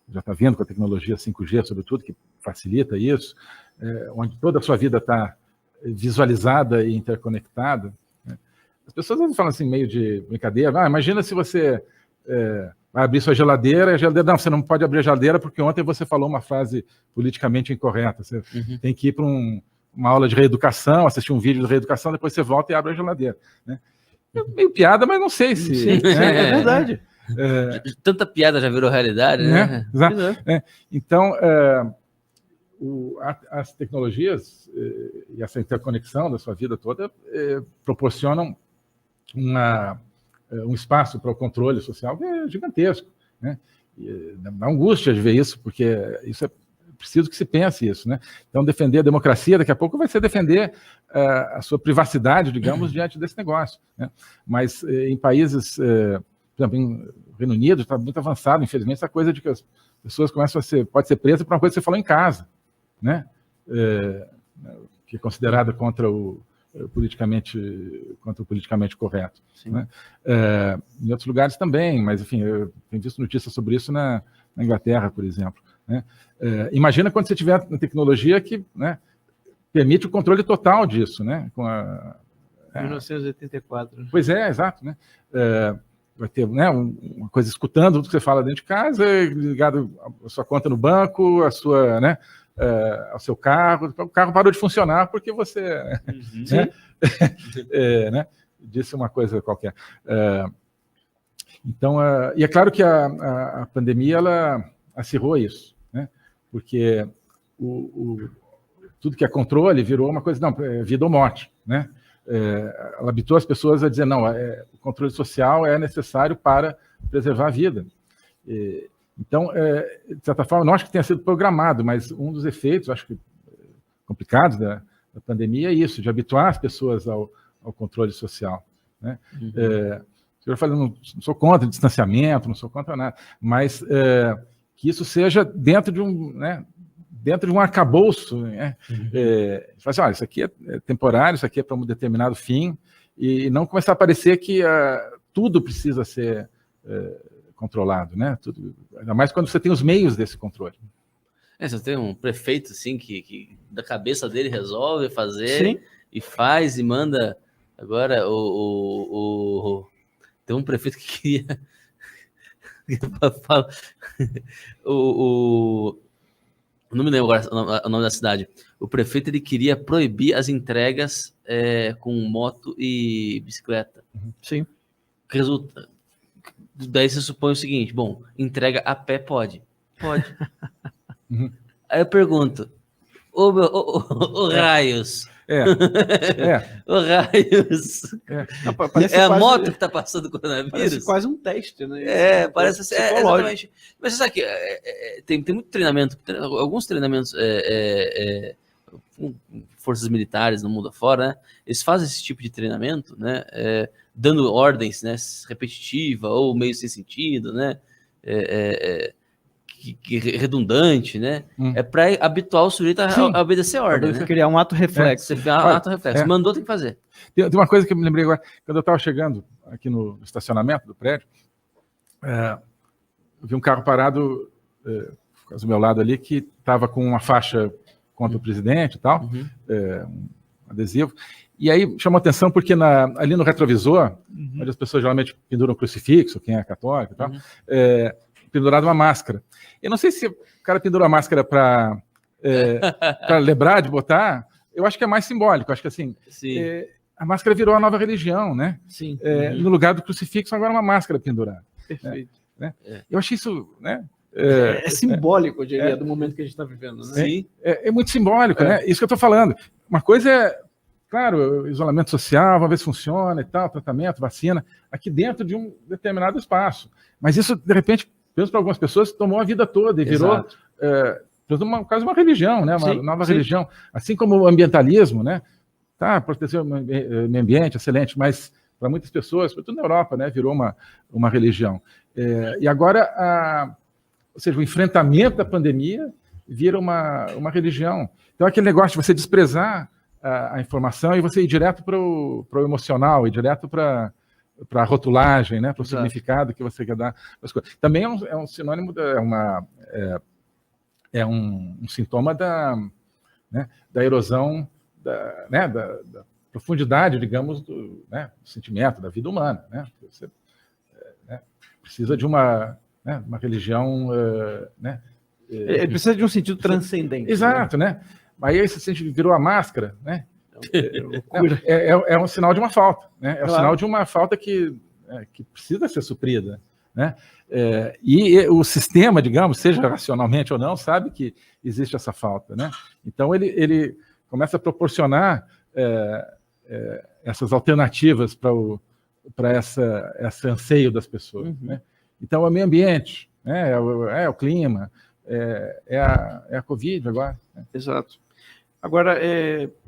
já está vendo com a tecnologia 5G, sobretudo, que facilita isso, onde toda a sua vida está visualizada e interconectada, né? As pessoas falam assim, meio de brincadeira: imagina se você vai abrir sua geladeira, e a geladeira... Não, você não pode abrir a geladeira porque ontem você falou uma frase politicamente incorreta. Você tem que ir para uma aula de reeducação, assistir um vídeo de reeducação, depois você volta e abre a geladeira, né? É meio piada, mas não sei se... Sim, é verdade. Tanta piada já virou realidade, né? Exato. Então, as tecnologias e essa interconexão da sua vida toda proporcionam um espaço para o controle social que é gigantesco, né? E dá angústia de ver isso, porque isso é preciso que se pense isso, né? Então, defender a democracia, daqui a pouco, vai ser defender a sua privacidade, digamos, diante desse negócio, né? Mas em países, por exemplo, em Reino Unido, está muito avançado, infelizmente, essa coisa de que as pessoas começam pode ser presa por uma coisa que você falou em casa, né? Que é considerada contra o politicamente correto, né? Em outros lugares também, mas, enfim, eu tenho visto notícias sobre isso na Inglaterra, por exemplo, né? Imagina quando você tiver uma tecnologia que, né, permite o controle total disso, né? Com 1984. Pois é, exato, né? Vai ter, né, uma coisa escutando tudo que você fala dentro de casa, ligado à sua conta no banco, à sua, né, ao seu carro. O carro parou de funcionar porque você né, disse uma coisa qualquer. Então, e é claro que a pandemia ela acirrou isso, né? Porque tudo que é controle virou uma coisa, não, vida ou morte, né? Ela habitou as pessoas a dizer: não, o controle social é necessário para preservar a vida. Então, de certa forma, não acho que tenha sido programado, mas um dos efeitos, acho que complicados da pandemia é isso, de habituar as pessoas ao controle social, né? Eu não sou contra o distanciamento, não sou contra nada, mas que isso seja dentro de um arcabouço, né? Fala assim: olha, isso aqui é temporário, isso aqui é para um determinado fim, e não começar a parecer que tudo precisa ser controlado, né? Tudo, ainda mais quando você tem os meios desse controle. Você tem um prefeito assim que da cabeça dele resolve fazer. Sim. E faz e manda. Agora tem um prefeito que queria não me lembro agora o nome da cidade. O prefeito ele queria proibir as entregas com moto e bicicleta. Sim. Resulta. Daí você supõe o seguinte: bom, entrega a pé pode. Pode. Aí eu pergunto: raios. Raios. É a moto que está passando o coronavírus? Parece quase um teste, né? Parece ser. Exatamente. Mas você sabe que tem muito treinamento, alguns treinamentos forças militares no mundo afora, né? Eles fazem esse tipo de treinamento, né? Dando ordens, né, repetitiva ou meio sem sentido, né? Redundante, né? É para habituar o sujeito a obedecer a ordem, né? Criar um ato reflexo. Mandou, tem que fazer. Tem uma coisa que eu me lembrei agora, quando eu estava chegando aqui no estacionamento do prédio, eu vi um carro parado do meu lado ali, que estava com uma faixa contra o presidente e tal, um adesivo. E aí chamou atenção porque ali no retrovisor, onde as pessoas geralmente penduram crucifixo, quem é católico e tal, pendurado uma máscara. Eu não sei se o cara pendurou a máscara para lembrar de botar, eu acho que é mais simbólico. Acho que assim, a máscara virou a nova religião, né? Sim. No lugar do crucifixo, agora uma máscara pendurada. Perfeito. Né? Eu achei isso, né? É simbólico, eu diria, do momento que a gente está vivendo. Né? Sim. É muito simbólico, né? Isso que eu estou falando. Uma coisa é, claro, isolamento social, vamos ver se funciona e tal, tratamento, vacina, aqui dentro de um determinado espaço. Mas isso, de repente, mesmo para algumas pessoas, tomou a vida toda e virou quase uma religião, né? Uma nova religião. Assim como o ambientalismo, né? Tá, proteger o meio ambiente, excelente, mas para muitas pessoas, sobretudo na Europa, né? Virou uma religião. E agora, ou seja, o enfrentamento da pandemia vira uma religião. Então, aquele negócio de você desprezar a informação e você ir direto para o emocional, ir direto para a rotulagem, né, para o significado que você quer dar às coisas. Também é um sinônimo, é um sintoma da erosão, da profundidade, digamos, do sentimento, da vida humana. Né? Você precisa de uma religião... Ele precisa de um sentido transcendente. Exato, né? Aí esse sentido virou a máscara, né? É um sinal de uma falta, né? É um sinal de uma falta que precisa ser suprida, né? E o sistema, digamos, seja racionalmente ou não, sabe que existe essa falta, né? Então ele começa a proporcionar essas alternativas para esse anseio das pessoas, né? Então, é o meio ambiente, né? É o clima, é a Covid agora. Né? Exato. Agora,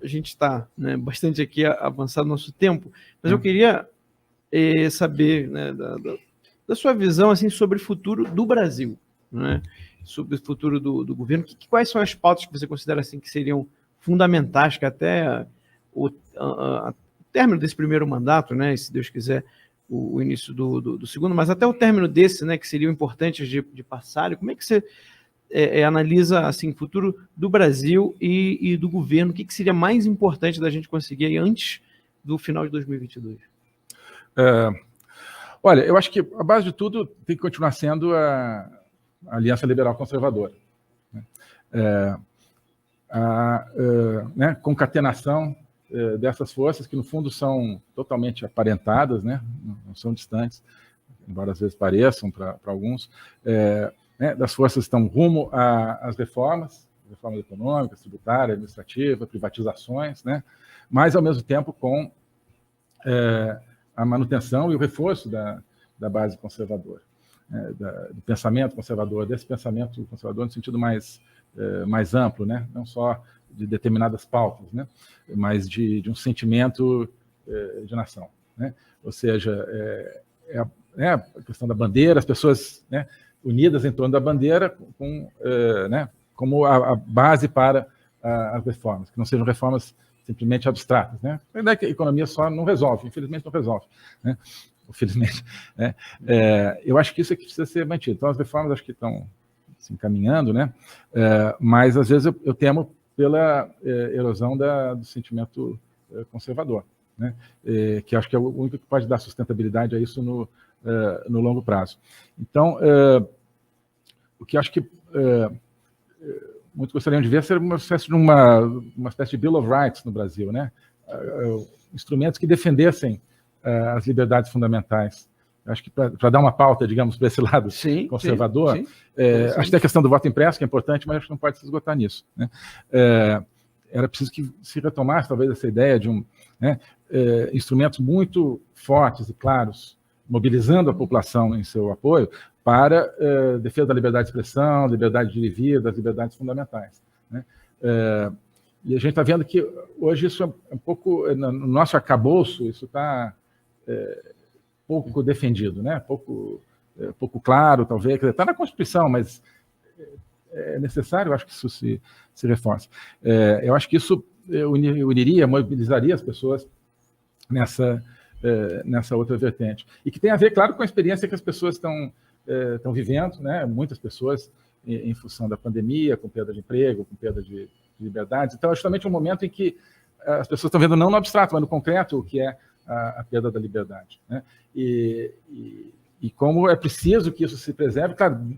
a gente está bastante aqui avançado no nosso tempo, mas eu queria saber, né, da sua visão assim, sobre o futuro do Brasil, né? Sobre o futuro do governo. Quais são as pautas que você considera assim, que seriam fundamentais, que até o término desse primeiro mandato, né, se Deus quiser, o início do segundo, mas até o término desse, né, que seriam importantes de passarem, como é que você analisa assim, o futuro do Brasil e do governo? O que seria mais importante da gente conseguir aí antes do final de 2022? Olha, eu acho que a base de tudo tem que continuar sendo a Aliança Liberal Conservadora. Né, concatenação dessas forças que, no fundo, são totalmente aparentadas, né, não são distantes, embora às vezes pareçam para alguns, né, das forças que estão rumo às reformas econômicas, tributárias, administrativas, privatizações, né, mas, ao mesmo tempo, com a manutenção e o reforço da base conservadora, do pensamento conservador, desse pensamento conservador no sentido mais amplo, né, não só de determinadas pautas, né, mas de um sentimento de nação, né? Ou seja, a questão da bandeira, as pessoas, né, unidas em torno da bandeira né, como a base para as reformas, que não sejam reformas simplesmente abstratas, né? A verdade é que a economia só não resolve, infelizmente não resolve, né? Infelizmente, né? Eu acho que isso é que precisa ser mantido. Então, as reformas acho que estão se encaminhando, né? Mas às vezes eu temo pela erosão do sentimento conservador, né? Que acho que é o único que pode dar sustentabilidade a isso no longo prazo. Então, o que acho que muitos gostariam de ver seria uma espécie de Bill of Rights no Brasil, né? Instrumentos que defendessem as liberdades fundamentais. Acho que para dar uma pauta, digamos, para esse lado conservador, sim. Acho que tem a questão do voto impresso, que é importante, mas acho que não pode se esgotar nisso, né? Era preciso que se retomasse, talvez, essa ideia de instrumentos muito fortes e claros, mobilizando a população em seu apoio para defesa da liberdade de expressão, liberdade de ir e vir, das liberdades fundamentais, né? E a gente está vendo que hoje isso é um pouco, no nosso arcabouço, isso está pouco defendido, né? Pouco claro, talvez. Está na Constituição, mas é necessário, eu acho que isso se reforce. Eu acho que isso uniria, mobilizaria as pessoas nessa outra vertente. E que tem a ver, claro, com a experiência que as pessoas estão vivendo, né? Muitas pessoas em função da pandemia, com perda de emprego, com perda de liberdades. Então, é justamente um momento em que as pessoas estão vendo não no abstrato, mas no concreto, o que é a perda da liberdade, né? E E como é preciso que isso se preserve, claro,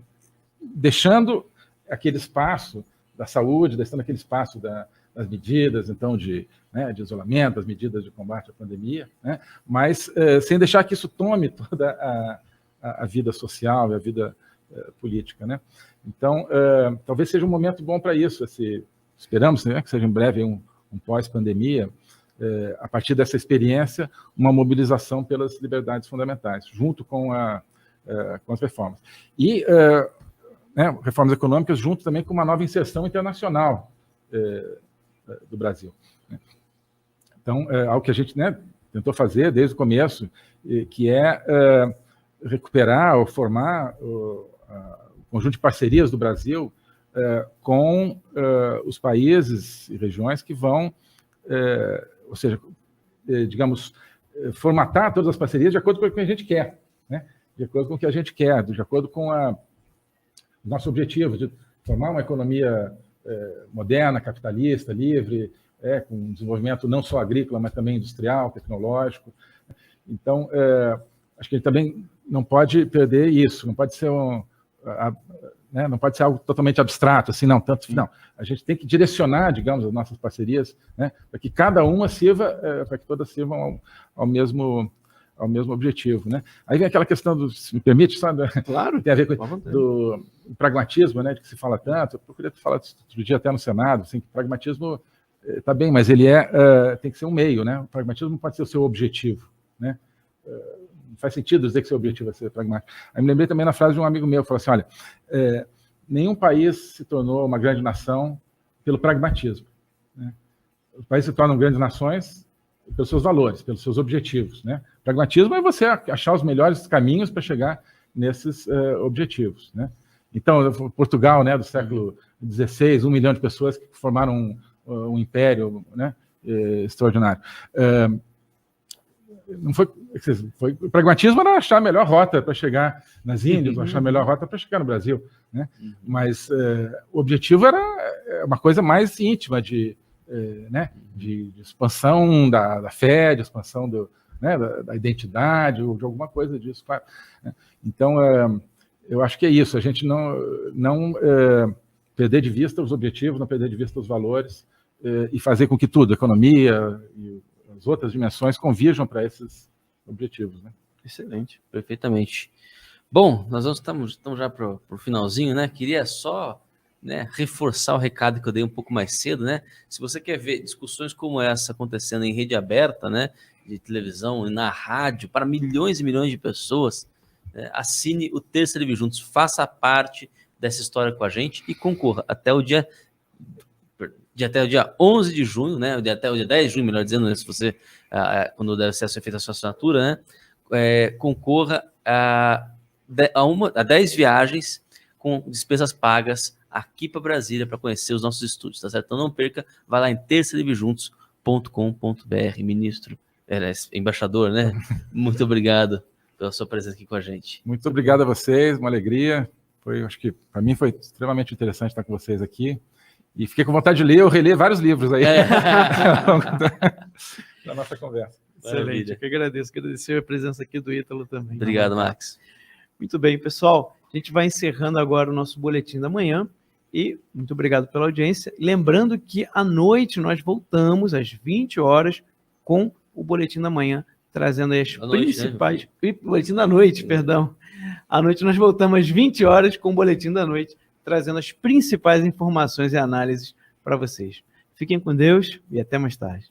deixando aquele espaço da saúde, deixando aquele espaço das medidas, então, de isolamento, das medidas de combate à pandemia, né? Mas sem deixar que isso tome toda a vida social e a vida política, né? Então, talvez seja um momento bom para isso. Esperamos, né, que seja em breve um pós-pandemia, a partir dessa experiência, uma mobilização pelas liberdades fundamentais, junto com as reformas. E reformas econômicas, junto também com uma nova inserção internacional do Brasil. Então, algo que a gente tentou fazer desde o começo, que é recuperar ou formar o conjunto de parcerias do Brasil com os países e regiões que vão, ou seja, digamos, formatar todas as parcerias de acordo com o que a gente quer, né? De acordo com o que a gente quer, de acordo com o nosso objetivo de formar uma economia moderna, capitalista, livre, com desenvolvimento não só agrícola, mas também industrial, tecnológico. Então, acho que a gente também não pode perder isso, não pode ser não pode ser algo totalmente abstrato, assim, não. A gente tem que direcionar, digamos, as nossas parcerias, né, para que cada uma sirva, para que todas sirvam ao mesmo objetivo, né? Aí vem aquela questão se me permite, sabe? Claro. Tem a ver com do pragmatismo, né, de que se fala tanto. Eu queria falar outro dia até no Senado, assim, que o pragmatismo está bem, mas ele tem que ser um meio, né? O pragmatismo não pode ser o seu objetivo, né? Não faz sentido dizer que seu objetivo é ser pragmático. Aí me lembrei também na frase de um amigo meu, que falou assim, olha, nenhum país se tornou uma grande nação pelo pragmatismo, né? Os países se tornam grandes nações pelos seus valores, pelos seus objetivos, né? Pragmatismo é você achar os melhores caminhos para chegar nesses objetivos, né? Então, Portugal, né, do século XVI, 1 milhão de pessoas que formaram um império, né, extraordinário. Não foi o pragmatismo era achar a melhor rota para chegar nas Índias, achar a melhor rota para chegar no Brasil, né? Mas o objetivo era uma coisa mais íntima de expansão da fé, de expansão da identidade, ou de alguma coisa disso, claro, né? Então, eu acho que é isso, a gente não perder de vista os objetivos, não perder de vista os valores, e fazer com que tudo, a economia e as outras dimensões, convirjam para esses objetivos, né? Excelente, perfeitamente. Bom, nós estamos já para o finalzinho, né? Queria só, né, reforçar o recado que eu dei um pouco mais cedo, né? Se você quer ver discussões como essa acontecendo em rede aberta, né, de televisão e na rádio, para milhões e milhões de pessoas, assine o Terceiro Livre Juntos, faça parte dessa história com a gente e concorra até o dia 11 de junho, né? Até o dia 10 de junho, melhor dizendo, né, se você, quando der acesso a feita a sua assinatura, né, concorra a 10 viagens com despesas pagas aqui para Brasília para conhecer os nossos estúdios, tá certo? Então não perca, vai lá em terceirolivejuntos.com.br. Ministro, embaixador, né? Muito obrigado pela sua presença aqui com a gente. Muito obrigado a vocês, uma alegria. Acho que para mim foi extremamente interessante estar com vocês aqui. E fiquei com vontade de ler ou reler vários livros aí da nossa conversa. Excelente, eu que agradeço. Agradecer a presença aqui do Ítalo também. Obrigado, Max. Muito bem, pessoal. A gente vai encerrando agora o nosso boletim da manhã. E muito obrigado pela audiência. Lembrando que à noite nós voltamos às 20 horas com o boletim da manhã, trazendo as principais... Boletim da noite, perdão. À noite nós voltamos às 20 horas com o boletim da noite, trazendo as principais informações e análises para vocês. Fiquem com Deus e até mais tarde.